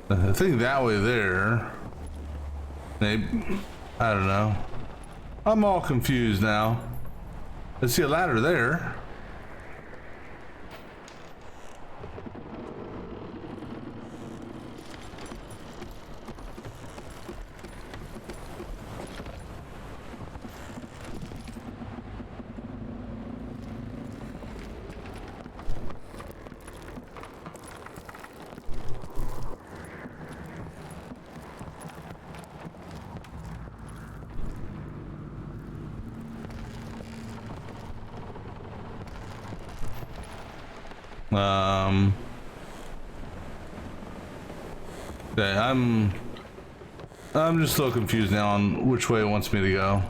I think that way there. Maybe. I don't know. I'm all confused now. I see a ladder there. Okay, I'm just a little confused now on which way it wants me to go.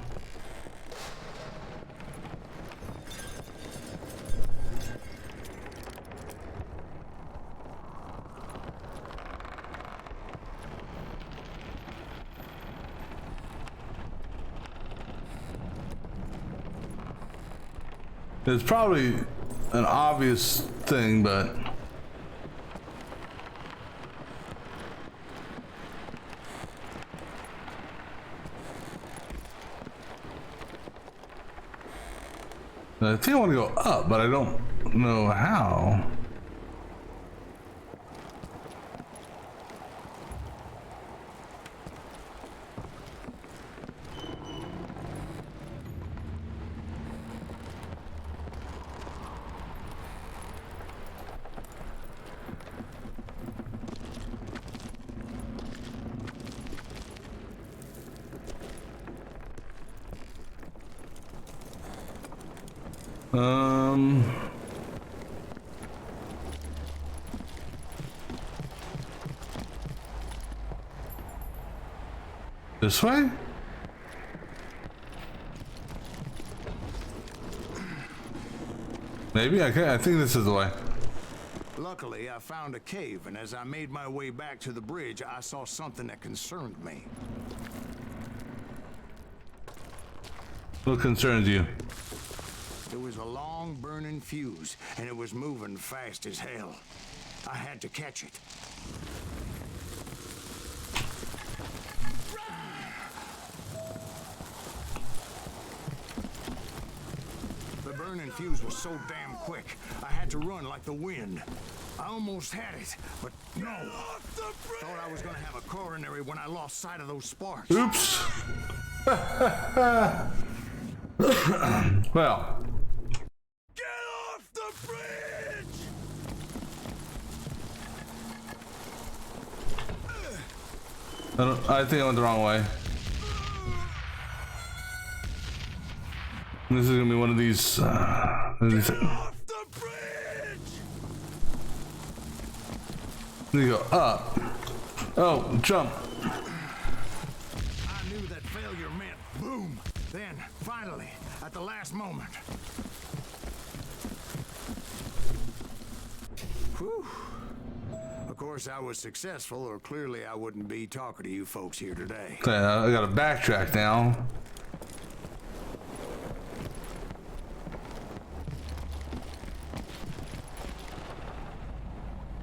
It's probably an obvious thing, but I think I want to go up, but I don't know how. This way? Maybe I think this is the way. Luckily, I found a cave, and as I made my way back to the bridge, I saw something that concerned me. What concerns you? There was a long burning fuse, and it was moving fast as hell. I had to catch it. burning fuse was so damn quick, I had to run like the wind. I almost had it, but no. Thought I was gonna have a coronary when I lost sight of those sparks. Oops. Well. Get off the bridge! I think I went the wrong way. This is gonna be one of these. Get off the bridge! You go up. Oh, jump. I knew that failure meant boom. Then, finally, at the last moment. Whew. Of course, I was successful, or clearly I wouldn't be talking to you folks here today. Okay, I gotta backtrack now.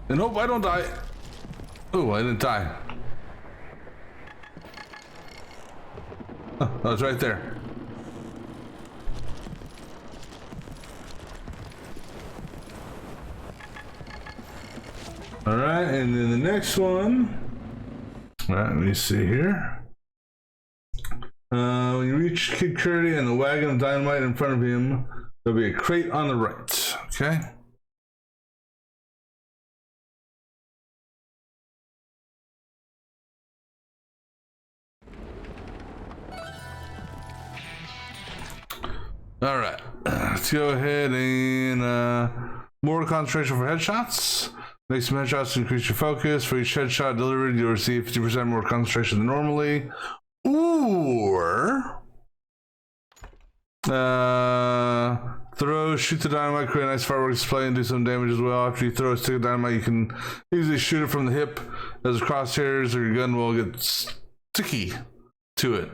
And hope I don't die. Oh, I didn't die. Oh, I was right there. All right, and then the next one. All right, let me see here. When you reach Kid Curdy and the wagon of dynamite in front of him, there'll be a crate on the right. Okay. All right, let's go ahead and more concentration for headshots. Make some headshots to increase your focus. For each headshot delivered, you'll receive 50% more concentration than normally. Or shoot the dynamite, create a nice fireworks display, and do some damage as well. After you throw a stick of dynamite, you can easily shoot it from the hip, as the crosshairs or your gun will get sticky to it.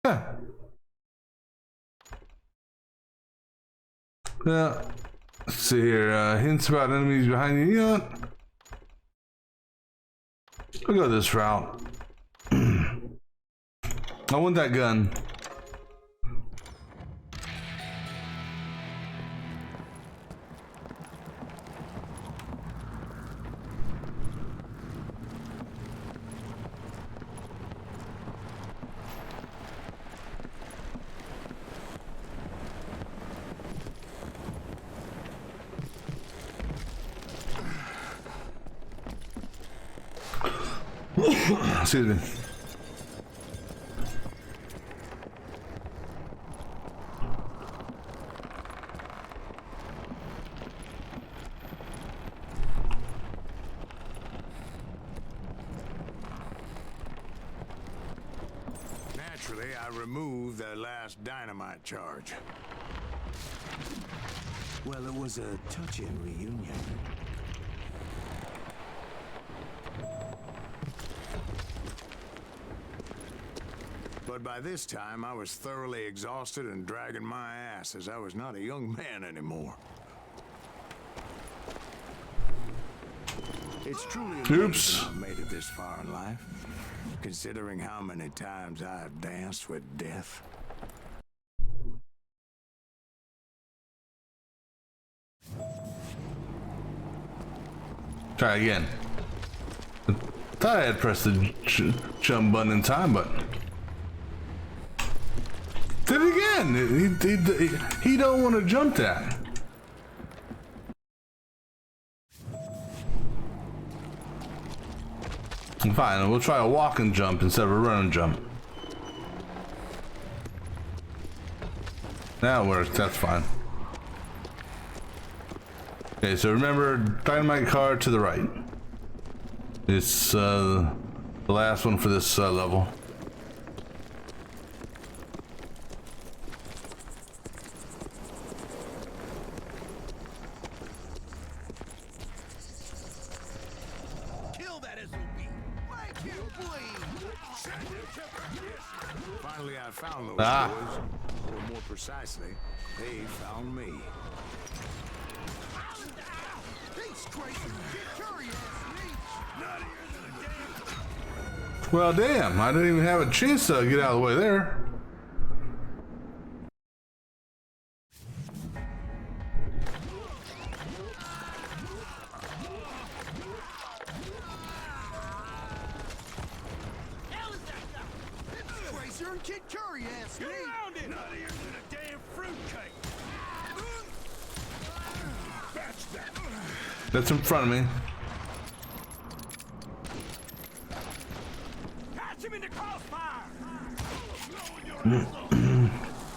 Yeah. Let's see here. Hints about enemies behind you. You know what? I'll go this route. I want that gun. Excuse me. Naturally, I removed that last dynamite charge. Well, it was a touching reunion. But by this time, I was thoroughly exhausted and dragging my ass, as I was not a young man anymore. It's truly amazing I've made it this far in life, considering how many times I've danced with death. Try again. I thought I had pressed the jump button in time, but did it again. He don't want to jump that. Fine, we'll try a walk and jump instead of a run and jump. That works, that's fine. Okay, so remember, dynamite car to the right. It's the last one for this level. Finally, I found those boys. Or more precisely, they found me. He's crazy. Get your ass reach. Not here than a damn. Well, damn, I didn't even have a chance to get out of the way there. Tracer and Kid Curry asked me. Get around it! Not here to the damn fruitcake. That's that. That's in front of me. Catch him in the crossfire.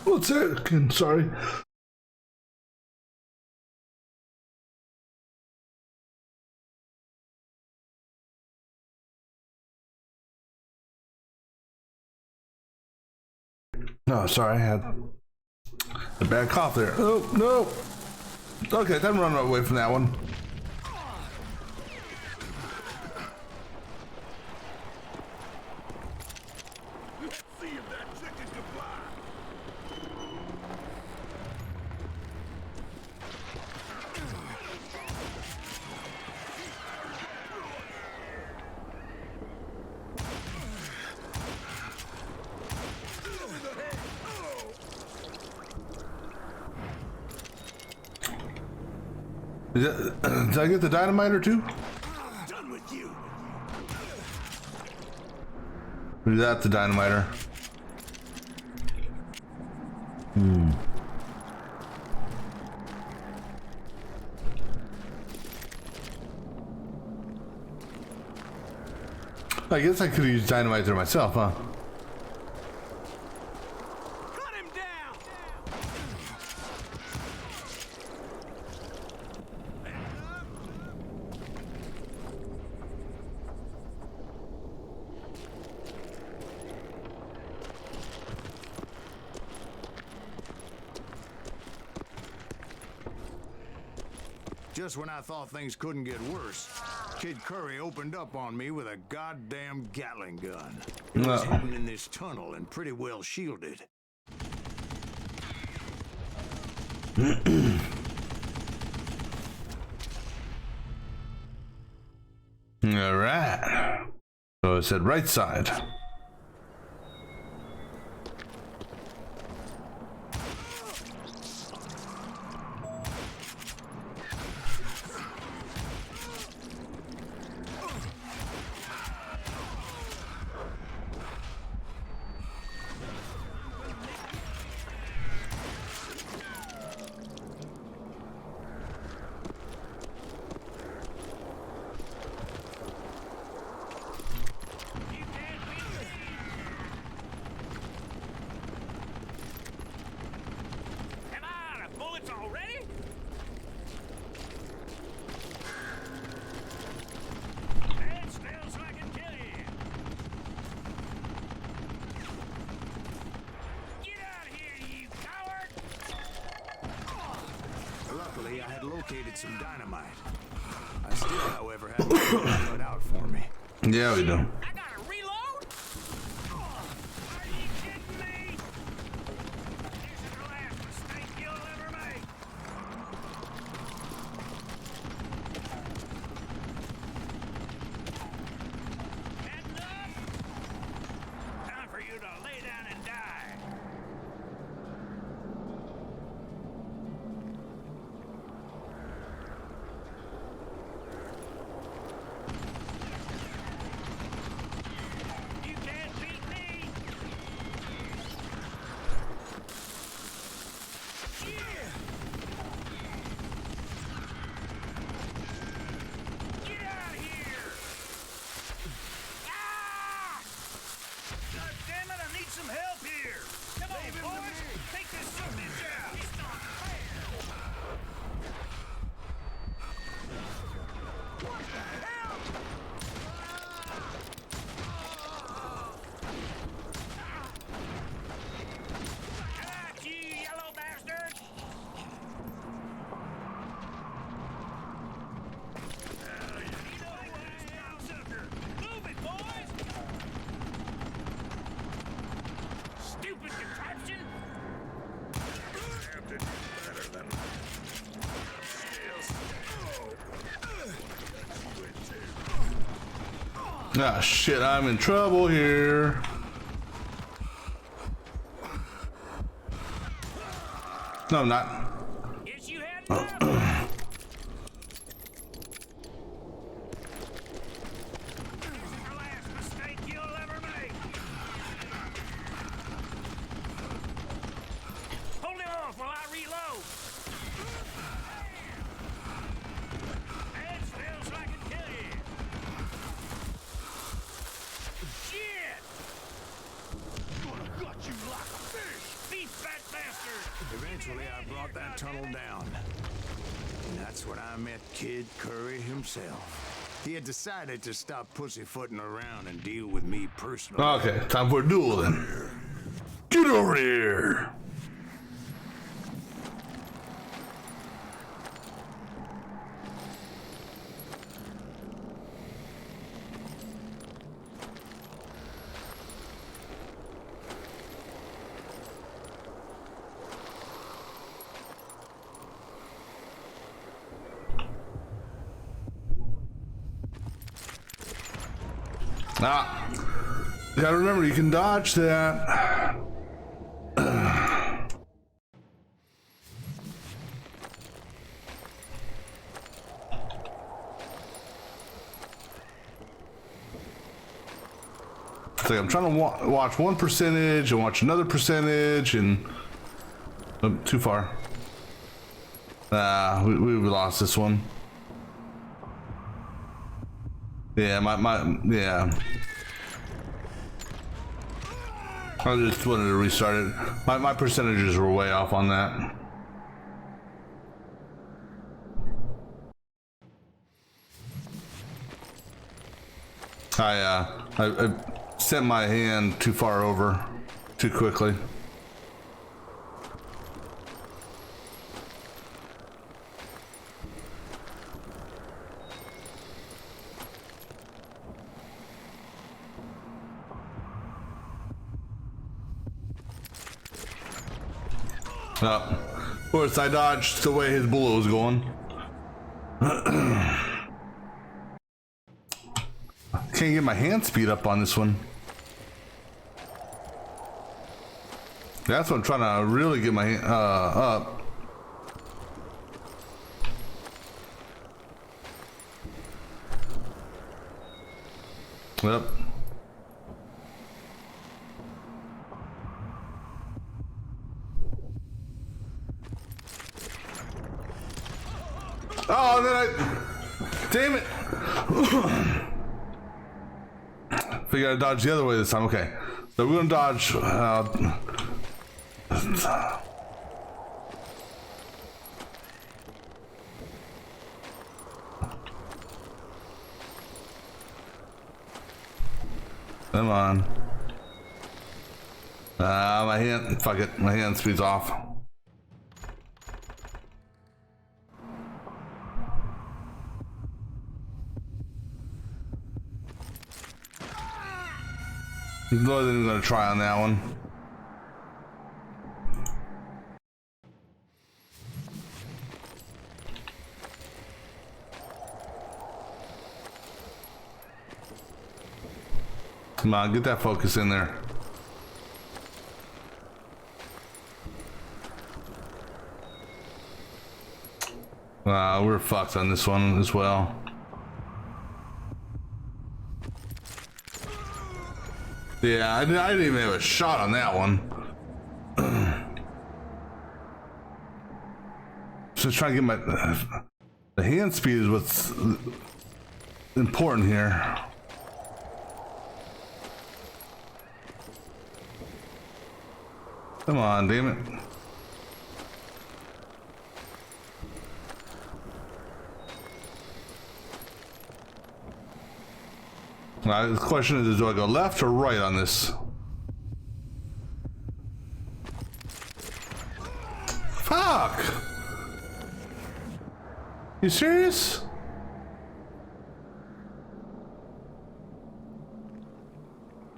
What's that? Sorry. No, sorry, I had a bad cough there. Oh, no. Okay, then run away from that one. Let's see if that chicken can fly. Did I get the dynamiter too? Done with you. Or is that the dynamiter? I guess I could have used dynamite there myself, huh? Cut him down! Just when I thought things couldn't get worse, Kid Curry opened up on me with a goddamn Gatling gun. He was hidden in this tunnel and pretty well shielded. All right. So it said right side. Luckily, I had located some dynamite. I still, however, have to cut out for me. Yeah, we do. I gotta reload? Are you kidding me? This is the last mistake you'll ever make. Had enough? Time for you to lay down and die. Ah, shit, I'm in trouble here. No, I'm not. Guess you had enough. This is the last mistake you'll ever make. Hold it off while I reload. That smells like a kill you. Shit! Gonna gut you like a fish. Beat that bastard. Eventually, I brought that tunnel down. And that's when I met Kid Curry himself. He had decided to stop pussyfooting around and deal with me personally. Okay, time for a duel then. Get over here. Ah, gotta remember you can dodge that. It's like I'm trying to watch one percentage and watch another percentage, and too far. We lost this one. Yeah, yeah. I just wanted to restart it. My percentages were way off on that. I sent my hand too far over, too quickly. Of course, I dodged the way his bullet was going. Can't get my hand speed up on this one. That's what I'm trying to really get my hand up. Yep. Oh, then damn it. Figure I dodge the other way this time. Okay. So we're gonna dodge. Come on. My hand. Fuck it. My hand speed's off. More than I'm gonna try on that one. Come on, get that focus in there. We're fucked on this one as well. Yeah, I didn't even have a shot on that one. Just trying to get the hand speed is what's important here. Come on, damn it. The question is, do I go left or right on this? Fuck! You serious?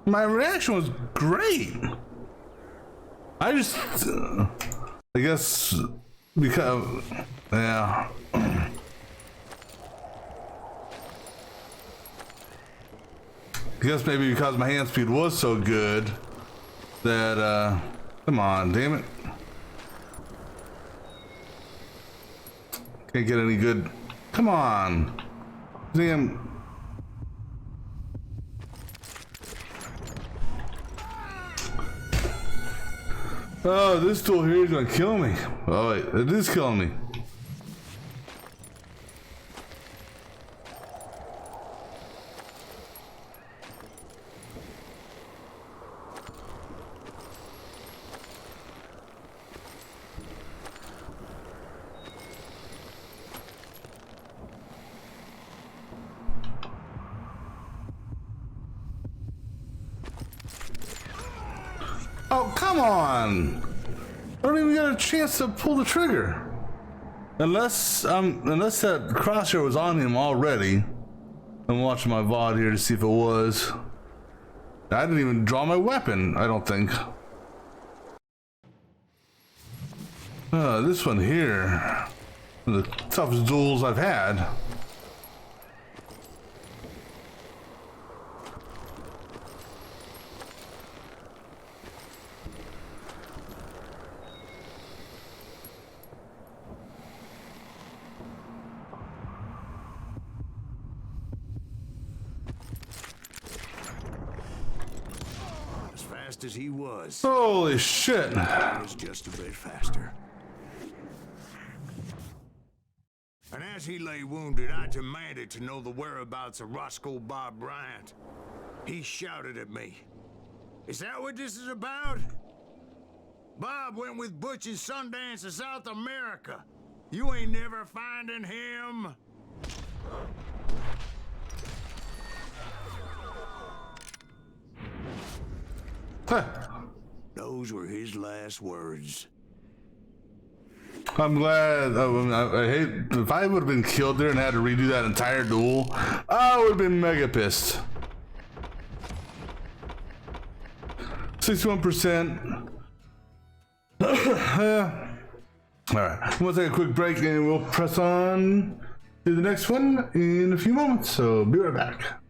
My reaction was great. I just, I guess, because, yeah. guess maybe because my hand speed was so good that, come on, damn it. Can't get any good. Come on. Damn. Oh, this tool here is gonna kill me. Oh wait, it is killing me. Oh, come on! I don't even get a chance to pull the trigger. Unless that crosshair was on him already. I'm watching my VOD here to see if it was. I didn't even draw my weapon, I don't think. This one here. The toughest duels I've had. As he was. Holy shit. He was just a bit faster. And as he lay wounded, I demanded to know the whereabouts of Roscoe Bob Bryant. He shouted at me. Is that what this is about? Bob went with Butch and Sundance to South America. You ain't never finding him. Those were his last words. I'm glad. I hate if I would have been killed there and had to redo that entire duel. I would have been mega pissed. 61%. Yeah. All right. We'll take a quick break and we'll press on to the next one in a few moments. So be right back.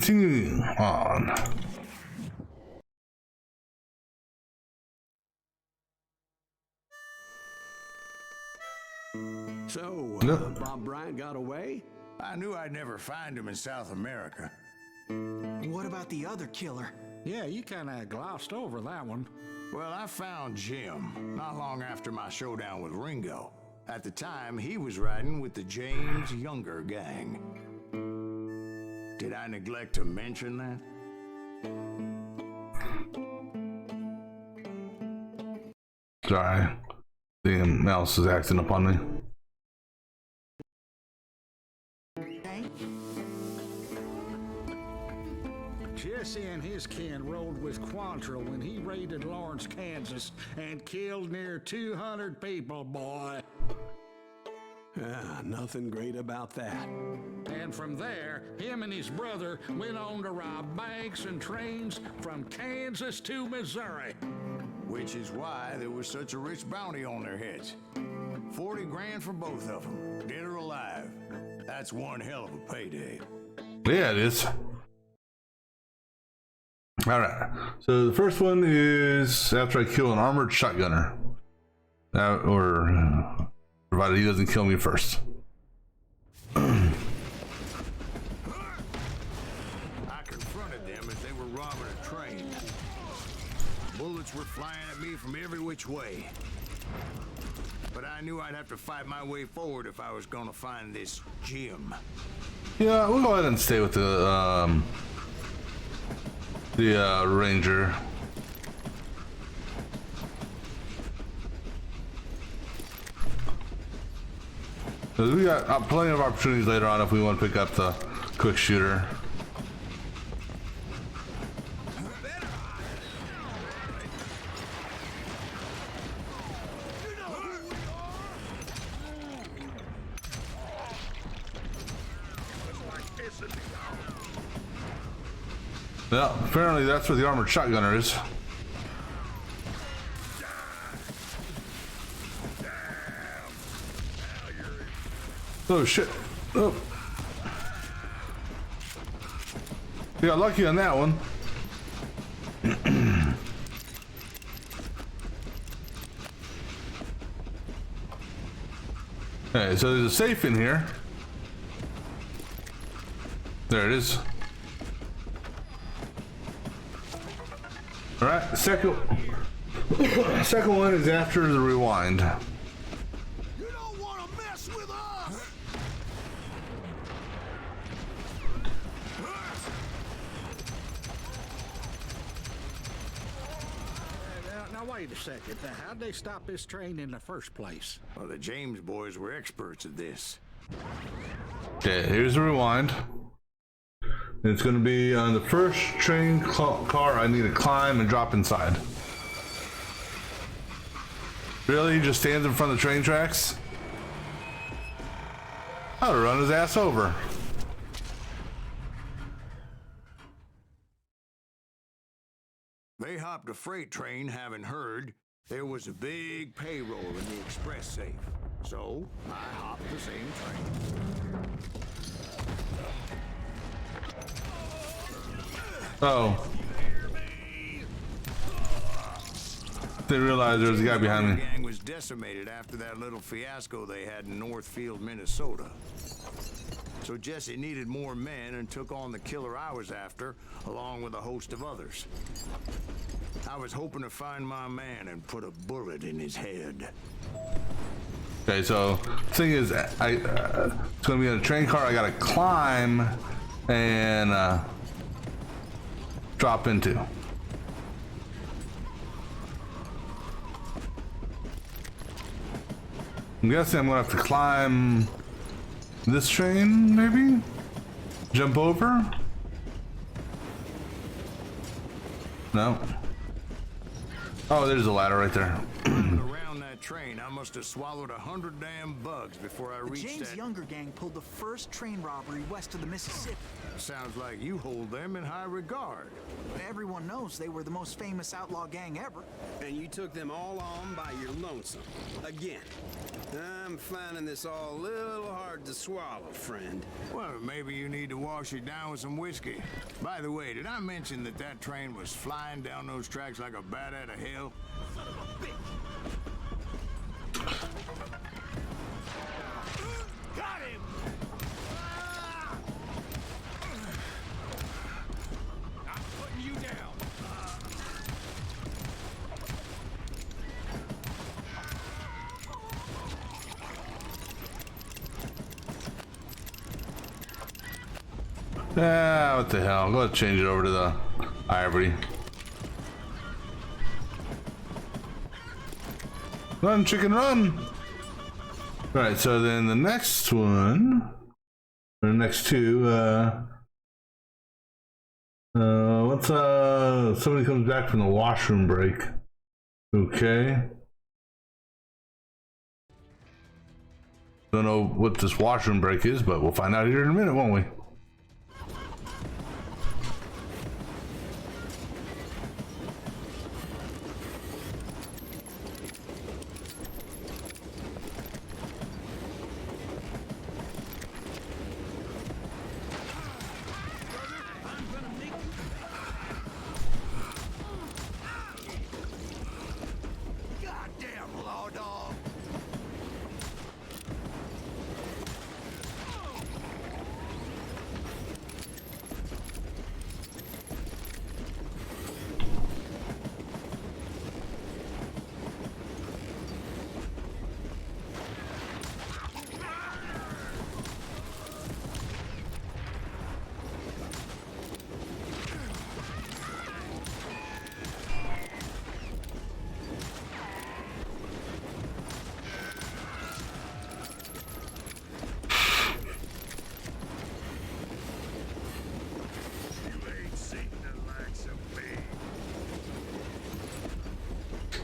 continuing on. So, Bob Bryant got away? I knew I'd never find him in South America. What about the other killer? Yeah, you kind of glossed over that one. Well, I found Jim not long after my showdown with Ringo. At the time, he was riding with the James Younger gang. Did I neglect to mention that? Sorry. The mouse is acting up on me. Jesse and his kin rode with Quantrill when he raided Lawrence, Kansas, and killed near 200 people, boy. Nothing great about that. And from there, him and his brother went on to rob banks and trains from Kansas to Missouri. Which is why there was such a rich bounty on their heads. 40 grand for both of them, dead or alive. That's one hell of a payday. Yeah, it is. Alright, so the first one is after I kill an armored shotgunner. Provided he doesn't kill me first. I confronted them as they were robbing a train. Bullets were flying at me from every which way. But I knew I'd have to fight my way forward if I was gonna find this Jim. Yeah, we'll go ahead and stay with the ranger. We got plenty of opportunities later on if we want to pick up the quick shooter. Yeah, apparently that's where the armored shotgunner is. Oh shit. Oh. You got lucky on that one. Okay, so there's a safe in here. There it is. All right, second one is after the rewind. You don't want to mess with us. Now wait a second. How'd they stop this train in the first place? Well, the James boys were experts at this. Okay, here's the rewind. It's going to be on the first train car I need to climb and drop inside. Really? He just stands in front of the train tracks? I would run his ass over. They hopped a freight train having heard there was a big payroll in the express safe. So I hopped the same train. Oh. They realized there was a guy behind me. The gang was decimated after that little fiasco they had in Northfield, Minnesota. So Jesse needed more men and took on the killer I was after, along with a host of others. I was hoping to find my man and put a bullet in his head. Okay, so the thing is, it's gonna be in a train car I gotta climb and drop into. I'm guessing I'm gonna have to climb this train, maybe? Jump over? No. Oh, there's a ladder right there. Around that train, I must have swallowed 100 damn bugs before I reached The James Younger gang pulled the first train robbery west of the Mississippi. Sounds like you hold them in high regard. Everyone knows they were the most famous outlaw gang ever. And you took them all on by your lonesome. Again. I'm finding this all a little hard to swallow, friend. Well, maybe you need to wash it down with some whiskey. By the way, did I mention that that train was flying down those tracks like a bat out of hell? Got him! I'm putting you down. Ah, what the hell? I'm gonna change it over to the ivory. Run, chicken, run! Alright, so then the next one, or the next two, somebody comes back from the washroom break. Okay. Don't know what this washroom break is, but we'll find out here in a minute, won't we? Goddamn law dog.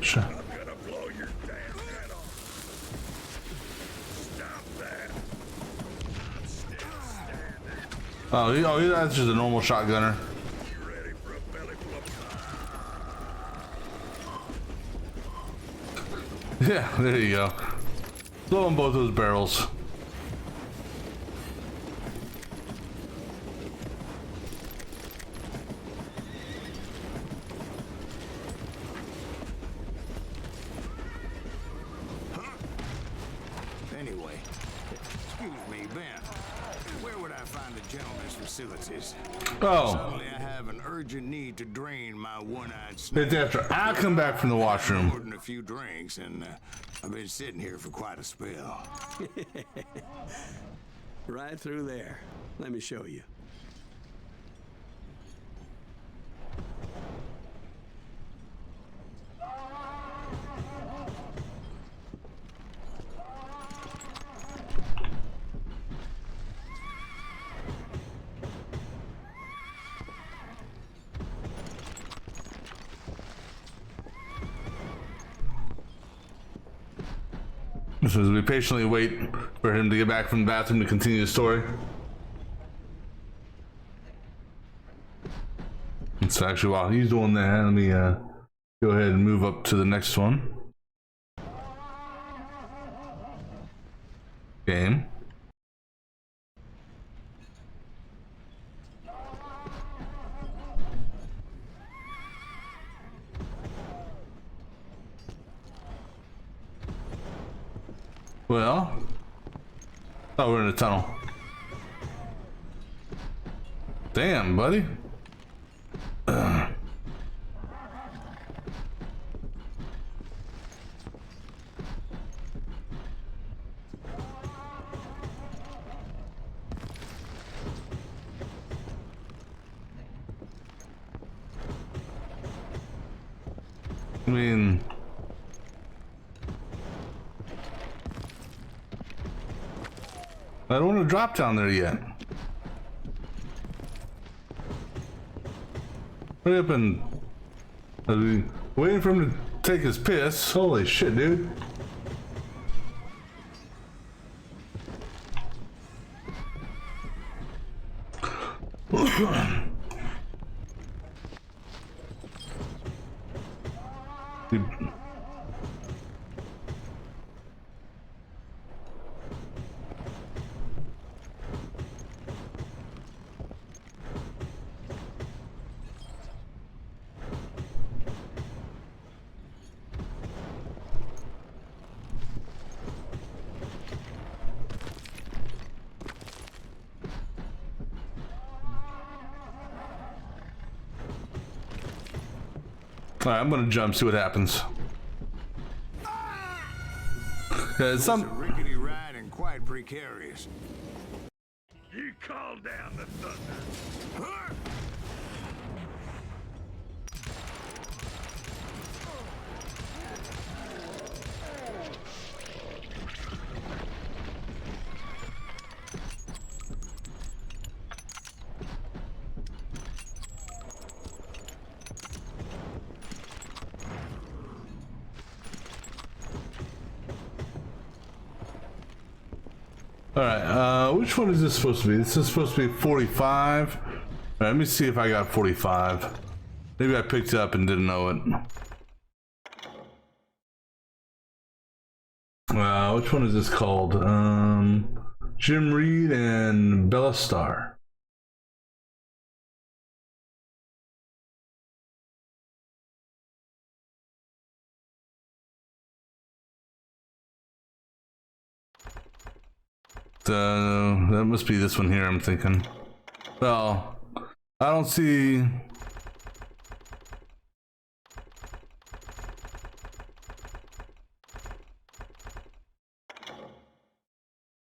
Sure. I'm gonna blow your damn head off. Stop that. I'm still standing. Oh, that's just a normal shotgunner. You ready for a belly full of... Yeah, there you go. Blow on both those barrels. Anyway, excuse me, Ben. Where would I find the gentleman's facilities? Oh, Suddenly I have an urgent need to drain my one-eyed snake. it's after I come back from the washroom. Ordered a few drinks, and I've been sitting here for quite a spell. Right through there. Let me show you. So as we patiently wait for him to get back from the bathroom to continue the story. And so actually, while he's doing that, let me go ahead and move up to the next one. Game. Well, oh, we're in a tunnel. Damn, buddy. I mean, I don't want to drop down there yet. Hurry up and waiting for him to take his piss. Holy shit, dude. Alright, I'm gonna jump, see what happens. It's a rickety ride and quite precarious. You call down the thunder. Alright, which one is this supposed to be? This is supposed to be 45. Alright, let me see if I got 45. Maybe I picked it up and didn't know it. Which one is this called? Jim Reed and Bella Star. That must be this one here, I'm thinking. Well, I don't see...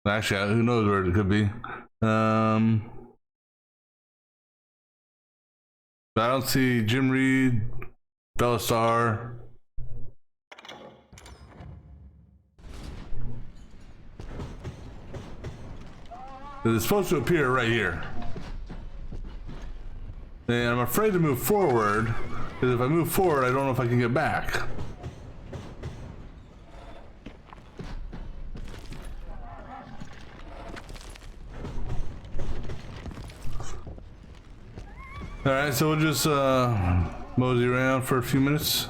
Actually, who knows where it could be. But I don't see Jim Reed, Bella Star. It's supposed to appear right here. And I'm afraid to move forward, because if I move forward, I don't know if I can get back. Alright, so we'll just mosey around for a few minutes.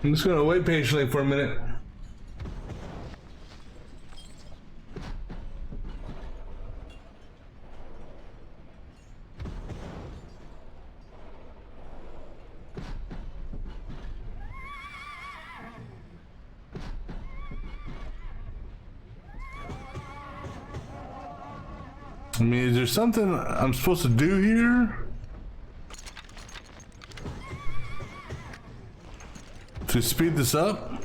I'm just gonna wait patiently for a minute. I mean, is there something I'm supposed to do here? To speed this up?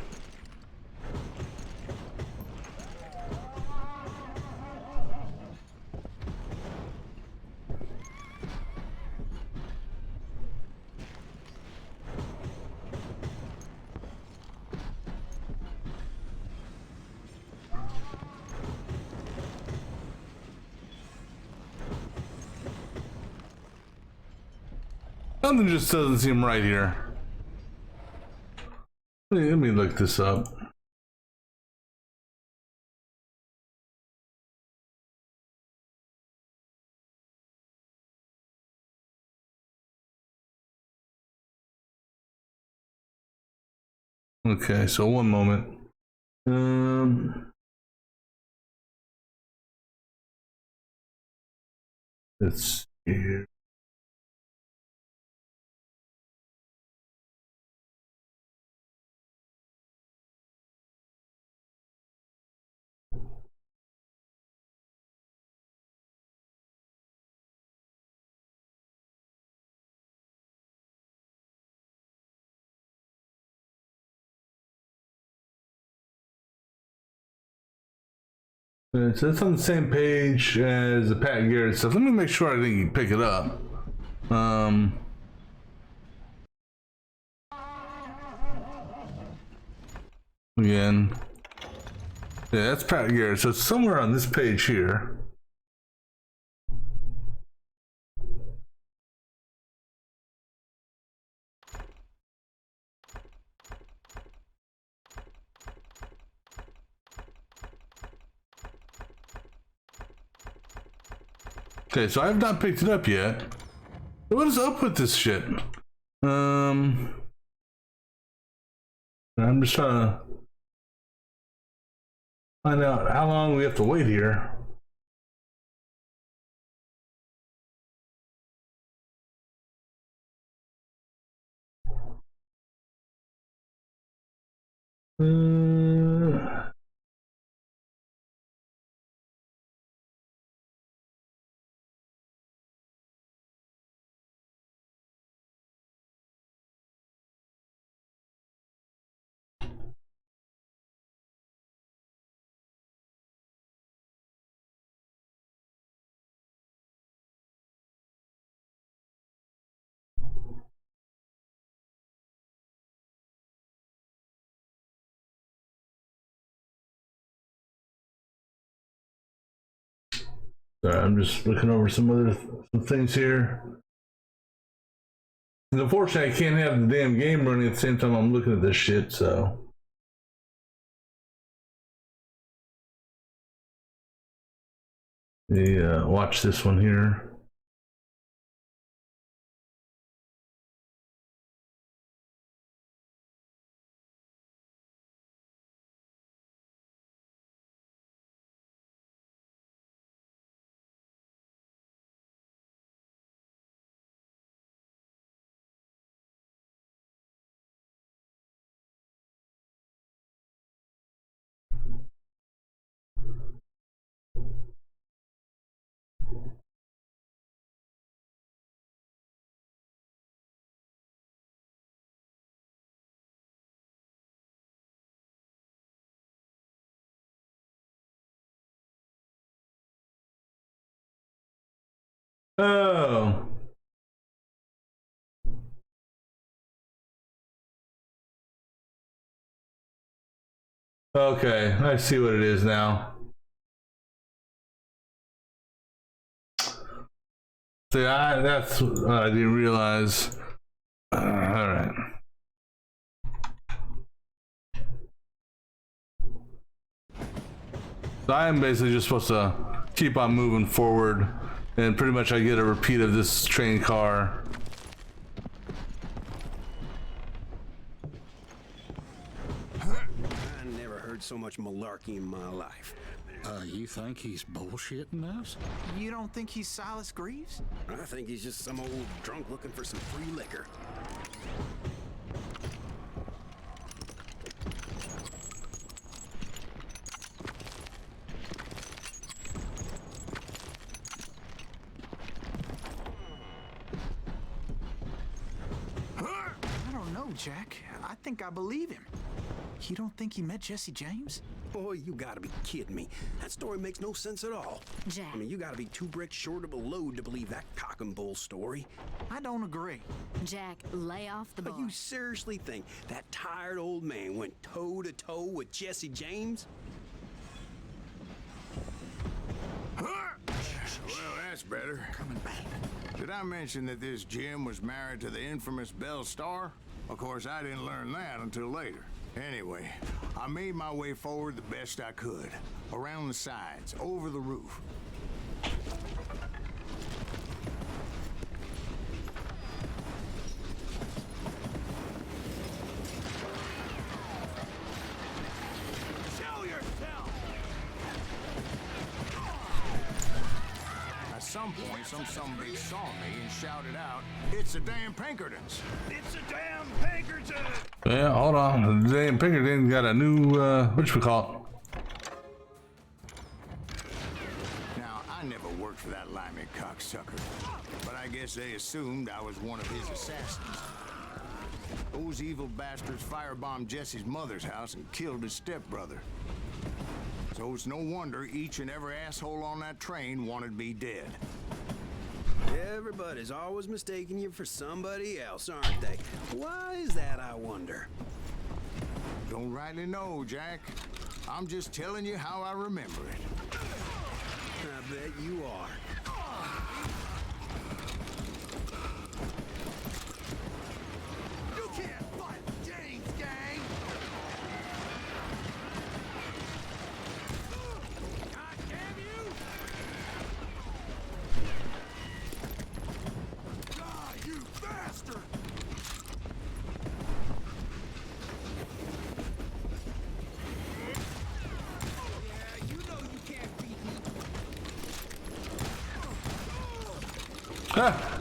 Something just doesn't seem right here. Let me look this up. Okay, so one moment. Let's see here. So it's on the same page as the Pat Garrett stuff. Let me make sure I didn't pick it up. Again. Yeah, that's Pat Garrett. So it's somewhere on this page here. Okay, so I have not picked it up yet. What is up with this shit? I'm just trying to find out how long we have to wait here. Sorry, I'm just looking over some things here. And unfortunately, I can't have the damn game running at the same time I'm looking at this shit, so. Watch this one here. Oh. Okay, I see what it is now. See, that's what I didn't realize. All right. So I am basically just supposed to keep on moving forward, and pretty much I get a repeat of this train car. I never heard so much malarkey in my life. You think he's bullshitting us? You don't think he's Silas Greaves? I think he's just some old drunk looking for some free liquor. I don't know, Jack. I think I believe him. You don't think he met Jesse James? Boy, you gotta be kidding me. That story makes no sense at all. Jack. I mean, you gotta be 2 bricks short of a load to believe that cock and bull story. I don't agree. Jack, lay off the But bar. you seriously think that tired old man went toe-to-toe with Jesse James? Well, that's better. Coming back. Did I mention that this Jim was married to the infamous Belle Starr? Of course, I didn't learn that until later. Anyway, I made my way forward the best I could. Around the sides, over the roof. Show yourself! At some point, some bitch saw me and shouted out, "It's the damn Pinkertons!" It's a damn Pinkerton! Yeah, hold on. The damn Pinkerton got a new, whatchamacallit. Now, I never worked for that limey cocksucker, but I guess they assumed I was one of his assassins. Those evil bastards firebombed Jesse's mother's house and killed his stepbrother. So it's no wonder each and every asshole on that train wanted me dead. Everybody's always mistaking you for somebody else, aren't they? Why is that, I wonder? Don't rightly know, Jack. I'm just telling you how I remember it. I bet you are. You can't fight James, gang! God damn you! Ah.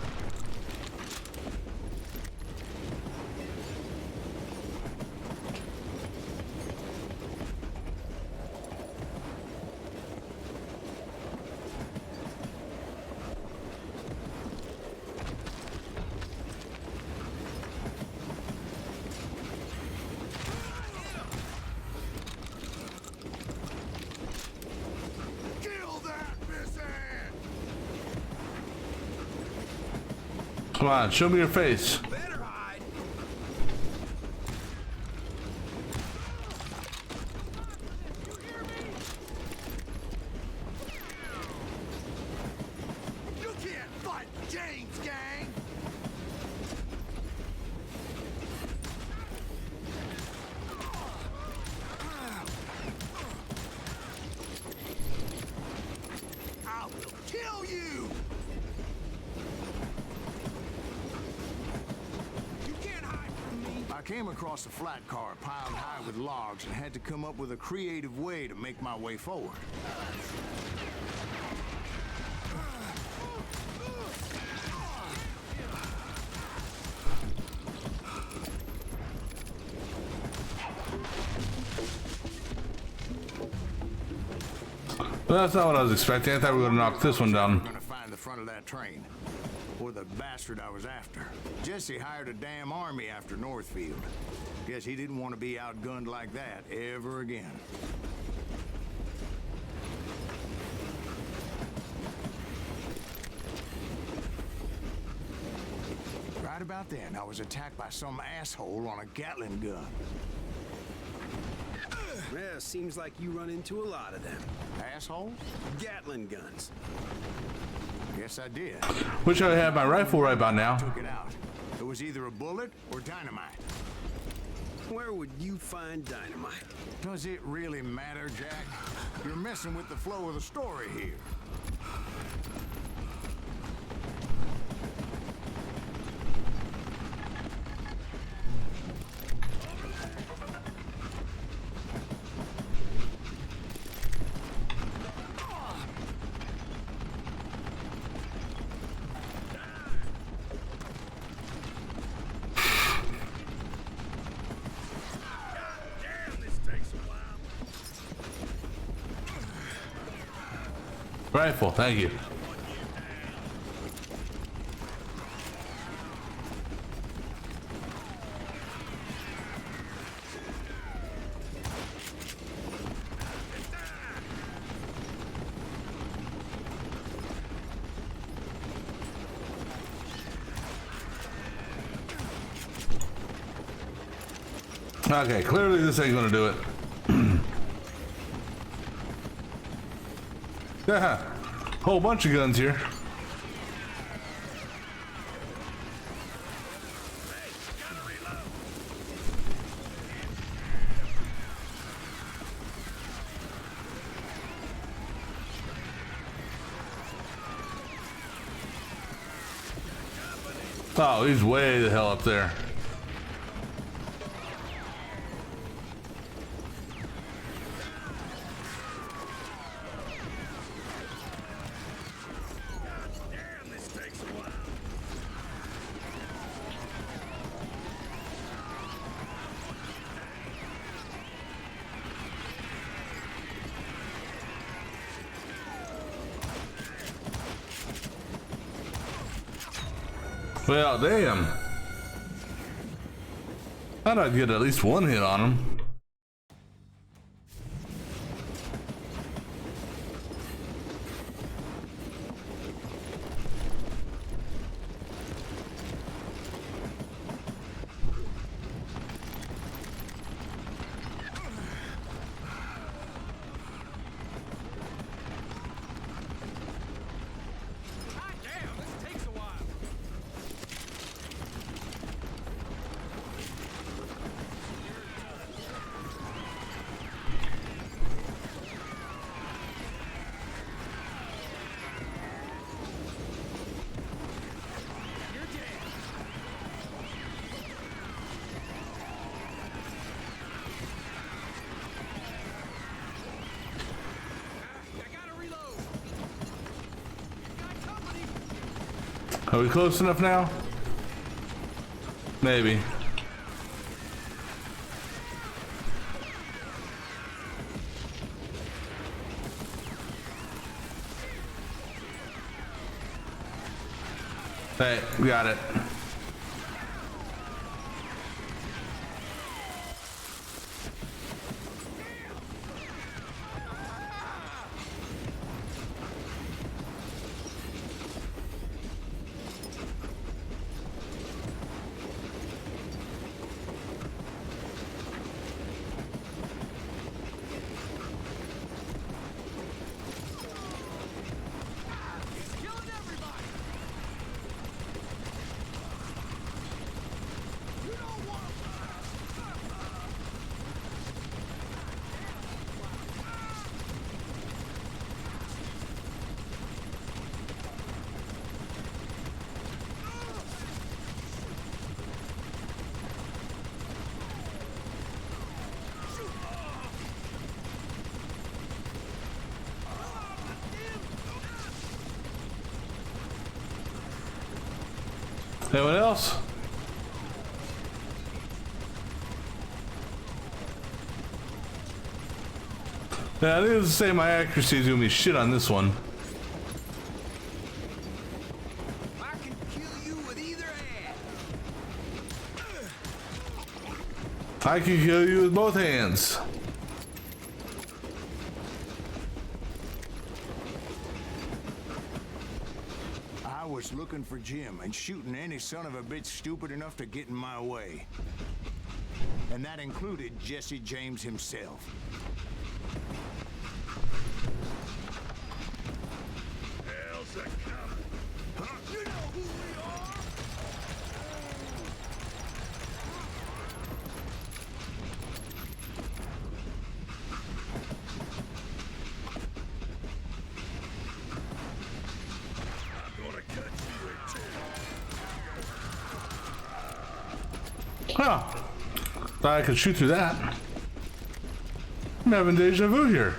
Come on, show me your face. Better hide. You can't fight James, gang. I will kill you. I came across a flat car piled high with logs and had to come up with a creative way to make my way forward. Well, that's not what I was expecting. I thought we were gonna knock this one down. I'm gonna find the front of that train. Or the bastard I was after. Jesse hired a damn army after Northfield. Guess he didn't want to be outgunned like that ever again. Right about then, I was attacked by some asshole on a Gatling gun. Yeah, seems like you run into a lot of them. Assholes? Gatling guns. Yes, I did. Wish I had my rifle right by now. Took it out. It was either a bullet or dynamite. Where would you find dynamite? Does it really matter, Jack? You're messing with the flow of the story here. Rifle, thank you. Okay, clearly this ain't gonna do it. Yeah, whole bunch of guns here. Oh, he's way the hell up there. Well, damn. Thought I'd get at least one hit on him. Are we close enough now? Maybe. Hey, we got it. Anyone else? Yeah, I think to say my accuracy is gonna be shit on this one. I can kill you with either hand. I can kill you with both hands. I was looking for Jim and shooting any son of a bitch stupid enough to get in my way. And that included Jesse James himself. Hell's a coming. Huh? You know who we are? I'm gonna cut you in two. Huh. Thought I could shoot through that. I'm having deja vu here.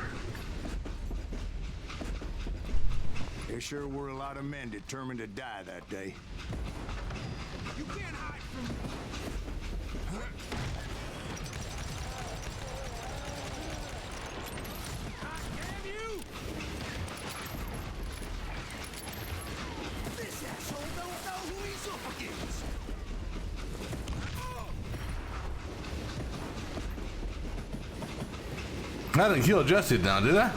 There sure were a lot of men determined to die that day. You can't hide from me. God damn you! This asshole don't know who he's up against. I didn't kill Jesse down, did I?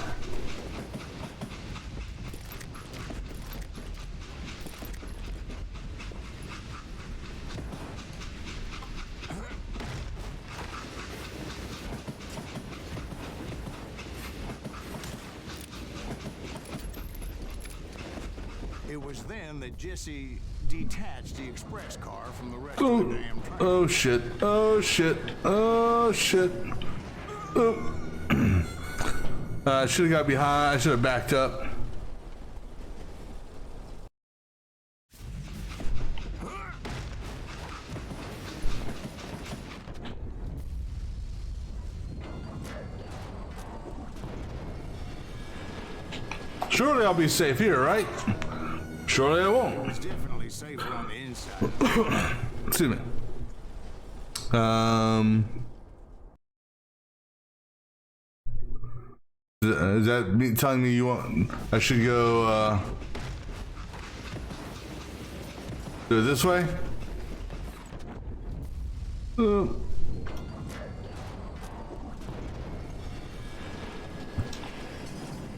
It was then that Jesse detached the express car from the rest of Oh, the damn train. oh shit, oh shit, oh shit. Oh. I should have got behind, I should have backed up. Surely I'll be safe here, right? Surely I won't. It's definitely safer on the inside. Excuse me. Is that me telling me you want? I should go. Do it this way.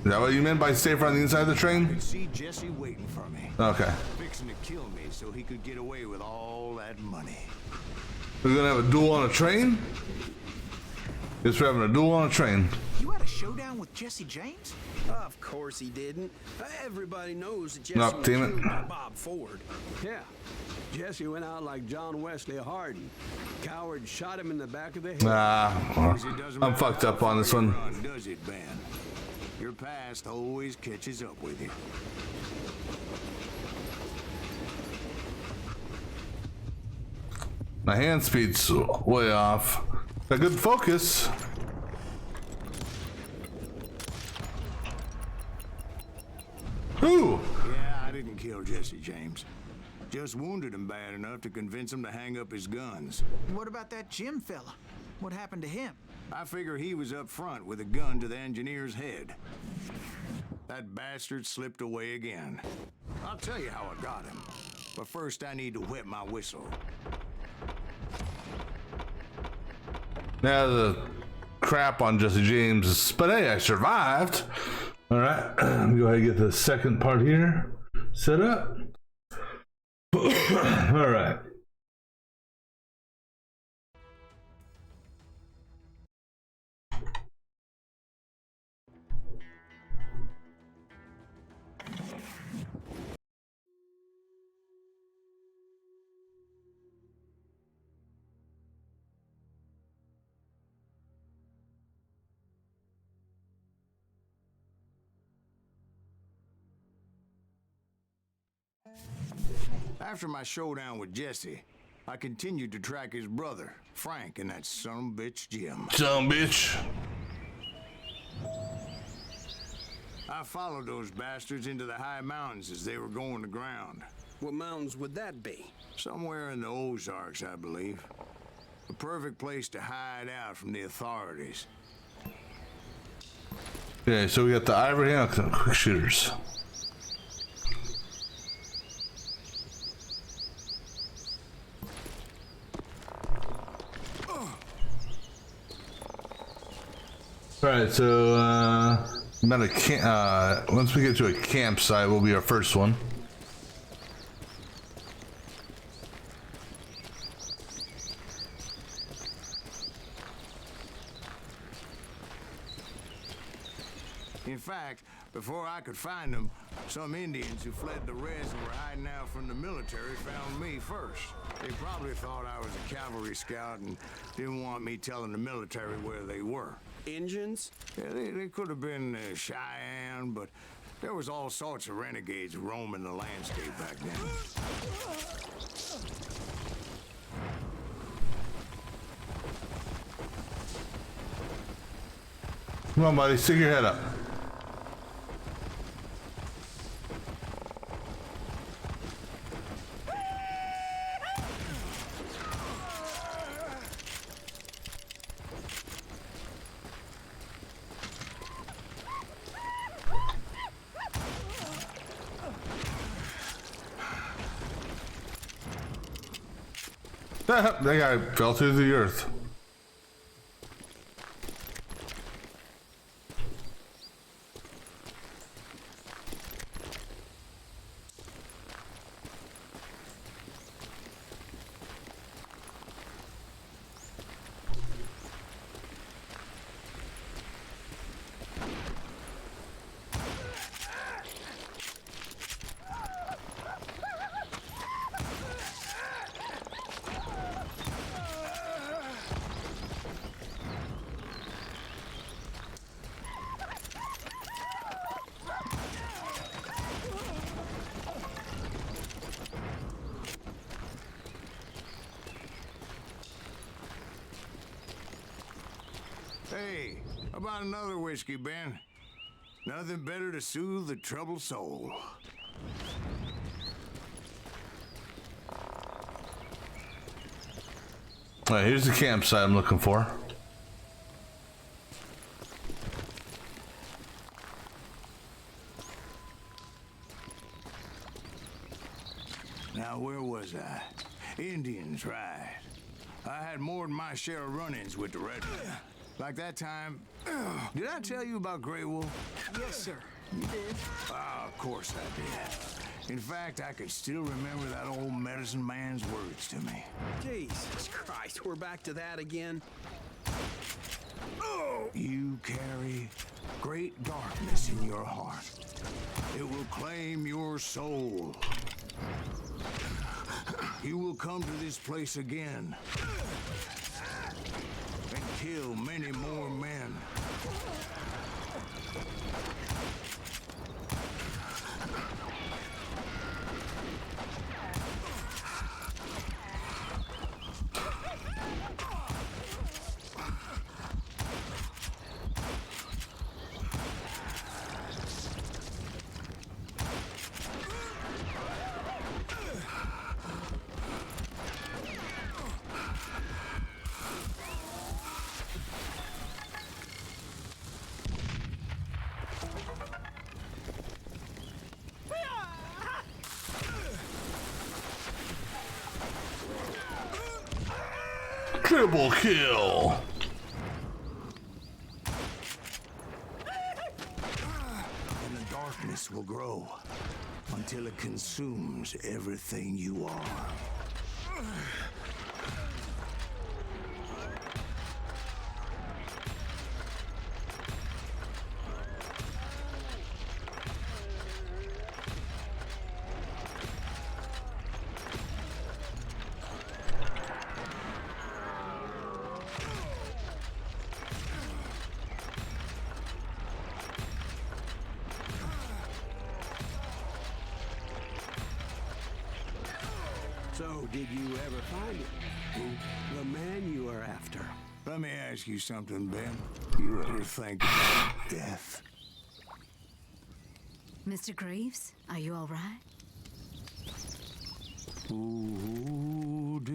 Is that what you meant by safer on the inside of the I train? could see Jesse waiting for me, Okay. fixing to kill me so he could get away with all that money. We're gonna have a duel on a train? Guess we're having a duel on a train. You had a showdown with Jesse James? Of course he didn't. Everybody knows that Jesse No, was damn it. killed by Bob Ford. Yeah. Jesse went out like John Wesley Hardin. Coward shot him in the back of the head. Well, It doesn't I'm matter fucked how up on far this you one. run, does it, Ben? Your past always catches up with you. My hand speed's way off. Got good focus. Ooh! Yeah, I didn't kill Jesse James. Just wounded him bad enough to convince him to hang up his guns. What about that Jim fella? What happened to him? I figure he was up front with a gun to the engineer's head. That bastard slipped away again. I'll tell you how I got him. But first I need to wet my whistle. Now the crap on Jesse James, but hey, I survived. All right, go ahead and get the second part here set up. All right. After my showdown with Jesse, I continued to track his brother, Frank, and that son of a bitch, Jim. Son of a bitch. I followed those bastards into the high mountains as they were going to ground. What mountains would that be? Somewhere in the Ozarks, I believe. A perfect place to hide out from the authorities. Okay, so we got the Ivory and the quick shooters. Alright, so I'm at a once we get to a campsite will be our first one. In fact, before I could find them, some Indians who fled the res and were hiding out from the military found me first. They probably thought I was a cavalry scout and didn't want me telling the military where they were. Indians? Yeah, they could have been Cheyenne, but there was all sorts of renegades roaming the landscape back then. Come on, buddy, stick your head up. That guy fell to the earth. Hey, how about another whiskey, Ben? Nothing better to soothe the troubled soul. All right, here's the campsite I'm looking for. Now, where was I? Indians, right. I had more than my share of run-ins with the redmen. Like that time... Did I tell you about Grey Wolf? Yes, sir. You did. Of course I did. In fact, I could still remember that old medicine man's words to me. Jesus Christ, we're back to that again? You carry great darkness in your heart. It will claim your soul. You will come to this place again and kill many more men. Triple kill. And the darkness will grow until it consumes everything you are. So, did you ever find it? Who? The man you are after. Let me ask you something, Ben. You ever think about death? Mr. Greaves, are you all right? Oh, death.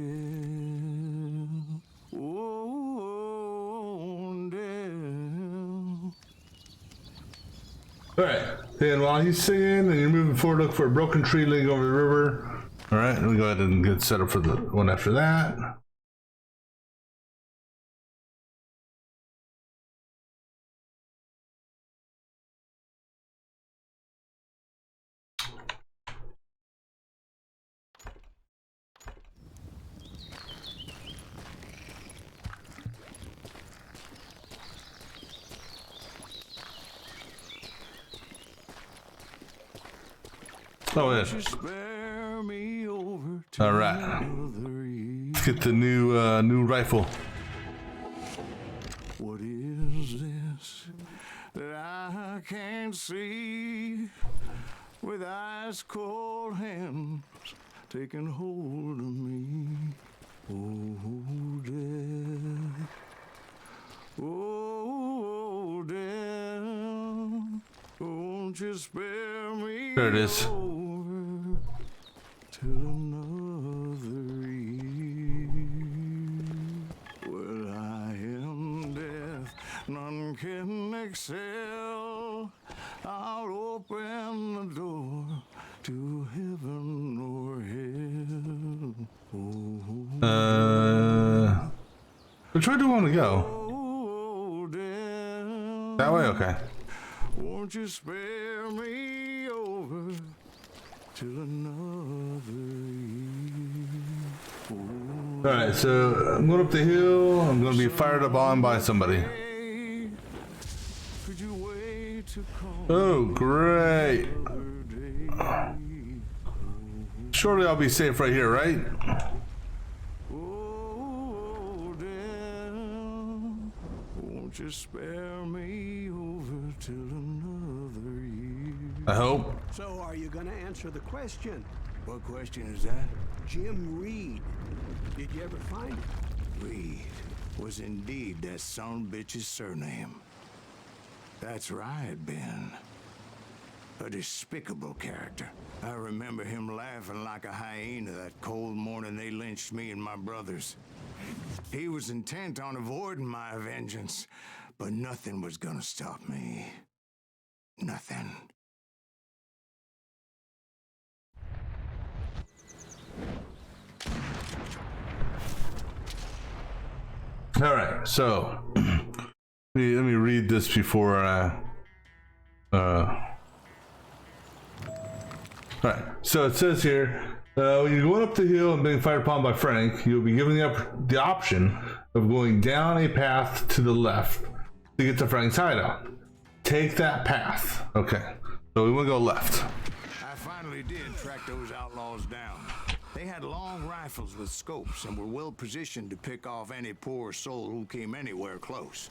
Oh, death. All right. And while he's singing and you're moving forward, look for a broken tree leading over the river. All right, and we go ahead and get set up for the one after that. Oh, yeah. Spare me over to All right. another year. Let's get the new rifle. What is this that I can't see with ice cold hands taking hold of me? Oh, death. Oh, death. Won't you spare me? There it is. Over till another year. Well, I am death, none can excel. I'll open the door to heaven or hell. Oh, Which way do we want to go? oh, death. That way? Okay. Won't you spare me over till another year? All right, so I'm going up the hill. I'm going to be fired up on by somebody. Could you wait to call Oh, great. another day? Surely I'll be safe right here, right? Oh, death, won't you spare me over till another year? I hope. So, are you gonna answer the question? What question is that? Jim Reed. Did you ever find it? Reed was indeed that son bitch's surname. That's right, Ben. A despicable character. I remember him laughing like a hyena that cold morning they lynched me and my brothers. He was intent on avoiding my vengeance, but nothing was gonna stop me. Nothing. All right, so let me read this before all right, so it says here, when you're going up the hill and being fired upon by Frank, you'll be given the option of going down a path to the left to get to Frank's hideout. Take that path. Okay, so we want to go left. I finally did track those outlaws down. They had long rifles with scopes and were well positioned to pick off any poor soul who came anywhere close.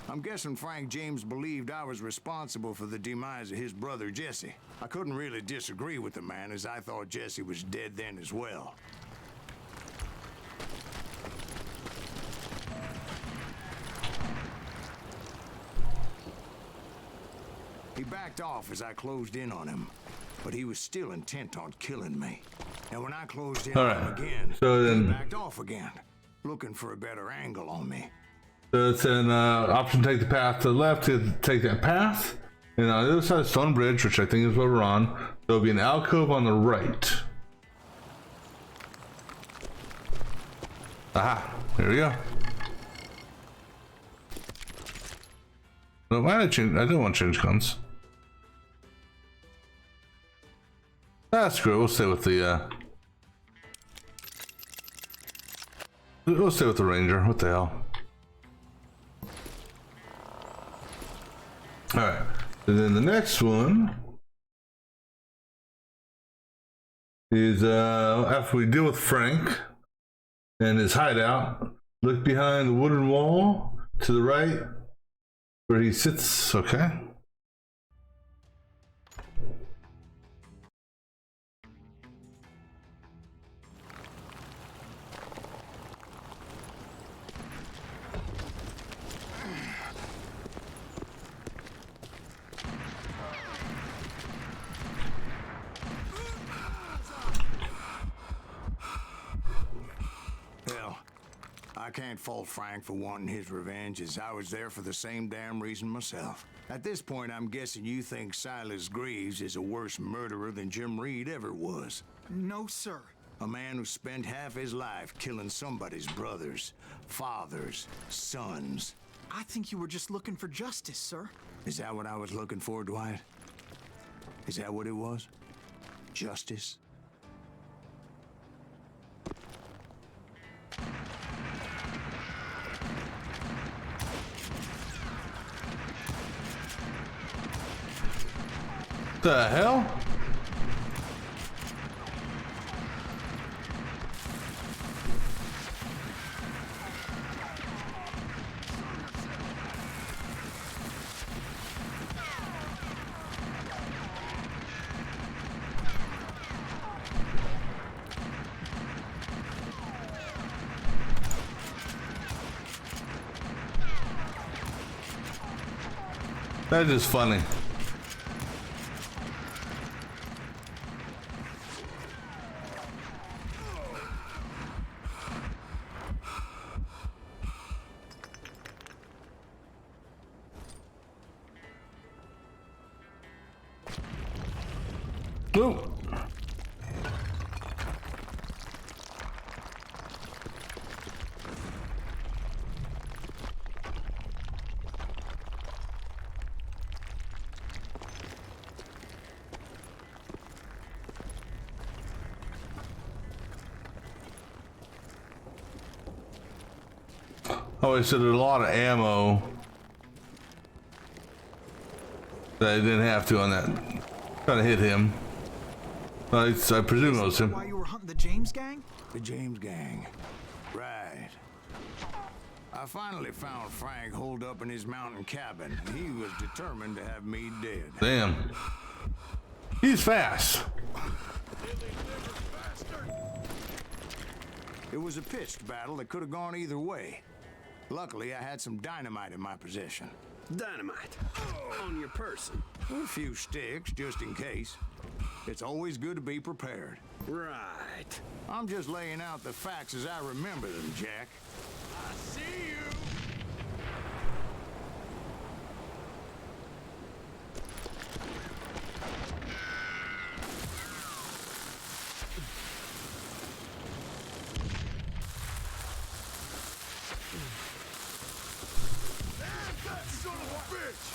I'm guessing Frank James believed I was responsible for the demise of his brother Jesse. I couldn't really disagree with the man, as I thought Jesse was dead then as well. He backed off as I closed in on him, but he was still intent on killing me. And when I closed in on him again, so then he backed off again, looking for a better angle on me. So it's an option to take the path to the left to take that path. And on the other side of Stone Bridge, which I think is what we're on, there'll be an alcove on the right. Aha, here we go. No, why did I change? I don't want to change guns. Screw it. We'll stay with the we'll stay with the Ranger. What the hell? Alright. And then the next one is after we deal with Frank and his hideout, look behind the wooden wall to the right where he sits. Okay. I can't fault Frank for wanting his revenge, as I was there for the same damn reason myself. At this point, I'm guessing you think Silas Greaves is a worse murderer than Jim Reed ever was. No, sir. A man who spent half his life killing somebody's brothers, fathers, sons. I think you were just looking for justice, sir. Is that what I was looking for, Dwight? Is that what it was? Justice? The hell? That is funny. Whoa. Oh, I said there's a lot of ammo that I didn't have to on that. Trying to hit him. I presume it was him. Why you were hunting the James gang? The James gang. Right. I finally found Frank holed up in his mountain cabin. He was determined to have me dead. Damn. He's fast. It was a pitched battle that could have gone either way. Luckily, I had some dynamite in my possession. Dynamite? On your person? A few sticks, just in case. It's always good to be prepared. Right. I'm just laying out the facts as I remember them, Jack. I see you. That son of a bitch!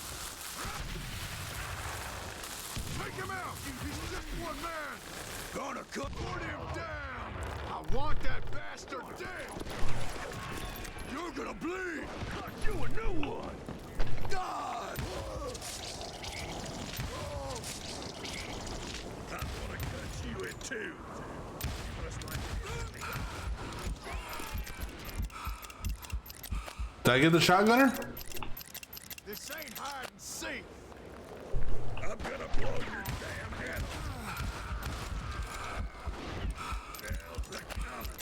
Take him out! He's just one man! Gonna put him down! I want that bastard dead! You're gonna bleed! Cut you a new one! God! I'm gonna cut you in two! Did I get the shotgunner? This ain't hide and seek! I'm gonna blow your damn head off. Hell's a coming.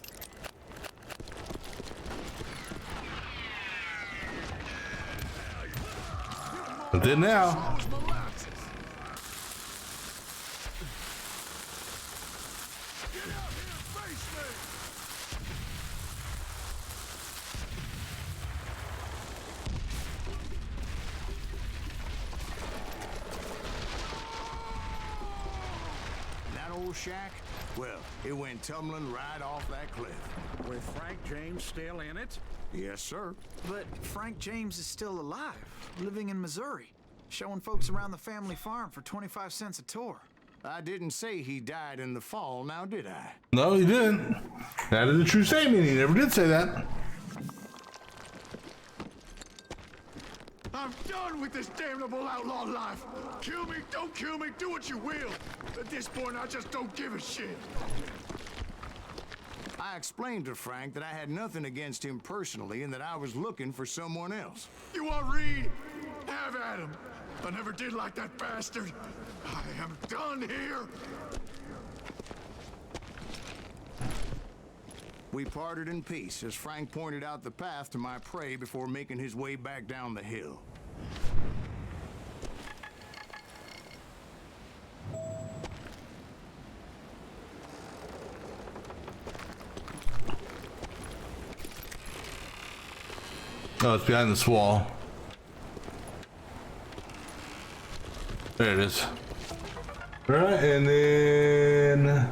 I did now. Close my lapses. shack, well, it went tumbling right off that cliff. With Frank James still in it? Yes, sir. But Frank James is still alive, living in Missouri, showing folks around the family farm for 25 cents a tour. I didn't say he died in the fall, now did I? No, he didn't. That is a true statement. He never did say that. I'm done with this damnable outlaw life. Kill me, don't kill me, do what you will. At this point, I just don't give a shit. I explained to Frank that I had nothing against him personally and that I was looking for someone else. You want Reed? Have at him. I never did like that bastard. I am done here. We parted in peace as Frank pointed out the path to my prey before making his way back down the hill. Oh, it's behind this wall. There it is. Alright, and then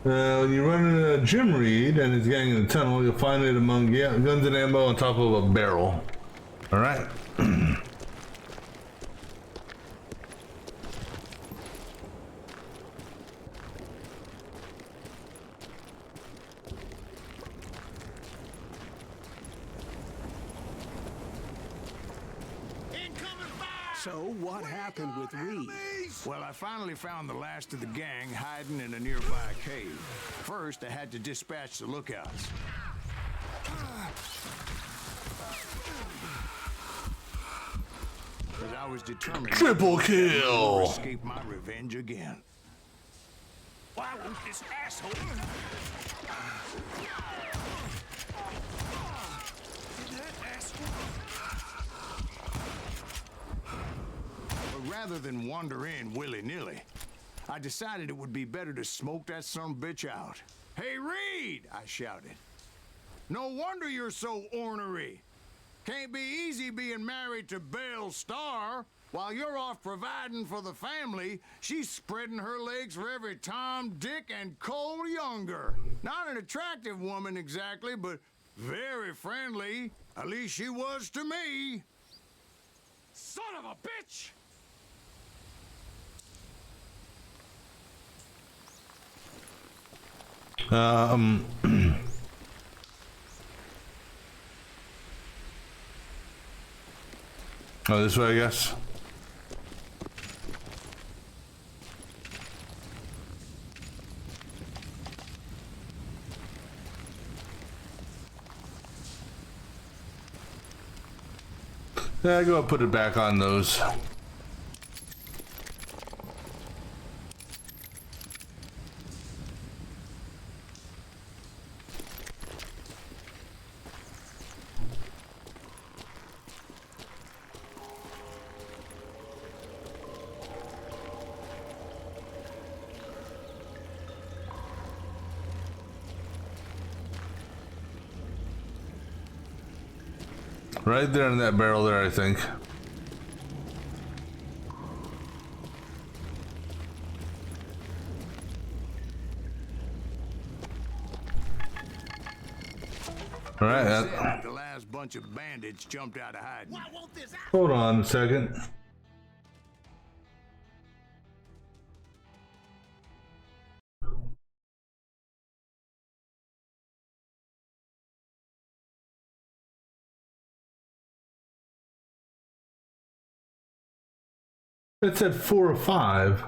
when you run into Jim Reed and his gang in the tunnel, you'll find it among guns and ammo on top of a barrel. Alright. So what happened with Reed? Well, I finally found the last of the gang hiding in a nearby cave. First, I had to dispatch the lookouts. Because I was determined Triple to kill! escape my revenge again. Why won't this asshole? But rather than wander in willy-nilly, I decided it would be better to smoke that son-of-a-bitch out. Hey, Reed! I shouted. No wonder you're so ornery. Can't be easy being married to Belle Starr. While you're off providing for the family, she's spreading her legs for every Tom, Dick, and Cole Younger. Not an attractive woman exactly, but very friendly. At least she was to me. Son of a bitch! Oh, this way, I guess. Yeah, go and put it back on those. Right there in that barrel there, I think. All right. The last bunch of bandits jumped out of hiding. Hold on a second. It said 4 or 5.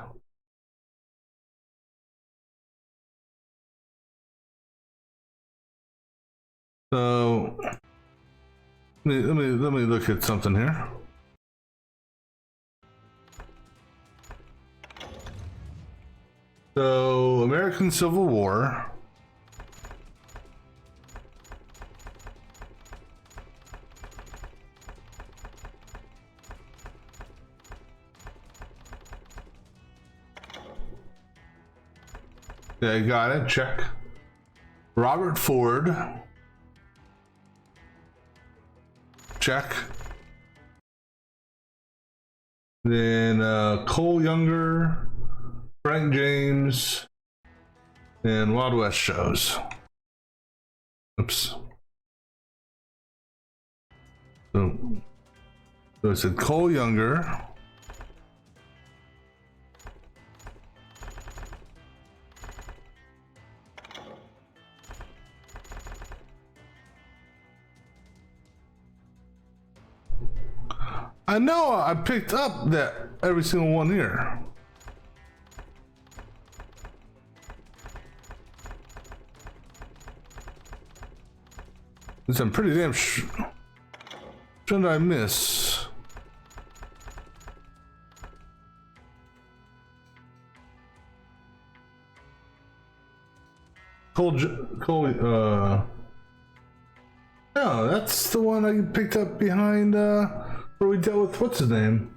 So let me look at something here. So American Civil War. Yeah, got it. Check. Robert Ford. Check. Then Cole Younger. Frank James, and Wild West shows. Oops. So it said Cole Younger. I know I picked up that every single one here. I'm pretty damn sure. What did I miss? Cole, no, that's the one I picked up behind, where we dealt with, what's his name?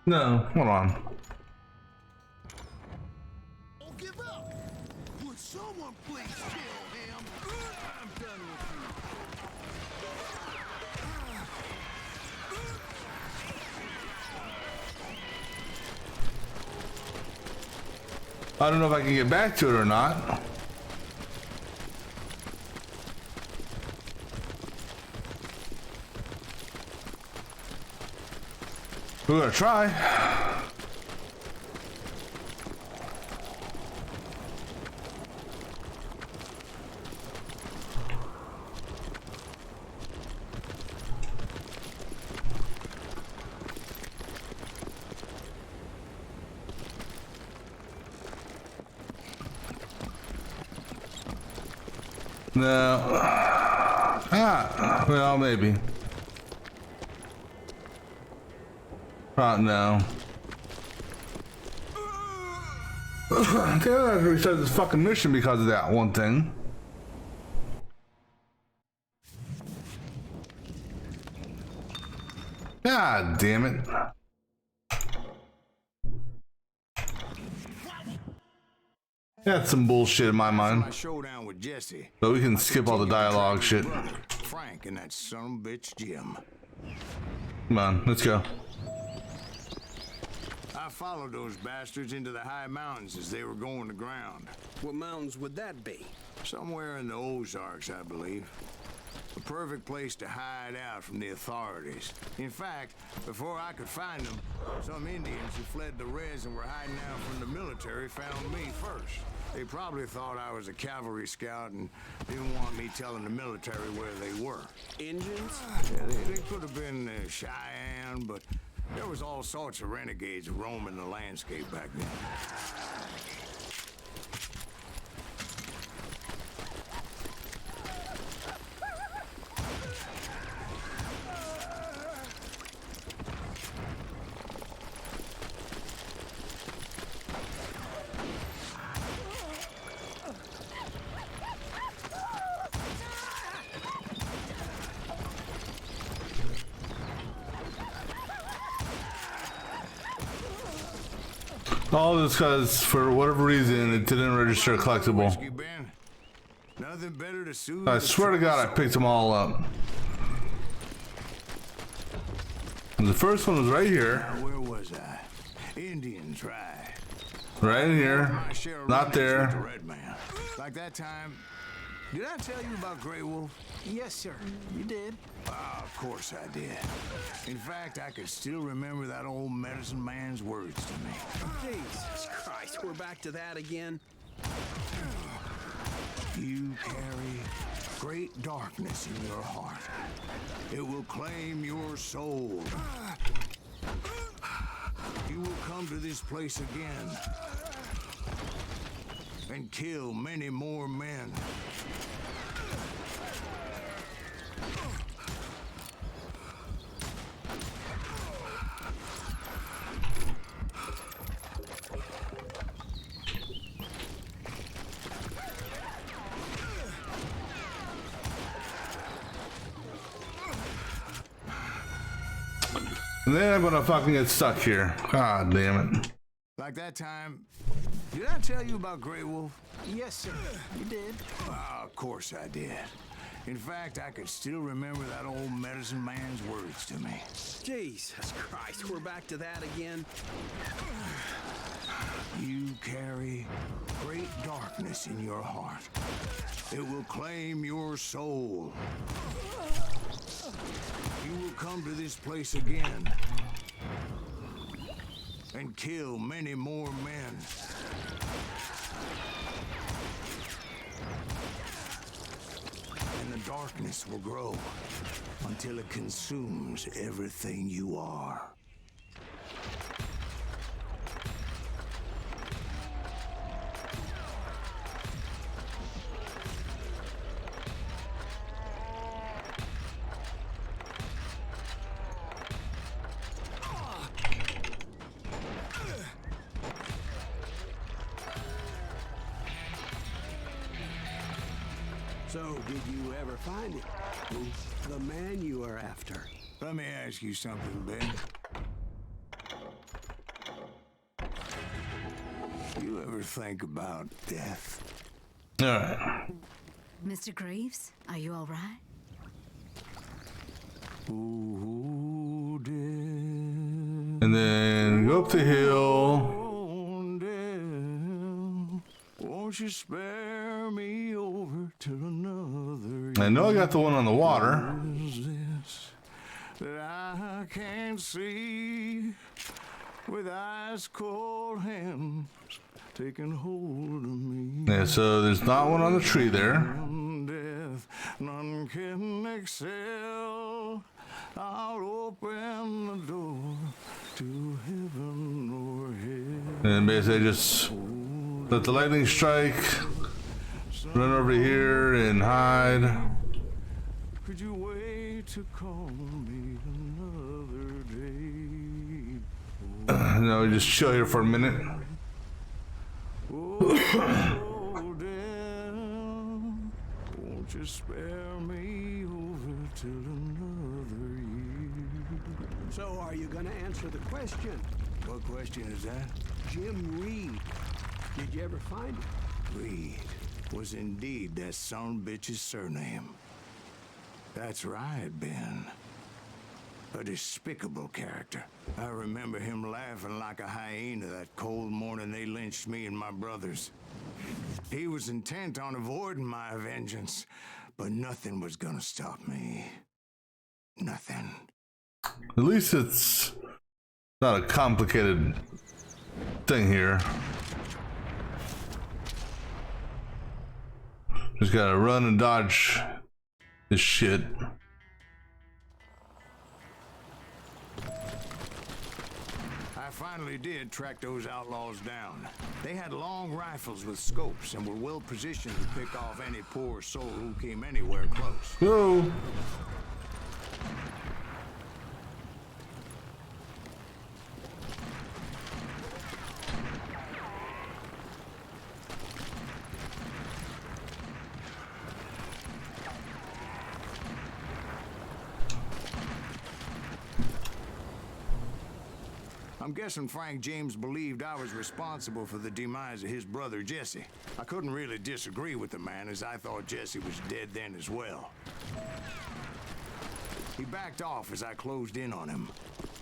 No, hold on. Don't give up. Would someone please kill him? I'm done with I don't know if I can get back to it or not. We're gonna try. No. Well, maybe. No. I think I have to restart this fucking mission because of that one thing. God damn it. That's some bullshit in my mind. My showdown with Jesse. So we can skip all the dialogue shit. Frank and that son of a bitch Jim. Come on, let's go. I followed those bastards into the high mountains as they were going to ground. What mountains would that be? Somewhere in the Ozarks, I believe. A perfect place to hide out from the authorities. In fact, before I could find them, some Indians who fled the Reds and were hiding out from the military found me first. They probably thought I was a cavalry scout and didn't want me telling the military where they were. Indians? Yeah, they could have been Cheyenne, but there was all sorts of renegades roaming the landscape back then. All this because, for whatever reason, it didn't register collectible. Whiskey, Ben. Nothing better to soothe I swear to God, I picked them all up. The first one was right here. Where was I? Indians, right? Right in here. Not there. The Red Man. Like that time. Did I tell you about Grey Wolf? Yes, sir. You did. Of course I did. In fact, I could still remember that old medicine man's words to me. Jesus Christ, we're back to that again. You carry great darkness in your heart. It will claim your soul. You will come to this place again and kill many more men. And then I'm gonna fucking get stuck here. God damn it. Like that time. Did I tell you about Grey Wolf? Yes, sir. You did. Of course I did. In fact, I could still remember that old medicine man's words to me. Jesus Christ, we're back to that again. You carry great darkness in your heart. It will claim your soul. You will come to this place again and kill many more men. And the darkness will grow until it consumes everything you are. So, did you ever find it? The man you are after? Let me ask you something, Ben. You ever think about death? All right. Mr. Graves, are you all right? Ooh, death. And then go up the hill. Oh, death, won't you spare me over to another? I know I got the one on the water. Is this that I can't see with ice cold hands taking hold of me? Yeah, so there's not one on the tree there. Death, none can excel. I'll open the door to heaven or hell. And basically just let the lightning strike, run over here and hide. Could you wait to call me another day? Now we just chill here for a minute. Oh, death, won't you spare me over till another year? So, are you gonna answer the question? What question is that? Jim Reed. Did you ever find him? Reed was indeed that son of a bitch's surname. That's right, Ben. A despicable character. I remember him laughing like a hyena that cold morning they lynched me and my brothers. He was intent on avoiding my vengeance, but nothing was gonna stop me. Nothing. At least it's not a complicated thing here. Just gotta run and dodge this shit. I finally did track those outlaws down. They had long rifles with scopes and were well positioned to pick off any poor soul who came anywhere close. Whoa. I'm guessing Frank James believed I was responsible for the demise of his brother Jesse. I couldn't really disagree with the man, as I thought Jesse was dead then as well. He backed off as I closed in on him,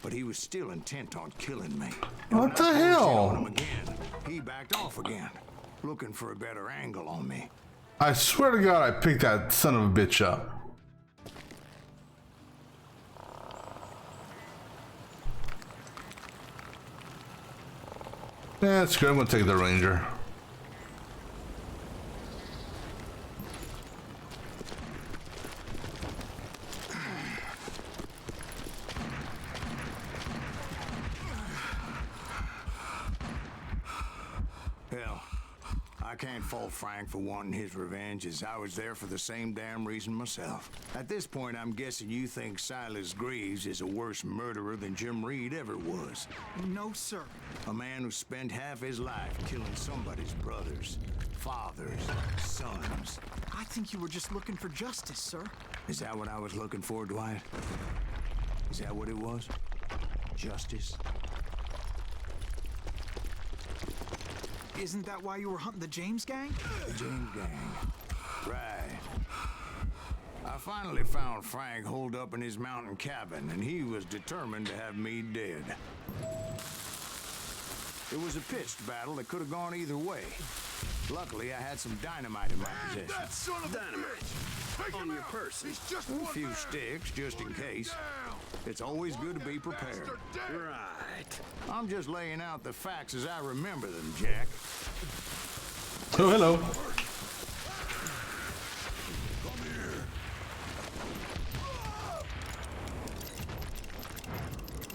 but he was still intent on killing me. And What when the I closed in hell? on him again, he backed off again, looking for a better angle on me. I swear to God, I picked that son of a bitch up. Yeah, that's good. I'm gonna take the Ranger. Hell, I can't fault Frank for wanting his revenge, as I was there for the same damn reason myself. At this point, I'm guessing you think Silas Greaves is a worse murderer than Jim Reed ever was. No, sir. A man who spent half his life killing somebody's brothers, fathers, sons. I think you were just looking for justice, sir. Is that what I was looking for, Dwight? Is that what it was? Justice? Isn't that why you were hunting the James gang? The James gang. Right. I finally found Frank holed up in his mountain cabin, and he was determined to have me dead. It was a pitched battle that could have gone either way. Luckily, I had some dynamite in my possession. That son of Dynamite. Take On him your out. person. He's just A one few man. sticks, just in case. Down. It's always good to be prepared. Bastard dead. Right. I'm just laying out the facts as I remember them, Jack. Oh, hello. Come here.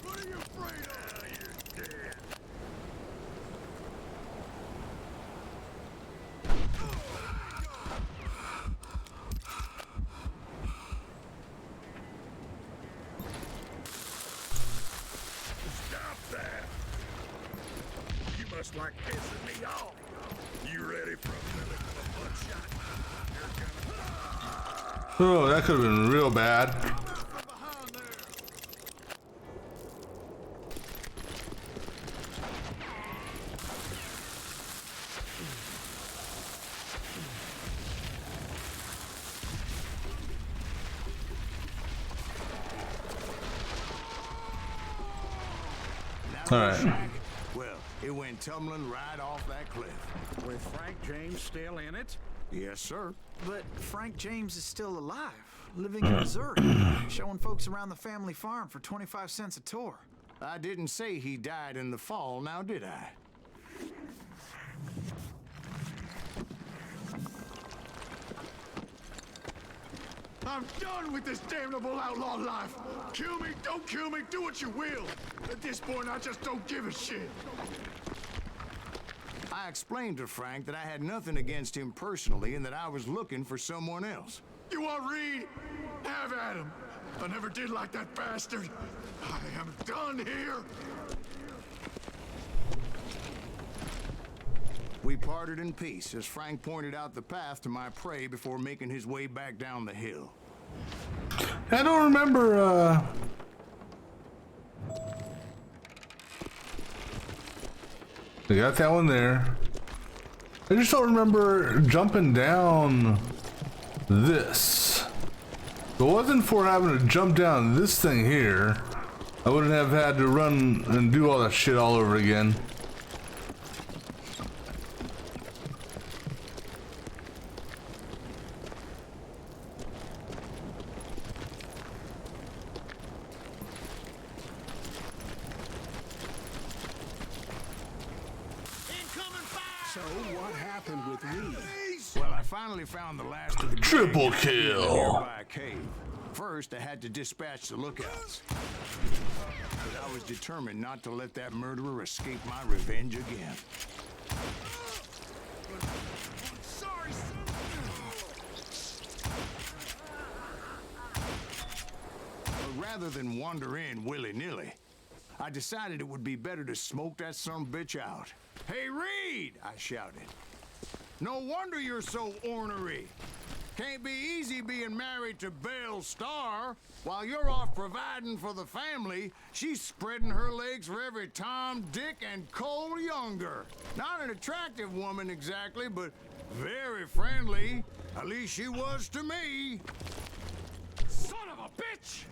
What are you afraid of? You're dead. Stop that! You must like pissing me off. You ready for a buckshot? Oh, that could have been real bad. From behind there. Now, All right. Jack, well, it went tumbling right off that cliff. With Frank James still in it? Yes, sir. But Frank James is still alive, living in Missouri, showing folks around the family farm for 25 cents a tour. I didn't say he died in the fall, now did I? I'm done with this damnable outlaw life. Kill me, don't kill me, do what you will. At this point, I just don't give a shit. I explained to Frank that I had nothing against him personally and that I was looking for someone else. You want Reed? Have at him. I never did like that bastard. I am done here. We parted in peace as Frank pointed out the path to my prey before making his way back down the hill. I don't remember, I got that one there. I just don't remember jumping down this. If it wasn't for having to jump down this thing here, I wouldn't have had to run and do all that shit all over again. So what happened with Reed? Well, I finally found the last of the Triple gang kill. in a nearby cave. First, I had to dispatch the lookouts. But I was determined not to let that murderer escape my revenge again. Sorry, But rather than wander in willy-nilly, I decided it would be better to smoke that sumbitch out. Hey, Reed! I shouted. No wonder you're so ornery. Can't be easy being married to Belle Starr. While you're off providing for the family, she's spreading her legs for every Tom, Dick, and Cole Younger. Not an attractive woman exactly, but very friendly. At least she was to me. Son of a bitch!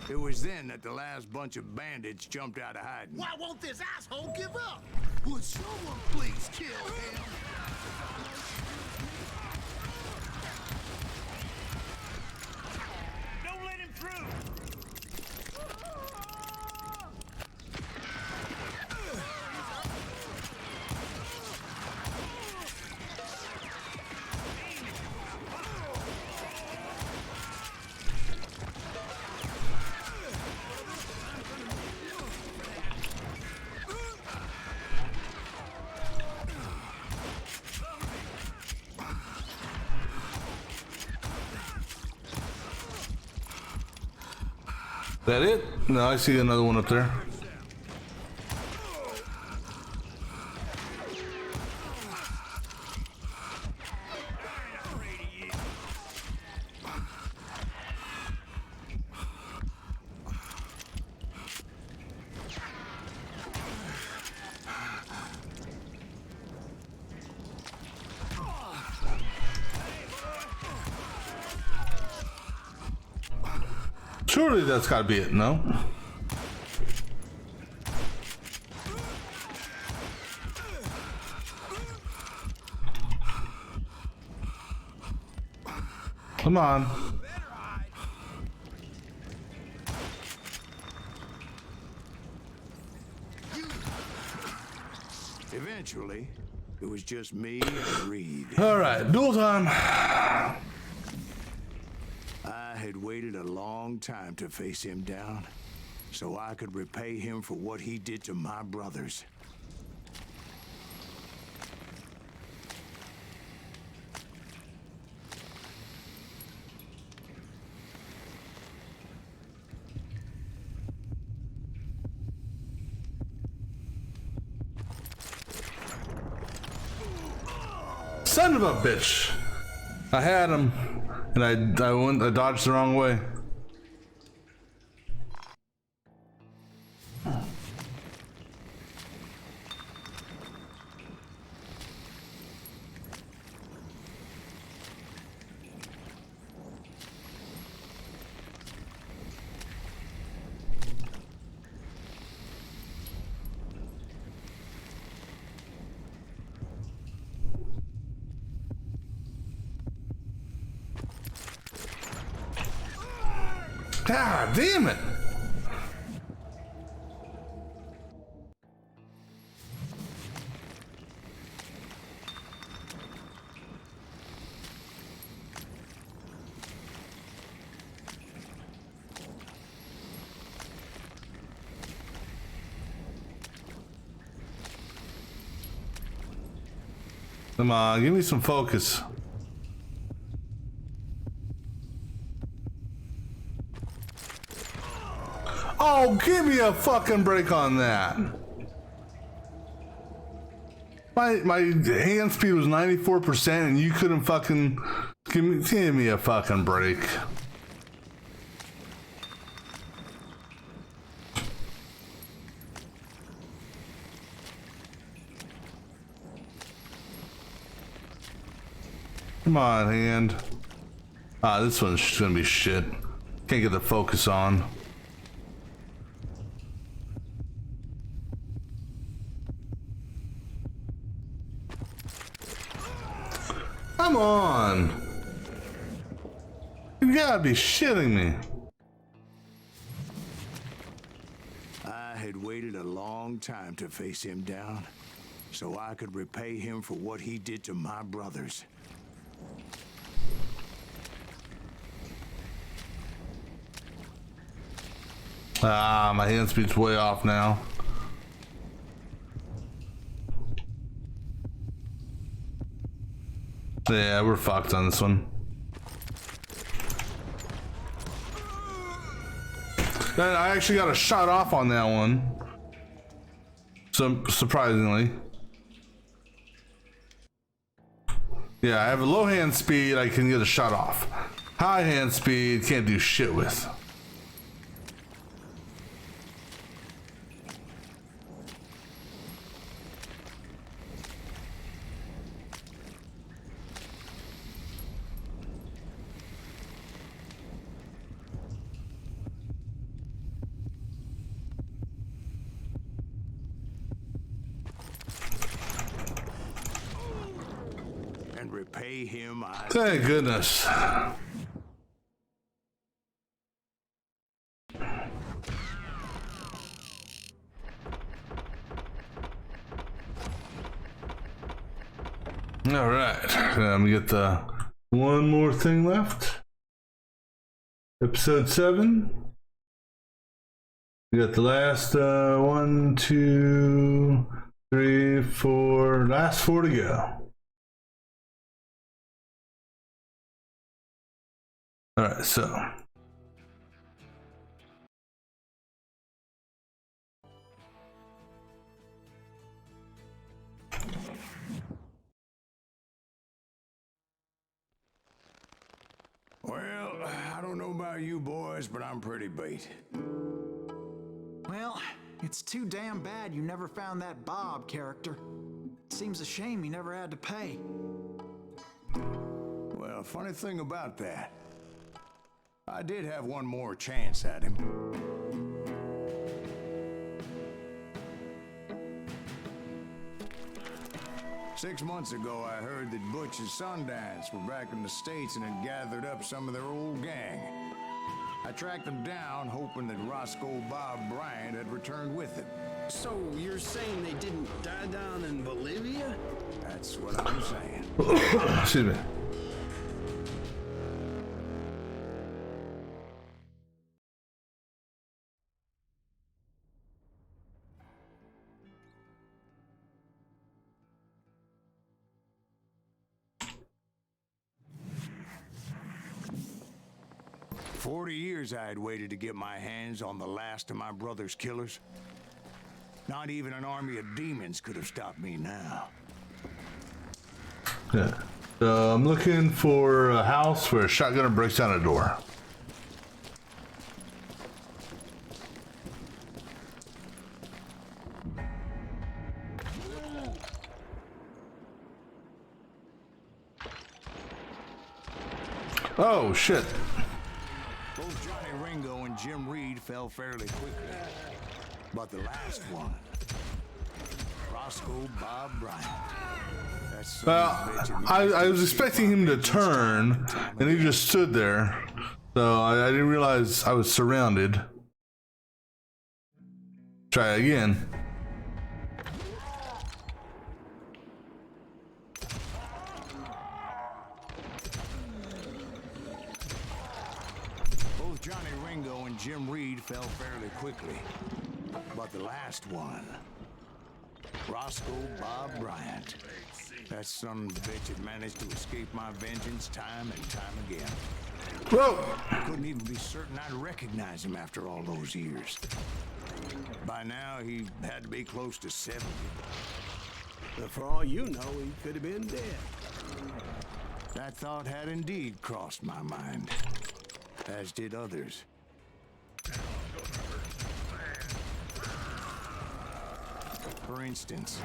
It was then that the last bunch of bandits jumped out of hiding. why won't this asshole give up? Would someone please kill him? Don't let him through! That it? No, I see another one up there. Surely that's gotta be it, no? Come on. Eventually, it was just me and Reed. All right, duel time. I had waited a long time to face him down, so I could repay him for what he did to my brothers. Son of a bitch! I had him, and I dodged the wrong way. God damn it! Come on, give me some focus. Oh, give me a fucking break on that. My hand speed was 94% and you couldn't fucking give me a fucking break. Come on, hand. Ah, this one's gonna be shit. Can't get the focus on. Come on! You gotta be shitting me. I had waited a long time to face him down, so I could repay him for what he did to my brothers. Ah, my hand speed's way off now. Yeah, we're fucked on this one. And I actually got a shot off on that one. So surprisingly. Yeah, I have a low hand speed, I can get a shot off. High hand speed, can't do shit with. Repay him. Thank goodness. All right, let me get the one more thing left. Episode 7. We got the last 1, 2, 3, 4, last 4 to go. All right, so well, I don't know about you boys, but I'm pretty beat. Well, it's too damn bad you never found that Bob character. Seems a shame you never had to pay. Well, funny thing about that, I did have one more chance at him. Six months ago, I heard that Butch and Sundance were back in the States and had gathered up some of their old gang. I tracked them down, hoping that Roscoe Bob Bryant had returned with them. So you're saying they didn't die down in Bolivia? That's what I'm saying. Excuse me. "40 years I had waited to get my hands on the last of my brother's killers. Not even an army of demons could have stopped me now." Yeah. So I'm looking for a house where a shotgunner breaks down a door. Oh shit. Both Johnny Ringo and Jim Reed fell fairly quickly. But the last one, Roscoe Bob Bryant. I was expecting him to turn, and he just stood there. So I didn't realize I was surrounded. Try again. Both Johnny Ringo and Jim Reed fell fairly quickly. But the last one, Roscoe Bob Bryant. That son of a bitch had managed to escape my vengeance time and time again. Whoa! I couldn't even be certain I'd recognize him after all those years. By now, he had to be close to 70. But for all you know, he could have been dead. That thought had indeed crossed my mind, as did others. For instance,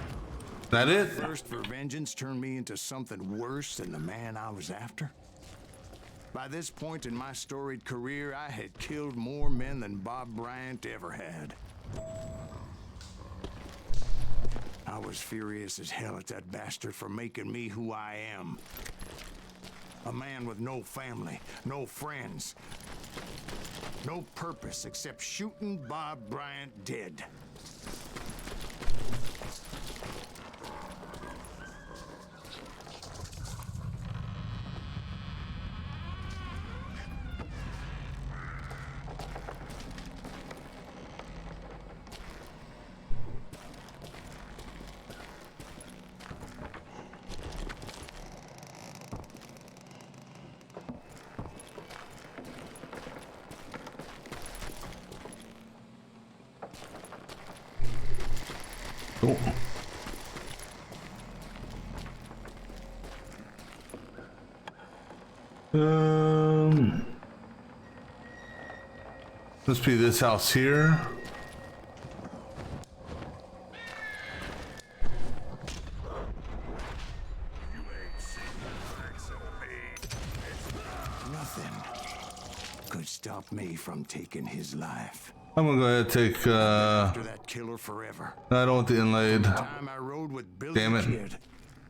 That it? thirst for vengeance turned me into something worse than the man I was after. By this point in my storied career, I had killed more men than Bob Bryant ever had. I was furious as hell at that bastard for making me who I am. A man with no family, no friends, no purpose except shooting Bob Bryant dead. Cool. Must be this house here. Nothing could stop me from taking his life. I'm gonna go ahead and take After that killer forever. I don't want the inlaid. Time I rode with Billy Damn the it. Kid.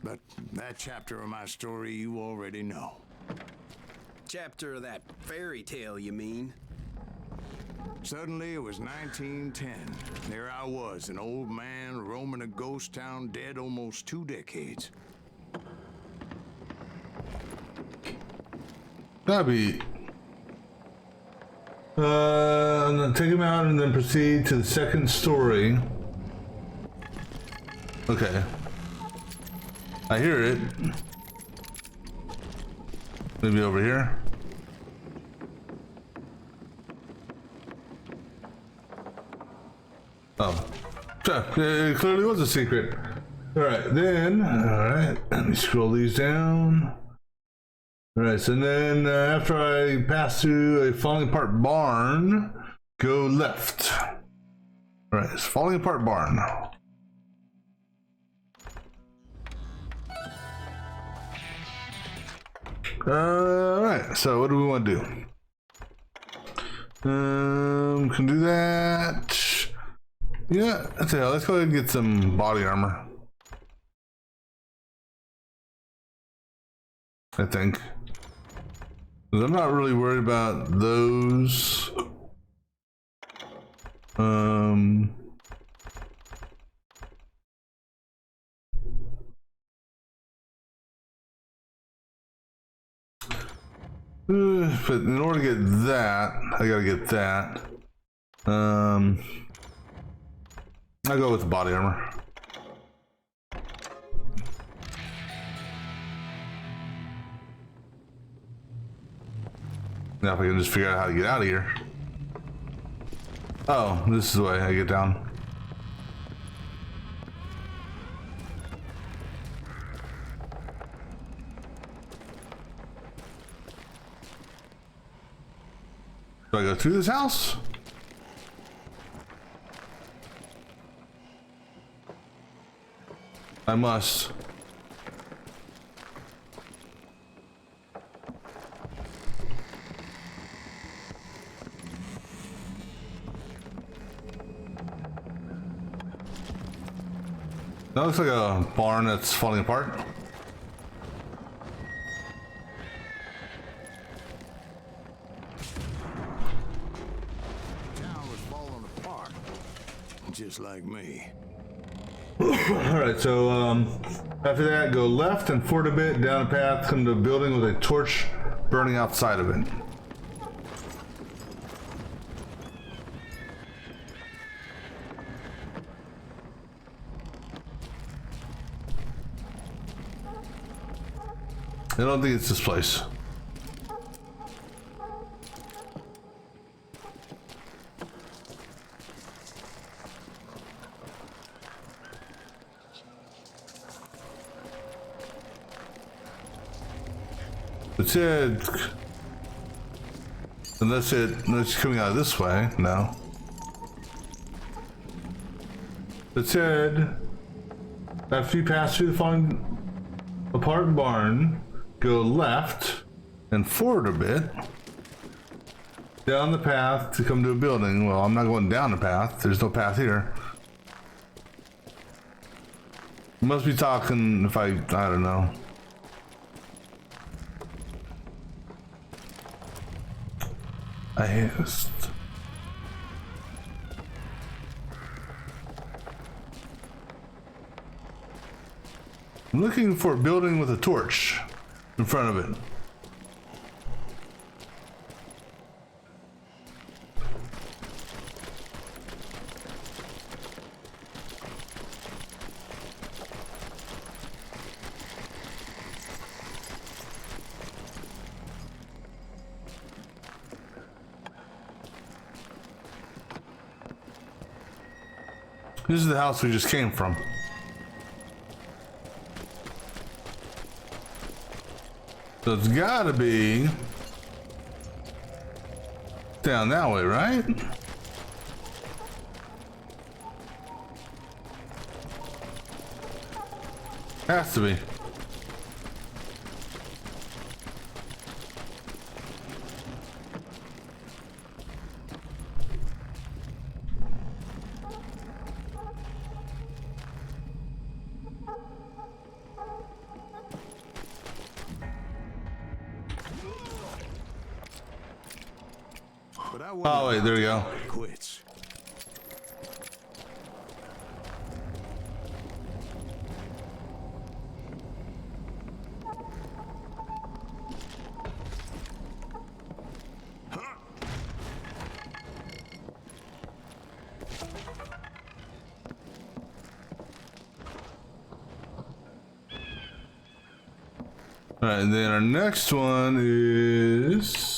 But that chapter of my story you already know. Chapter of that fairy tale, you mean? Suddenly it was 1910. There I was, an old man roaming a ghost town dead almost 2 decades. That'd be. Take him out and then proceed to the second story. Okay. I hear it. Maybe over here. Oh. It clearly was a secret. Alright, then. Alright. Let me scroll these down. Alright, so then after I pass through a falling apart barn, go left. Alright, it's falling apart barn. Alright, so what do we want to do? Can do that. Yeah, that's it. Let's go ahead and get some body armor. I think. 'Cause I'm not really worried about those. But in order to get that, I gotta get that. I'll go with the body armor. Now if I can just figure out how to get out of here. Oh, this is the way I get down. Do I go through this house? I must. That looks like a barn that's falling apart. Town was falling apart, just like me. Alright, so after that, go left and forward a bit, down a path, come to a building with a torch burning outside of it. I don't think it's this place. It said, unless it's coming out this way, no. It said, after you pass through the falling apart barn, go left and forward a bit, down the path to come to a building. Well, I'm not going down the path. There's no path here. You must be talking if I don't know. I hissed. I'm looking for a building with a torch in front of it. This is the house we just came from. So it's gotta be down that way, right? Has to be. Oh wait, there we go. Quits. All right, and then our next one is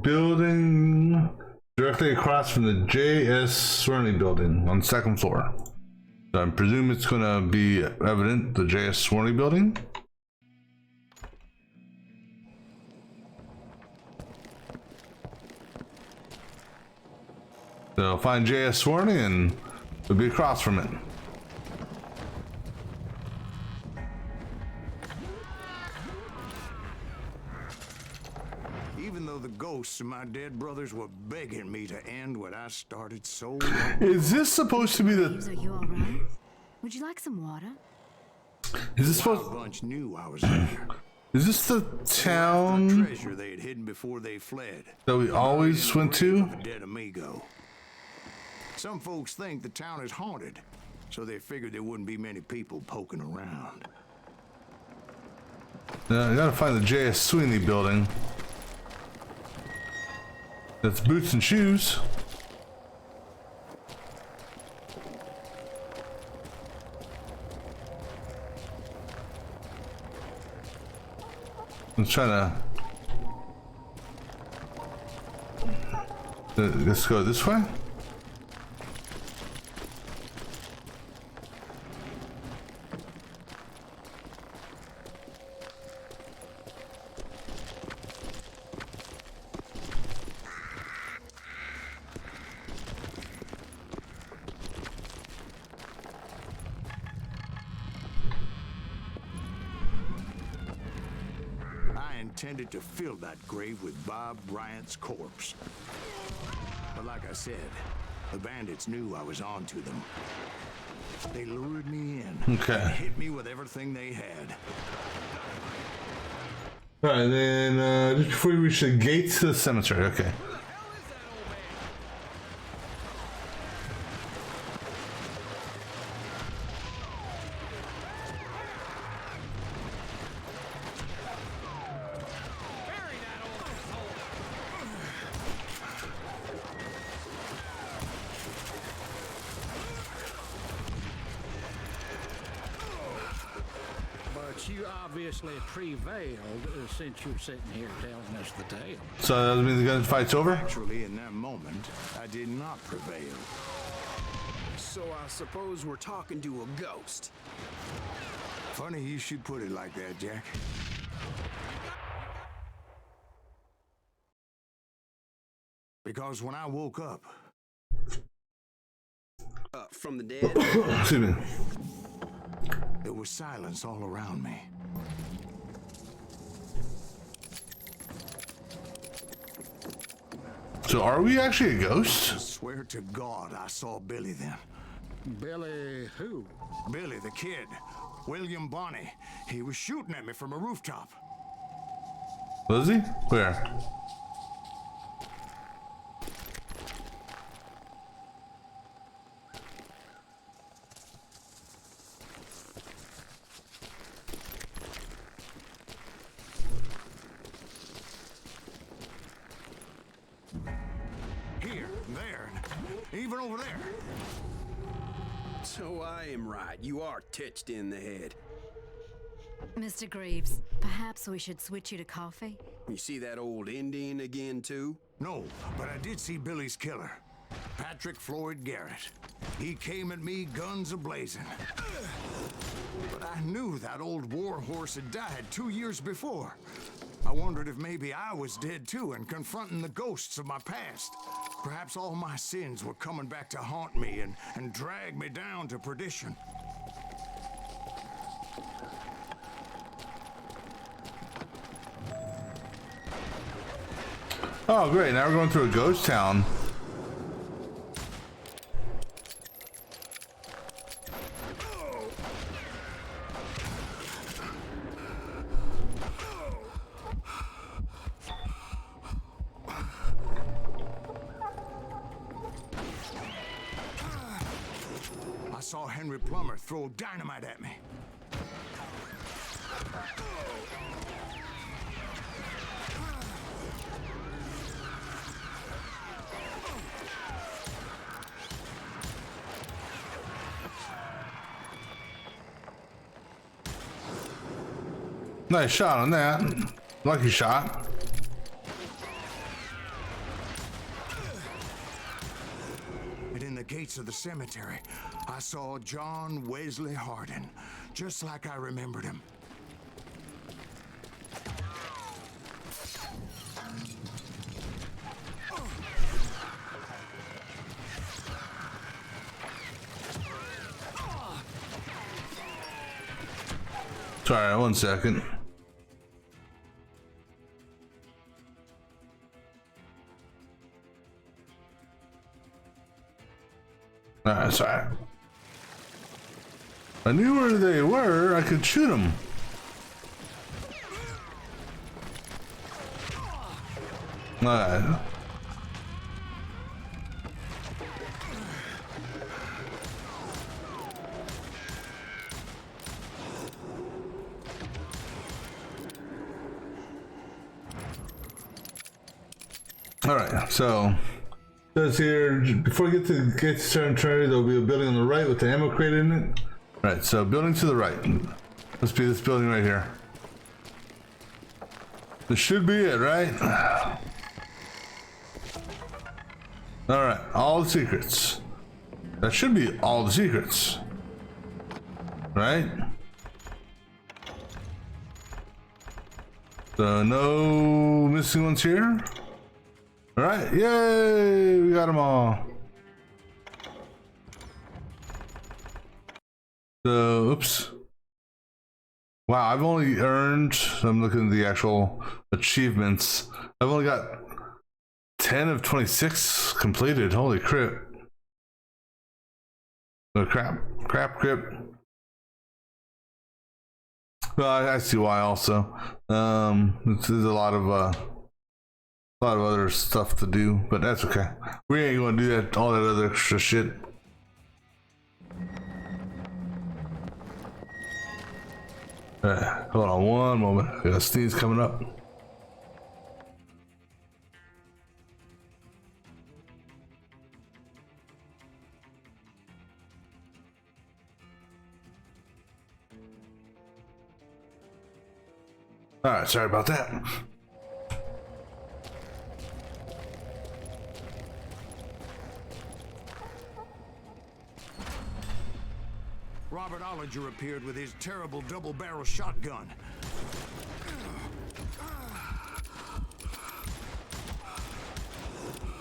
building directly across from the J.S. Swearney building on second floor. So I presume it's going to be evident, the J.S. Swearney building. So find J.S. Swearney and it'll be across from it. even though the ghosts of my dead brothers were begging me to end what I started so long. Is this supposed to be Reeves, the? are you all right? Would you like some water? Is this Wild supposed? Bunch knew I was there. Is this the The town treasure they had hidden before they fled. that we always went to? The dead amigo. Some folks think the town is haunted, so they figured there wouldn't be many people poking around. I gotta find the J.S. Sweeney building. That's boots and shoes. I'm trying to. Let's go this way. I intended to fill that grave with Bob Bryant's corpse. But like I said, the bandits knew I was on to them. They lured me in. Okay. And hit me with everything they had. All right, then just before you reach the gates to the cemetery. Okay. But you obviously prevailed since you're sitting here telling us the tale. So that doesn't mean the gunfight's over? Actually, in that moment, I did not prevail. So I suppose we're talking to a ghost. Funny you should put it like that, Jack. Because when I woke up, From the dead? Excuse me. there was silence all around me. So are we actually a ghost? I swear to God, I saw Billy then. Billy who? Billy, the kid. William Bonney. He was shooting at me from a rooftop. Was he? Where? Here, there, and even over there. So I am right. You are titched in the head. Mr. Greaves, perhaps we should switch you to coffee? You see that old Indian again, too? No, but I did see Billy's killer, Patrick Floyd Garrett. He came at me guns a-blazing. But I knew that old war horse had died 2 years before. I wondered if maybe I was dead too and confronting the ghosts of my past. Perhaps all my sins were coming back to haunt me and drag me down to perdition. Oh, great. Now we're going through a ghost town. I saw Henry Plummer throw dynamite at me. Nice shot on that. Lucky shot. And in the gates of the cemetery, I saw John Wesley Hardin, just like I remembered him. Sorry, 1 second. Sorry. I knew where they were. I could shoot them. Alright. Alright, so it says here, before we get to certain trailer, there'll be a building on the right with the ammo crate in it. Alright, so building to the right. Must be this building right here. This should be it, right? Alright, all the secrets. That should be all the secrets. Right? So no missing ones here. Alright, yay! We got them all. So, oops. Wow, I've only earned, I'm looking at the actual achievements. I've only got 10 of 26 completed. Holy crap. Oh, crap. Well, I see why also. There's a lot of other stuff to do, but that's okay. We ain't gonna do that, all that other extra shit. Hold on one moment. I got a sneeze coming up. Alright, sorry about that. Robert Ollinger appeared with his terrible double-barrel shotgun.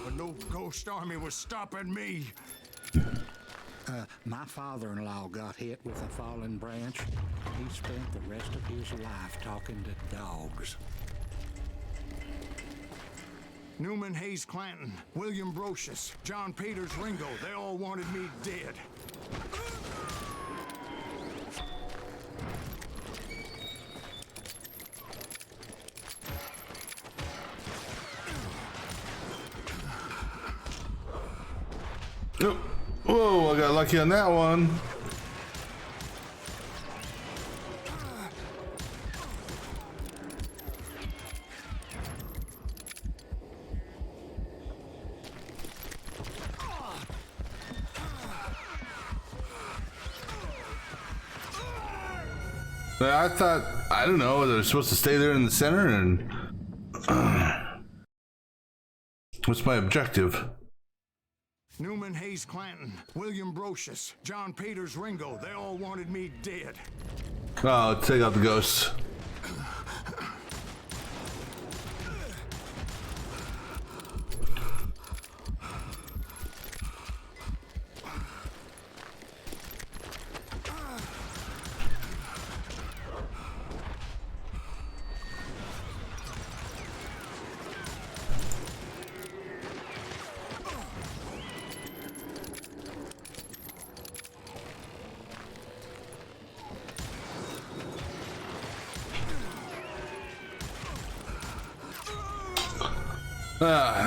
But no ghost army was stopping me. My father-in-law got hit with a fallen branch. He spent the rest of his life talking to dogs. Newman Hayes Clanton, William Brocious, John Peters Ringo, they all wanted me dead. Whoa, I got lucky on that one. I thought, I don't know, they're supposed to stay there in the center, and what's my objective? Newman Hayes Clanton, William Brocious, John Peters Ringo, they all wanted me dead. Oh, take out the ghosts.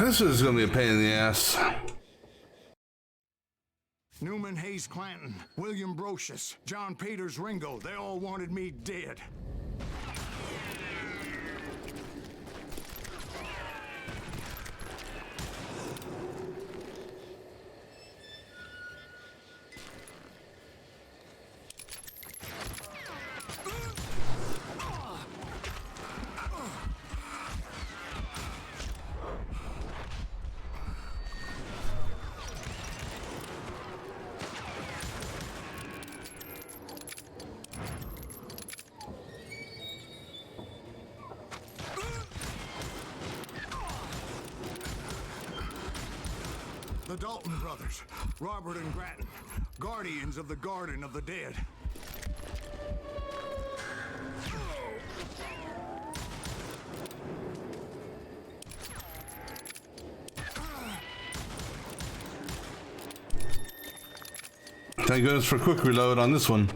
This is gonna be a pain in the ass. Newman Hayes Clanton, William Brocious, John Peters Ringo, they all wanted me dead. The Dalton brothers, Robert and Grattan, guardians of the Garden of the Dead. Thank goodness for quick reload on this one.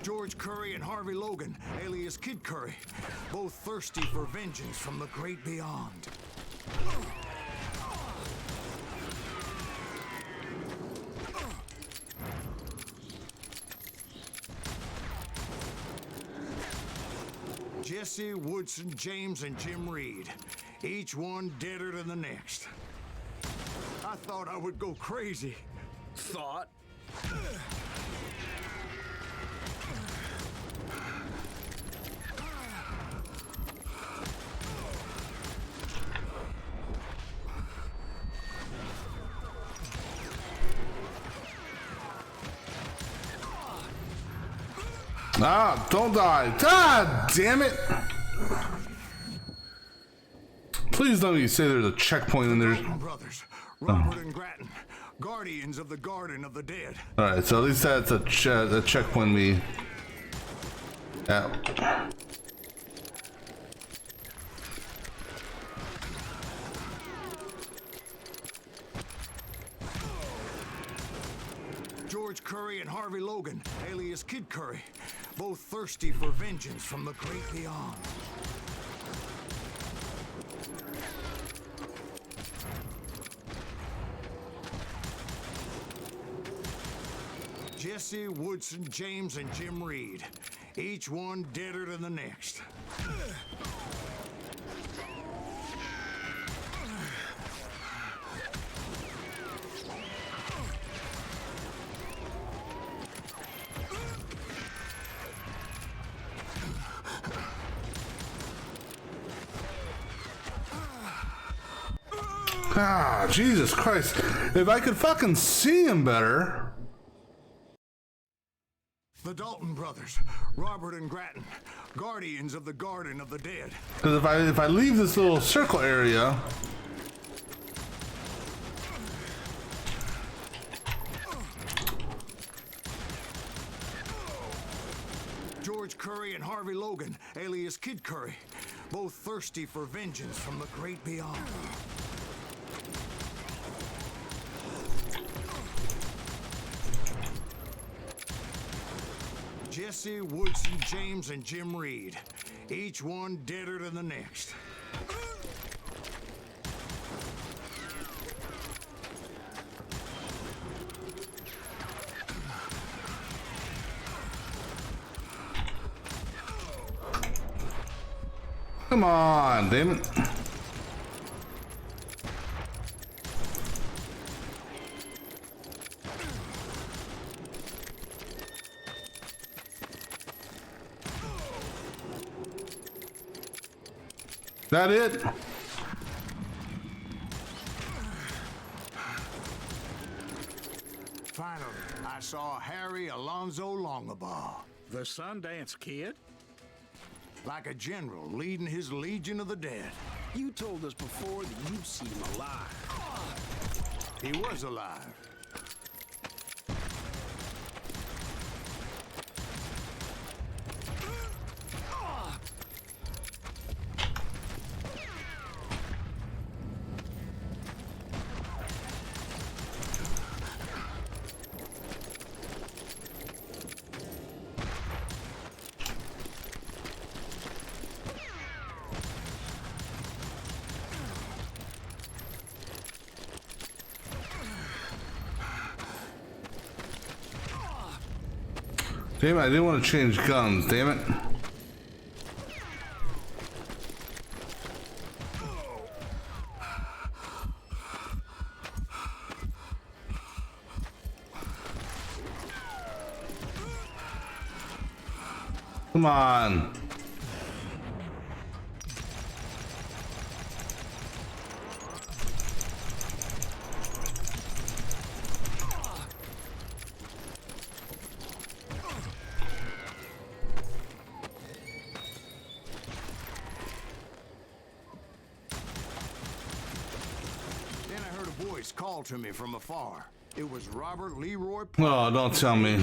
George Curry and Harvey Logan, alias Kid Curry, both thirsty for vengeance from the great beyond. Jesse, Woodson, James, and Jim Reed, each one deader than the next. I thought I would go crazy. Thought? Ah, don't die. God damn it. Please don't you say there's a checkpoint in there. Brothers, Robert and Grattan, guardians of the Garden of the Dead. Alright, so at least that's a checkpoint me. Yeah. George Curry and Harvey Logan, alias Kid Curry, both thirsty for vengeance from the great beyond. Jesse, Woodson, James, and Jim Reed, each one deader than the next. Ah, Jesus Christ. If I could fucking see him better. The Dalton brothers, Robert and Grattan, guardians of the Garden of the Dead. Because if I leave this little circle area. George Curry and Harvey Logan, alias Kid Curry, both thirsty for vengeance from the great beyond. Jesse, Woodson, James, and Jim Reed, each one deader than the next. Come on, damn it. That it? Finally, I saw Harry Alonzo Longabaugh. The Sundance Kid? Like a general leading his Legion of the Dead. You told us before that you'd seen him alive. He was alive. Damn it, I didn't want to change guns, damn it. Come on. Called to me from afar. It was Robert Leroy. Oh, don't tell me.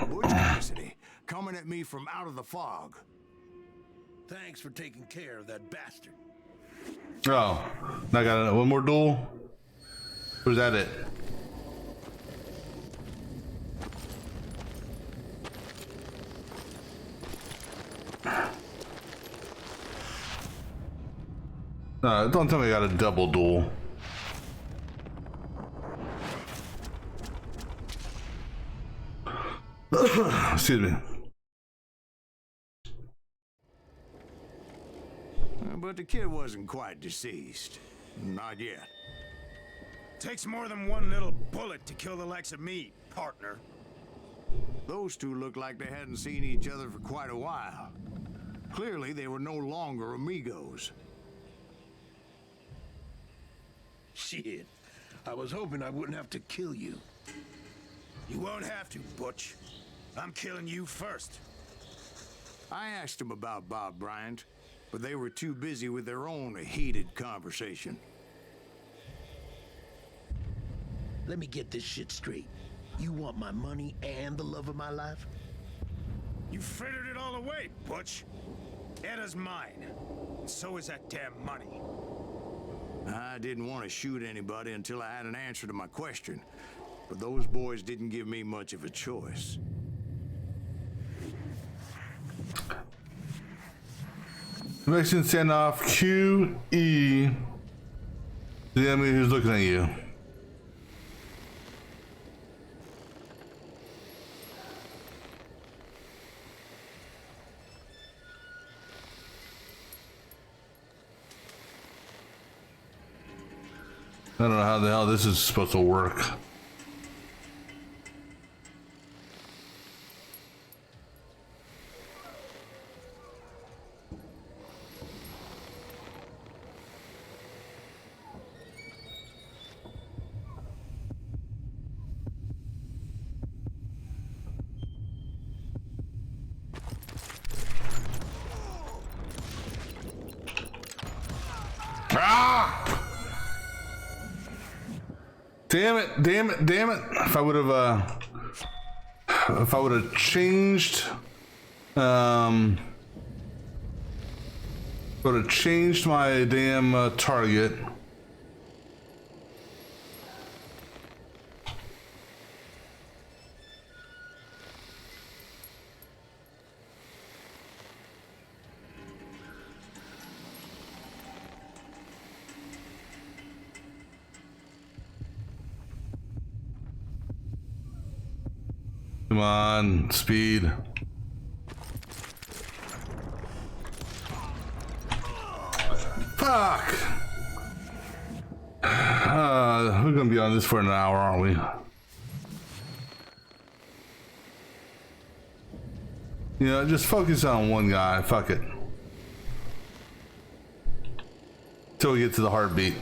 Butch Cassidy coming at me from out of the fog. Thanks for taking care of that bastard. Oh, I got one more duel. Or is that it? No, don't tell me I got a double duel. Excuse me. But the kid wasn't quite deceased. Not yet. Takes more than one little bullet to kill the likes of me, partner. Those two looked like they hadn't seen each other for quite a while. Clearly, they were no longer amigos. Shit. I was hoping I wouldn't have to kill you. You won't have to, Butch. I'm killing you first. I asked them about Bob Bryant, but they were too busy with their own heated conversation. Let me get this shit straight. You want my money and the love of my life? You frittered it all away, Butch. Eda's mine. And so is that damn money. I didn't want to shoot anybody until I had an answer to my question, but those boys didn't give me much of a choice. Mexican standoff QE. The enemy who's looking at you. I don't know how the hell this is supposed to work. Ah! Damn it, damn it, damn it. If I would have changed, would have changed my damn target. Come on, speed. Fuck! We're gonna be on this for an hour, aren't we? You know, just focus on one guy. Fuck it. Till we get to the heartbeat.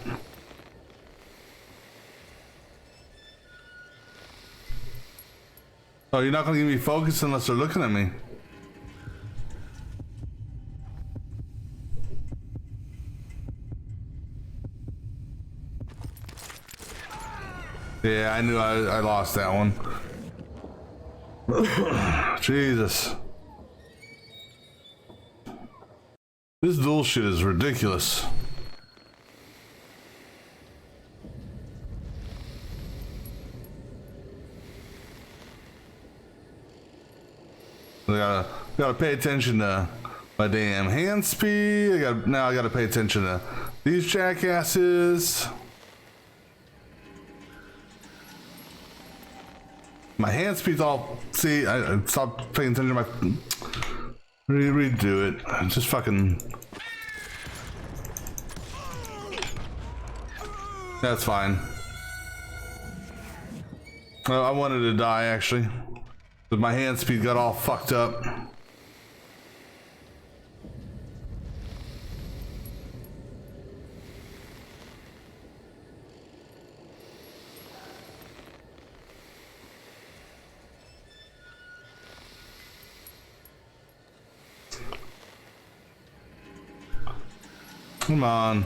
Oh, you're not gonna give me focus unless they're looking at me. Yeah, I knew I lost that one. Jesus. This duel shit is ridiculous. I gotta pay attention to my damn hand speed. Now I gotta pay attention to these jackasses. My hand speed's all. See, I stopped paying attention to my. Redo it. Just fucking. That's fine. I wanted to die actually. But my hand speed got all fucked up. Come on.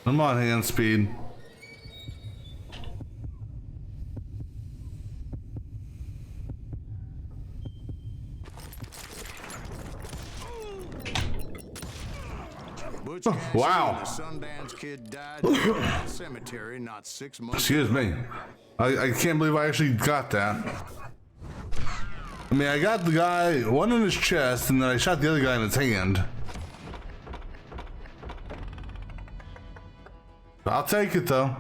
Come on, hand speed. Butch Cassidy Wow. and the Sundance Kid died in the cemetery not 6 months Excuse me. I can't believe I actually got that. I mean, I got the guy, one in his chest, and then I shot the other guy in his hand. I'll take it, though.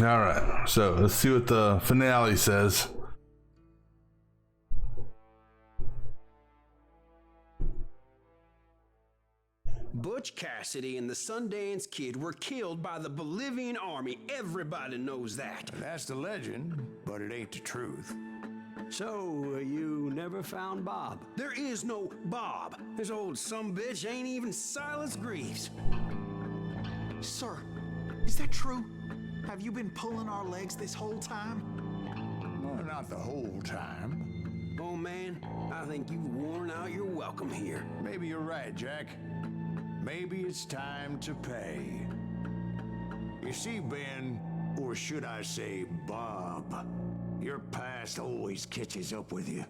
Alright, so let's see what the finale says. Butch Cassidy and the Sundance Kid were killed by the Bolivian army. Everybody knows that. That's the legend, but it ain't the truth. So, you never found Bob? There is no Bob. This old sumbitch ain't even Silas Greaves. Sir, is that true? Have you been pulling our legs this whole time? Well, not the whole time. Oh, man, I think you've worn out your welcome here. Maybe you're right, Jack. Maybe it's time to pay. You see, Ben, or should I say Bob, your past always catches up with you.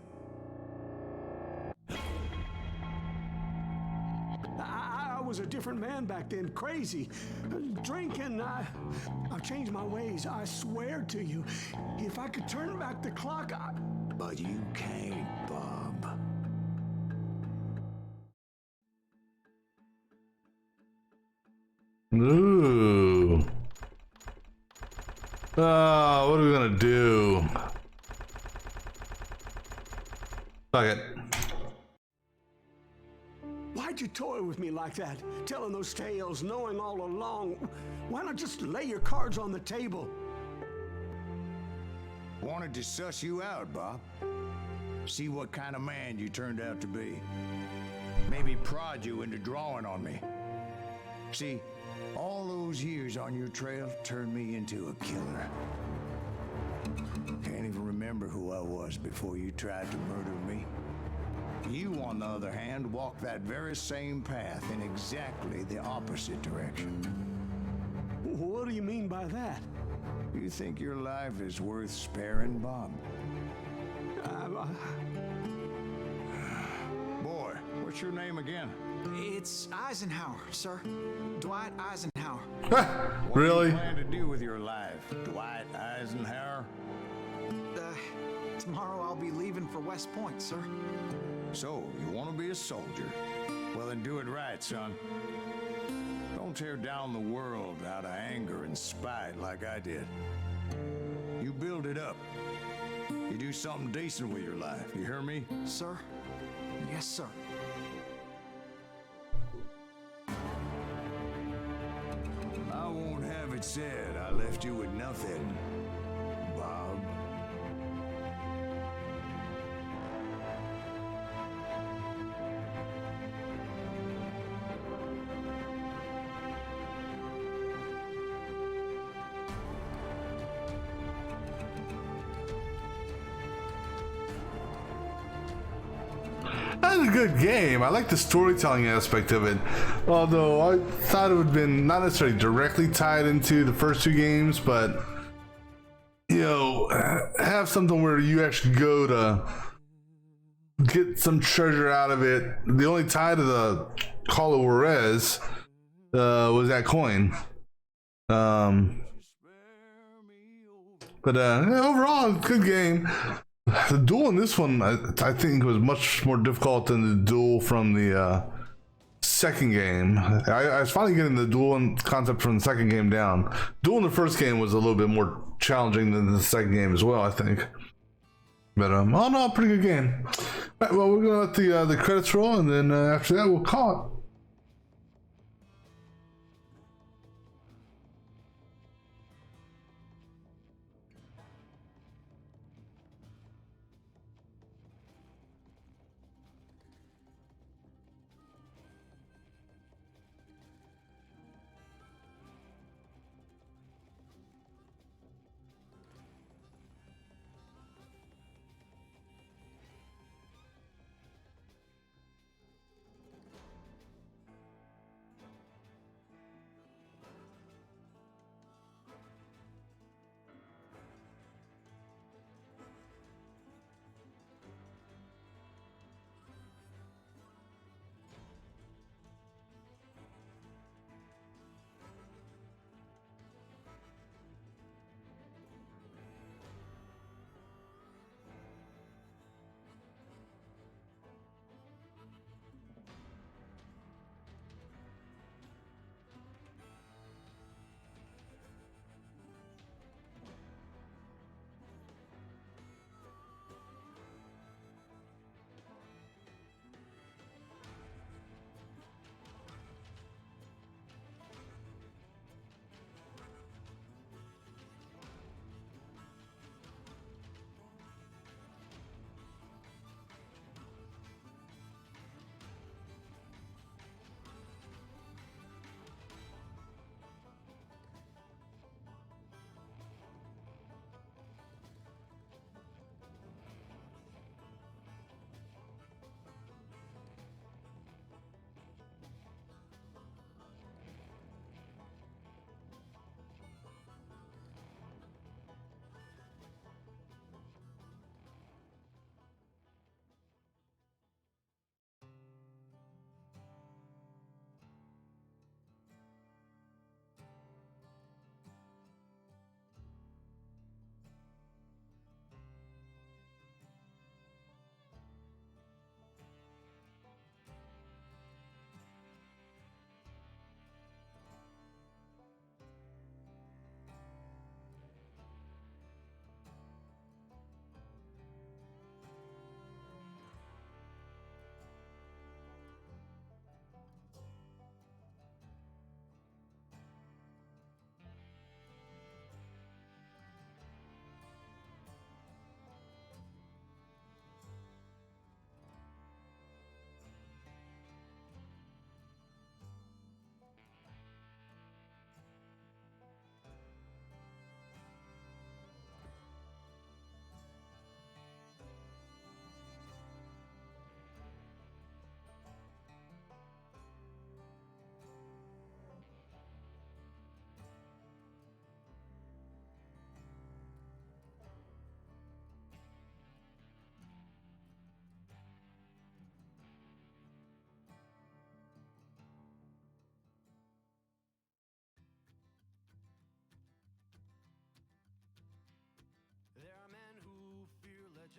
I was a different man back then, crazy. Drinking, I've changed my ways, I swear to you. If I could turn back the clock, But you can't, Bob. Ooh. Oh, what are we gonna do? Fuck it. Why'd you toy with me like that? Telling those tales, knowing all along. Why not just lay your cards on the table? Wanted to suss you out, Bob. See what kind of man you turned out to be. Maybe prod you into drawing on me. See, all those years on your trail turned me into a killer. Can't even remember who I was before you tried to murder me. You, on the other hand, walked that very same path in exactly the opposite direction. What do you mean by that? You think your life is worth sparing, Bob? Boy, what's your name again? It's Eisenhower, sir. Dwight Eisenhower. Really? What do you plan to do with your life, Dwight Eisenhower? Tomorrow I'll be leaving for West Point, sir. So, you want to be a soldier? Well, then do it right, son. Don't tear down the world out of anger and spite like I did. You build it up. You do something decent with your life, you hear me? Sir? Yes, sir. I won't have it said I left you with nothing, Bob. That was a good game. I like the storytelling aspect of it. Although I thought it would have been not necessarily directly tied into the first two games, but you know, have something where you actually go to get some treasure out of it. The only tie to the Call of Juarez was that coin. But overall, good game. The duel in this one, I think, was much more difficult than the duel from the second game. I was finally getting the duel concept from the second game down. Duel in the first game was a little bit more challenging than the second game as well, I think. But all in all, pretty good game. All right, well, we're gonna let the credits roll, and then after that, we'll call it.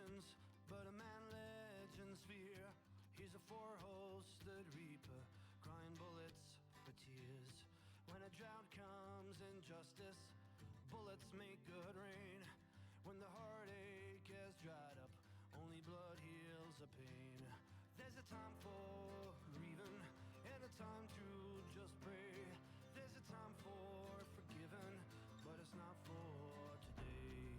legends, but a man legends fear. He's a four-hosted reaper, crying bullets for tears. When a drought comes in justice, bullets make good rain. When the heartache has dried up, only blood heals the pain. There's a time for grieving and a time to just pray. There's a time for forgiving, but it's not for today.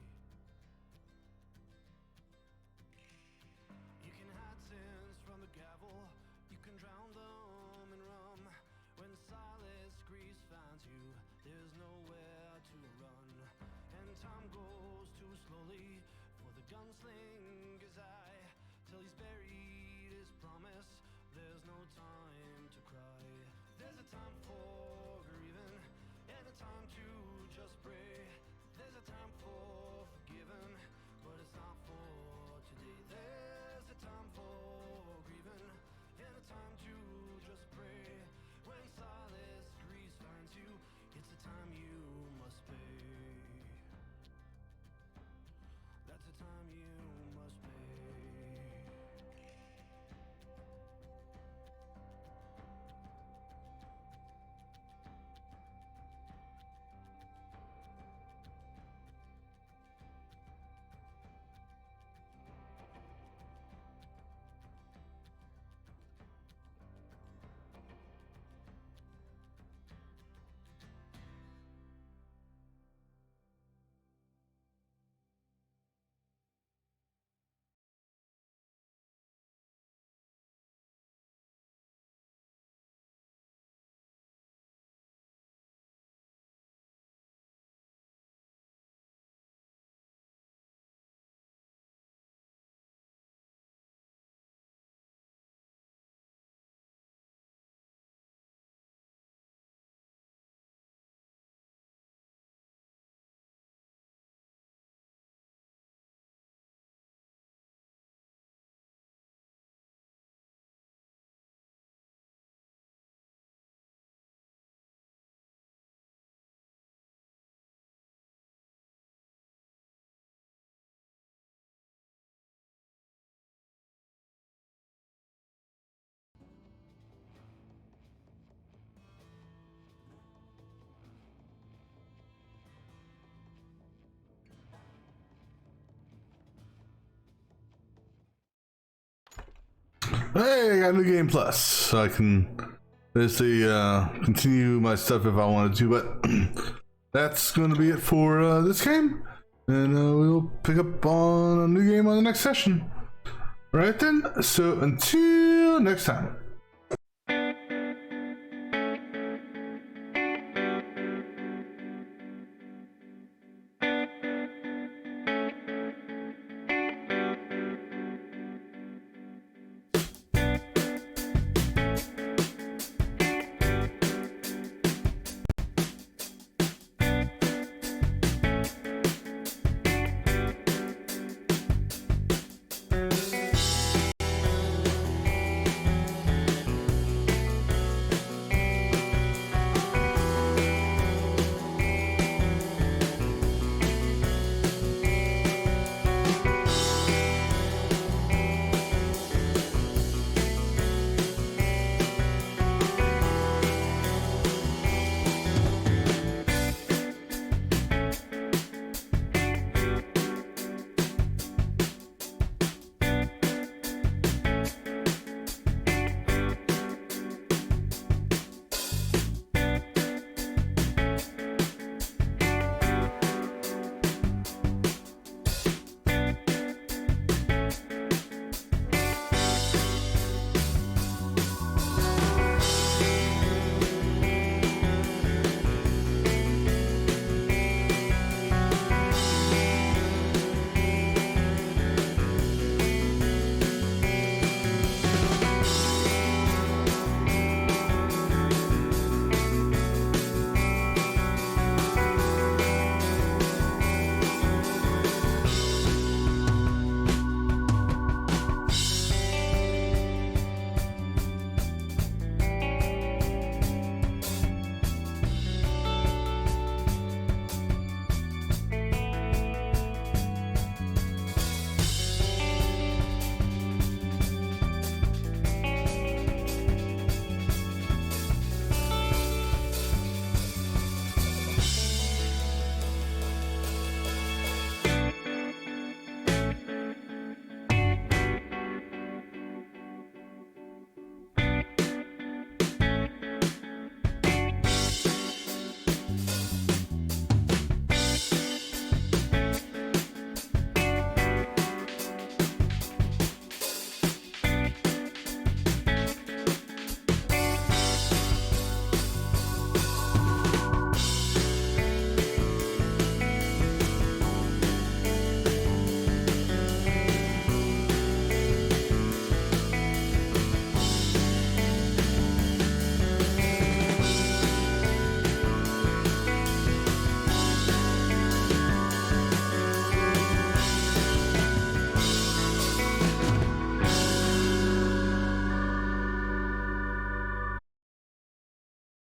You can hide sins from the gavel, you can drown them in rum. When silence grease finds you, there's nowhere to run. And time goes too slowly for the gunslinger's eye. Till he's buried his promise, there's no time to cry. There's a time for grieving and a time to just pray. There's a time for forgiving, but it's not for today. There's a time for grieving and a time to just pray. When silence grease finds you, it's a time you must pay. That's a time you must pay. Hey, I got New Game Plus, so I can basically continue my stuff if I wanted to, but that's going to be it for this game, and we'll pick up on a new game on the next session. Alright then, so until next time.